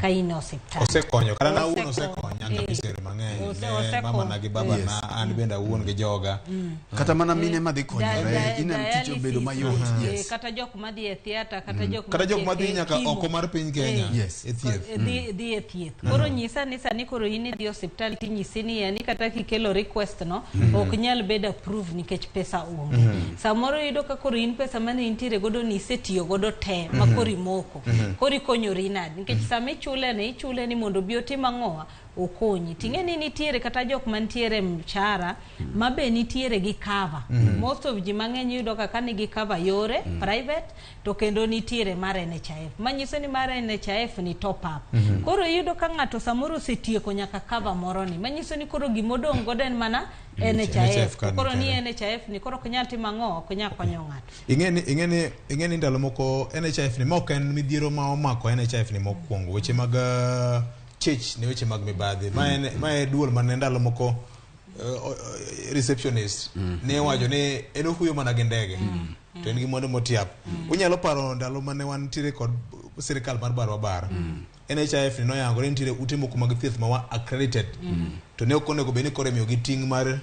S3: ka in hospital
S1: osekonyo kana na uno osekonyo na bisero mang'eny mama na gi baba na an benda uon gi joga
S2: kata mana mine madhi konyore ina mticho bedo mayot yes
S3: kata jok madhi e theater
S1: kata jok madhi nyaka oko mar piny Kenya
S2: e thieth
S3: dhi e thieth koro nyisa ni sani koro in dhi hospital tinyisi ni yani kata kikelo request no ok nyal bed approve nikech pesa onge samoro yudo ka koro in pesa mane intiere godo ni setiyo godo te makori moko kori konyori nadi nikech sami ichule ni mondo bi otim ang'owa okonyi tinge ni nitiere kata jok mantiere mchara mabe nitiere gi cover most of ji mang'eny yudo ka nigi cover yore private to kendo nitiere mar NHIF manyiso ni mar NHIF ni top up koro yudo ka ng'ato samoro setieko nyaka cover moro ni manyiso ni koro gimodong godo en mana NHIF koro ni NHIF ni koro kunyal tim ang'o kunyal konyo ng'ato
S1: ingeni ndalo moko NHIF ni moko en midhiero ma omako NHIF ni mokwongo weche mag chich ne weche mag mibadhi ma duol man ndalo moko receptionist ne wajo ne eno huyo mana gi ndege to en gi mondo motiap unyalo paro ndalo mane wan tire kod sirikal mar barabara NHIF ni noyangore nitire ute moko mag thieth ma wa accredited to ne okonego beni kore miyo gi ting mar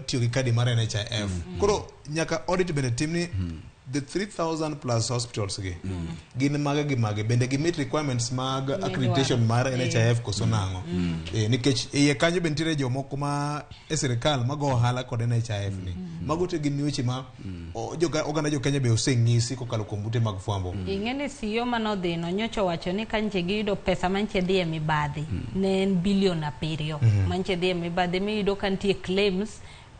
S1: tiyo gi kadi mar NHIF koro nyaka audit bende timni the 3,000 plus hospitals gin mage bende gi meet requirements mag accreditation mar NHIF koso nango nikech iye kanyo bentire jomoko ma sirikal mago ohala kod NHIF ni mago te gin weche ma oganda jo Kenya be oseng'isi kokalo kuom ute mag fwambo
S3: ing'eni CEO manodhino nyocho wacho ni kanche giyudo pesa manche dhi e mibadhi ne en bilion 7 manche dhi e mibadhi miyudo ka nitie claims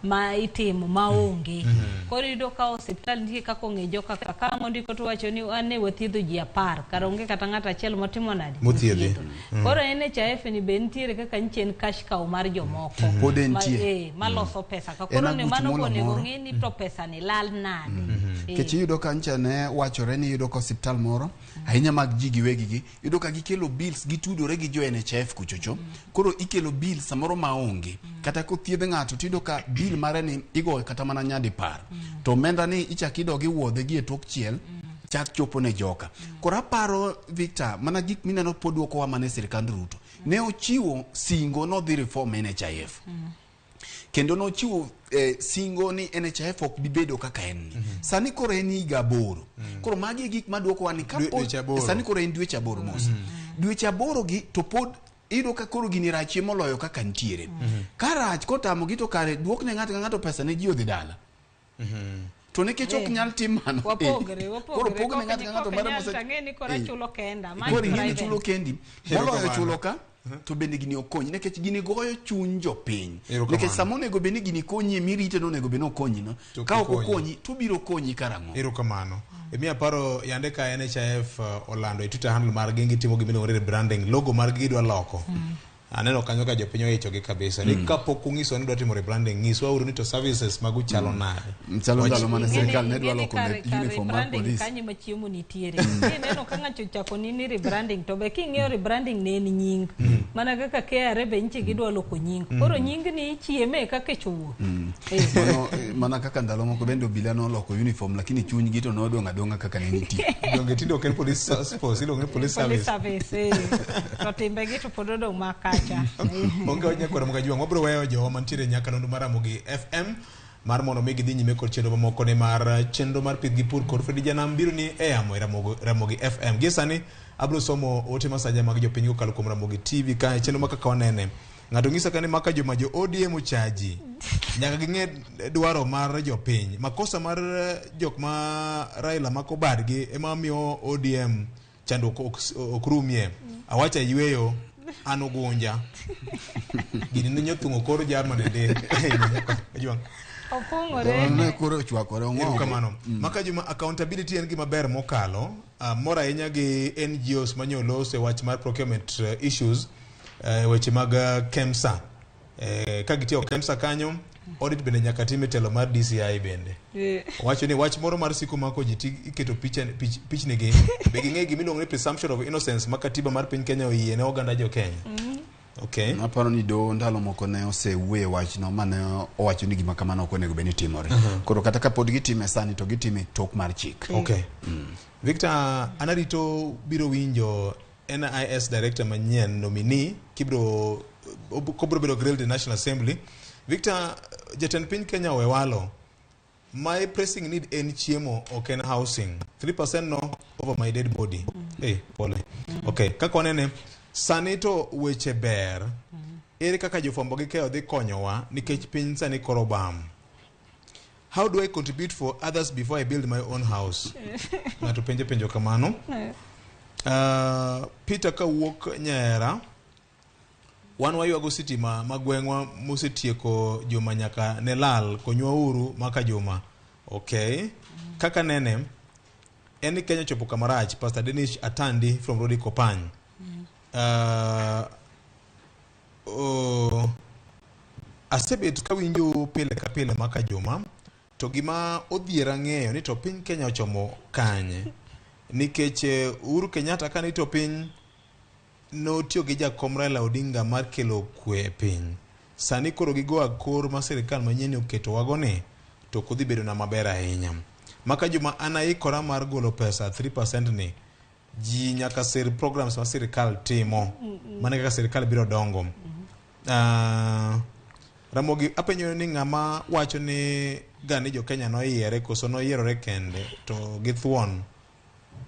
S3: ma itimo maonge koro yudo ka hospital nitie kako ng'ejo kaka ondiko to wacho ni ane wathiedho ji 10 kar onge kata ng'ato achiel motimo nadi
S1: mothiedhe
S3: koro NHIF ni be nitiere kaka nchen cash cow mar jomoko maloso pesa koro ne mano konego ng'e ni to pesa ni lal nade
S2: kech yudo ka ncha ne wachore ni yudo ka hospital moro ahinya mag ji giwegi gi yudo ka gikelo bills gitudore gi jo NHIF kuchocho koro ikelo bills samoro maonge kata ko thiedhe ng'ato tido ka bill mare ni igo kata mana nyadi par to omenda ni ichakido gi wuodhe gi e tok chiel chak chopo ne joka kora paro Victor mana gik mineno podwoko wa mane sirikand Ruto ne ochiwo singo no dhi reform NHIF kendo no chiwo singo ni NHIF ok bibedo kaka en sani koro en higa 8 koro magi gik madwoko wa ni kapo sani koro en dweche 8 mos dweche 8 gi to pod ido ka koro gini rachie moloyo kaka ntiere karach kotamo gito kare duok ne ng'ato pesa ne ji odhi dala to nekech ok nyal tim mano koro pogo ne ng'ato mara mose
S3: tang'eni kora chulo kenda
S2: koro ing'eni chulo kendi moloyo chulo ka to bende gini okonyi nekech gini goyo chuny jopiny nekech samo nego bende gini konyi mirite no nego bende okonyi no ka ok okonyi to biro konyi karang'o
S1: erokamano emiya paro yande ka NHIF olando e Twitter handle mar gengi timo gimino rebranding logo mar gidwa loko Aneno kanyo ka jopinyo ichogi kabisa. Ni kapok ungiso ni dwa timo rebranding, ngiswa uru ni to services magu chalo nade.
S2: Chalo ndalo mane sirkal ne dwa loko uniform mar police.
S3: Kanyo ma chiemo nitiere. Neno ka ngacho chako ni rebranding to be king'iyo rebranding ne en nying. Mana kaka KRA be nche gidwa loko nying. Koro nying ni chieme kaka chuo.
S2: Mana kaka ndalo moko bende obila no loko uniform lakini chuny gi to nodonga donga kaka ne nitie.
S1: Donge tindo ken police force, ilo police service.
S3: Police service. To timbe gi to pododo makacha.
S1: Onge onya kwa Ramogi Juang, wabro weyo jo mantiere nyaka nondo mar Ramogi FM mar mono megi dhi nyime kod chenro mamoko ne mar chenro mar pith gi pur kod Fredi Janam biro ni e amo Ramogi FM. Gi sani abro somo ote masaja mag jopiny kokalo kuom Ramogi TV ka chenro ma Kakawanene. Ng'ato ng'isa kane maka joma jo ODM ochaji nyaka ging'e dwaro mar jopiny. Makosa mar jok ma Raila mako badgi ema miyo ODM chando okrumie. Awacha yweyo ano gunja gini ninyo tungo koro jarmane de Juang
S3: opongore
S2: ne koro chwakore ngo
S1: kamano maka juma accountability en gima ber mokalo mora ahinya gi NGOs manyolo se wach mar procurement issues weche mag KEMSA ka gitiyo KEMSA kanyo audit bende nyaka time telo mar DCI bende wacho ni wach moro mar siku mako jiti iketo pichni gi be ging'e gimiluongo ni presumption of innocence makatiba mar piny Kenya oyie ne oganda jo Kenya. Okay.
S2: Aparo ni do ndalo moko ne osewuoye wach no mane owacho ni gima kamano ok onego beni timore. Koro kata ka pod gitime sani to gitime tok mar chik.
S1: Okay. Victor anarito biro winjo NIS director manyien nominee kibro bedo grilled in National Assembly. Victor, jatend piny Kenya wewalo. My pressing need en chiemo ok en housing. 3% no over my dead body. Hey, pole. Okay, Kakawanene sani to weche ber. Ere kaka jofwambo gi keyo dhi konyowa nikech piny sani koro bam. How do I contribute for others before I build my own house? Ng'ato penjo kamano. Peter kawuok Nyera. Wan wayuago sitima magwengwa mosetieko joma nyaka ne lal konywa uru maka joma. Okay. Kaka nene eni Kenya chopo kamarach Pastor Denish Atandi from Rodi Kopany. Asebet kawinjo pile ka pile maka joma to gima odhiera ng'eyo ni to piny Kenya ochomo kanye nikech Uhuru Kenyatta kane to piny no tiyo gi jakom Raila Odinga mar kelo kwe piny. Sani koro gigo akor ma sirikal manyien oketo wagone to kodhi bedo na maber ahinya. Maka juma anaikora mar golo pesa 3% ni ji nyaka sir programs ma sirikal timo mane kaka sirikal biro dongo. Ramogi apenyo ni ng'ama wacho ni gani jo Kenya no yiere koso no yierore kende to githuon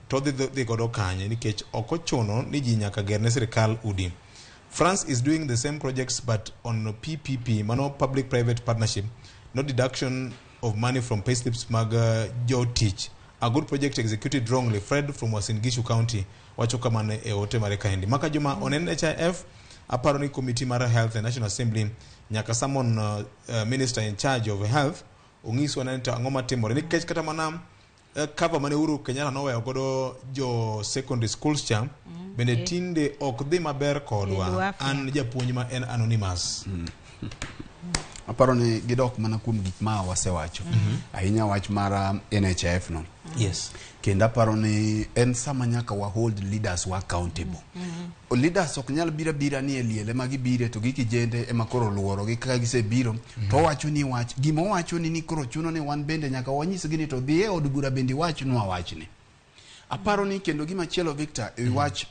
S1: to dhi godo kanye nikech okochuno ni ji nyaka gerne sirikal udi. France is doing the same projects but on PPP, mano public private partnership, no deduction of money from payslips mag Joe Teach. A good project executed wrongly. Fred from Uasin Gishu County wacho kamane e ote mare kaendi. Maka juma on NHIF aparo ni committee mara health and National Assembly nyaka summon minister in charge of health ungiswa nanta angoma timore nikech kata mana cover mane Uhuru Kenyatta no weyo godo jo secondary schools cha bende tinde ok dhi maber kodwa an japuonj ma en anonymous.
S2: Aparo ni gidok mana kuom gik ma wasewacho ahinya wach mara NHIF no.
S1: Yes.
S2: Kendo aparo ni en sama nyaka wa hold leaders wa accountable. Leaders ok nyal bira ni eliele magibire to gikijende ema koro luoro gi kaka gisebiro to wacho ni wach gima wacho ni koro chuno ni wan bende nyaka wanyis gini to dhie od bura bende wach nwa wachni. Aparo ni kendo gima chielo Victor wach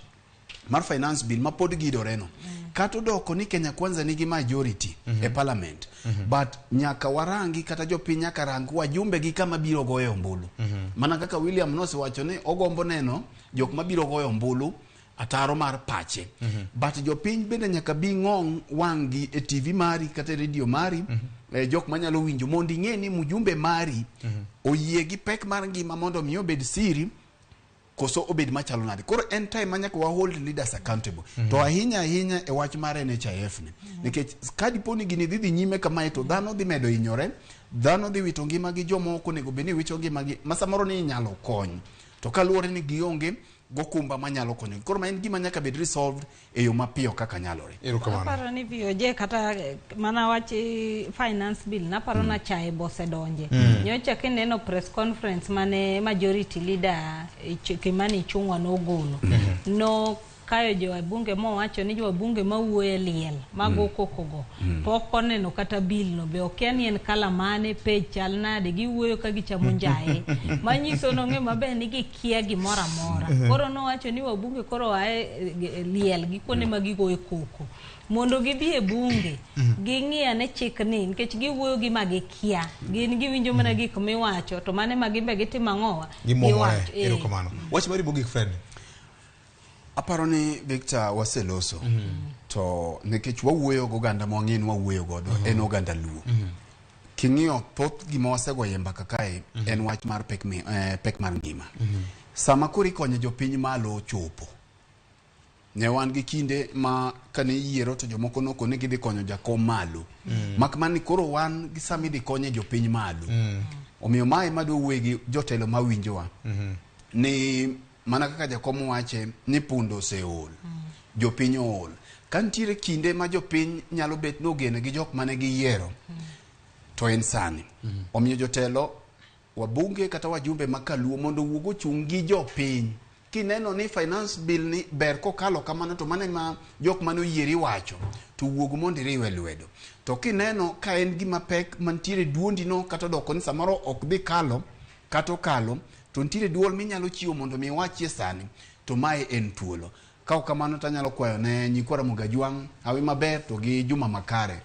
S2: mar finance bill ma pod gidore no. Kato doko ni Kenya kwanza nigi majority e parliament but nyaka warangi kata jopiny nyaka rang wajumbe gi kama biro goyo ombulu. Mana kaka William Nose wacho ni ogombo neno jok ma biro goyo ombulu ataro mar pache. But jopiny bende nyaka bi ng'ong wangi e TV mari kata radio mari jok manyalo winjo mondo ing'e ni mujumbe mari oyie gi pek mar ngima mondo miyo bed siri koso obed machalo nade. Koro en time manyaka wa hold leaders accountable. To ahinya e wach mar NHIF ni. Nikech kadi poni gini dhi nyime kama to dhano dhi medo inyore, dhano dhi wito ngima gi jomoko nego beni wicho ngima gi masamoro ni nyalo kony. To kaluore ni gionge gokumba manyalo konyo. Koro ma en gima nyaka bed resolved e yo mapiyo kaka nyalore.
S3: Aparo ni VOJ kata mana wachi finance bill naparo na chae bose donje. Nyocha kineno press conference mane majority leader Kimani Ichung'wa nogolo. No kayo jo wabunge mo wacho ni jo wabunge mawuoye liel mago kokogo pok oneno kata bill no be okiani en kala mane page chal nade giwuoyo ka gichamo njae manyiso no ng'e maber ni gikia gimoro amora. Koro no wacho ni wabunge koro ae liel gi kuonde ma gigoe koko mondo gidhi e bunge ging'iya ne chik ni nikech giwuoyo gi magikia gin giwinjo mana gik miwacho to mane magimbe gitimo ang'owa
S1: giwacho erokamano. Wach mari bogik Fred.
S2: Aparo ni Victor waseloso to nekech wawuoyo go ganda mwang'in wawuoyo godo en oganda Luo. King'iyo thoth gima wasegoye mbaka kae en wach mar pek mar ngima. Sama kori konyo jopiny malo chopo. Ne wan gi kinde ma kane yiero to jomoko noko ne gidhi konyo jakom malo. Makmani koro wan gi sami dhi konyo jopiny malo. Omiyo mae madwa wuoyo gi jotelo mawinjowa. Ni mana kaka jakom wache ni pundo seol. Jopiny ol. Kantiere kinde ma jopiny nyalo bet nogene gi jok mane giyiero. To en sani. Omiyo jotelo wabunge kata wajumbe makaluo mondo wuogo chung' gi jopiny. Kineno ni finance bill ni ber kokalo kamano to mane ma jok mane oyieri wacho to wuogo mondo iriwe lwedo. To kineno ka en gima pek mantiere duondi no kata doko ni samaro ok dhi kalo kata okalo to ntiere duol minyalo chiwo mondo mi wachie sani to mae en thuolo. Kao kamano tanyalo kwayo ne nyikwara Mugajwang' hawi maber to gi Juma Makare.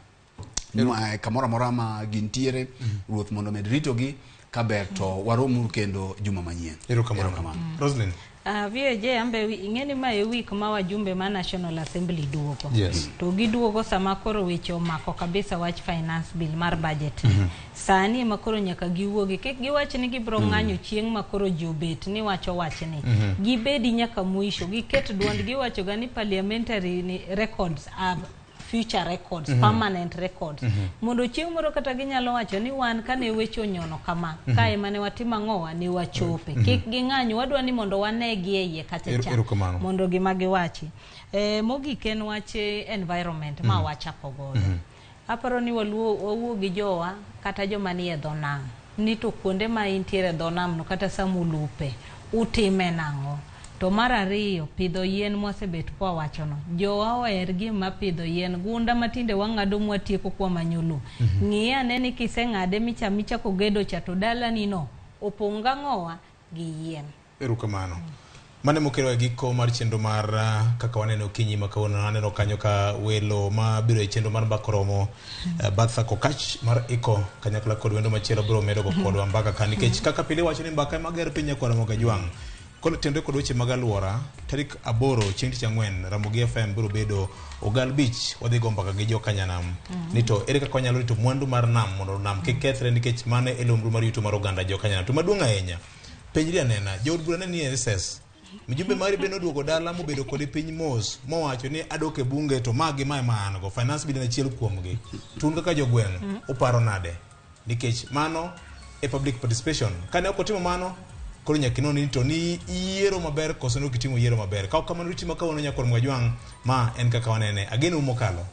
S2: Kamora mora ma gintiere ruoth mondo med rito gi kaber to waromu kendo juma manyien.
S1: Erokamano. Roslyn.
S3: VOJ ambe ing'eni ma e week ma wajumbe ma National Assembly duogo.
S1: Yes.
S3: To giduogo sama koro weche omako kabisa wach finance bill mar budget. Sani makoro nyaka giwuogi kik giwach ni gibro ng'anyo chieng' makoro jobet ni wacho wachni. Gibedi nyaka mwisho giket duond giwacho gani parliamentary records are future records, permanent records. Mondo chieng' moro kata ginyalo wacho ni wan kane weche onyono kama kae mane watimo ang'owa ne wachope. Kik ging'anyo wadwa ni mondo wanegi e iye kata cha. Mondo gima giwachi. Mogik en wache environment ma wachako godo. Aparo ni wawuo gi jowa kata joma ni e dho nam. Ni to kuonde ma intiere dho nam no kata samulupe utime nang'o. To mar ariyo pidho yien mwasebet kwa wachono. Jowa oher gima pidho yien gunda matinde wang'ado mwatieko kwa manyulu. Ng'iya neni kiseng'ade michako gedo cha to dala nino oponga ng'owa gi yien.
S1: Erokamano. Mane mokelo giko mar chenro mar Kakawanene okinyi makawuono aneno kanyo ka welo ma biro e chenro mar Bakoromo Batha Kokach mar iko kanyakla kod wendo machielo biro medo go kodwa mbaka ka nikech kaka pile wacho ni mbaka mager piny kwa Ramogi kono tende kod weche mag aluora tarik 8 chieng' tich ang'wen Ramogi FM biro bedo Ogal Beach wadhi go mbaka gi jokanyanam ni to ere kaka wanyalo rito mwandu mar nam mondo nam kik kethre nikech mane e lombru mar yuto mar oganda jokanyanam to maduong' ahinya penjri anena jood bura ne ni SS mjumbe mari beno duogo dala mobedo kod piny mos mowacho ni adoke bunge to magi mae man go finance bill na chiel kuomgi tun kaka jogweng' uparo nade nikech mano e public participation kane ok otimo mano koro nyakino ni to ni yiero maber koso no kitimo yiero maber ka kamano ritimo kawuono nyakor Mugajwang' ma en Kakawanene ageno umokalo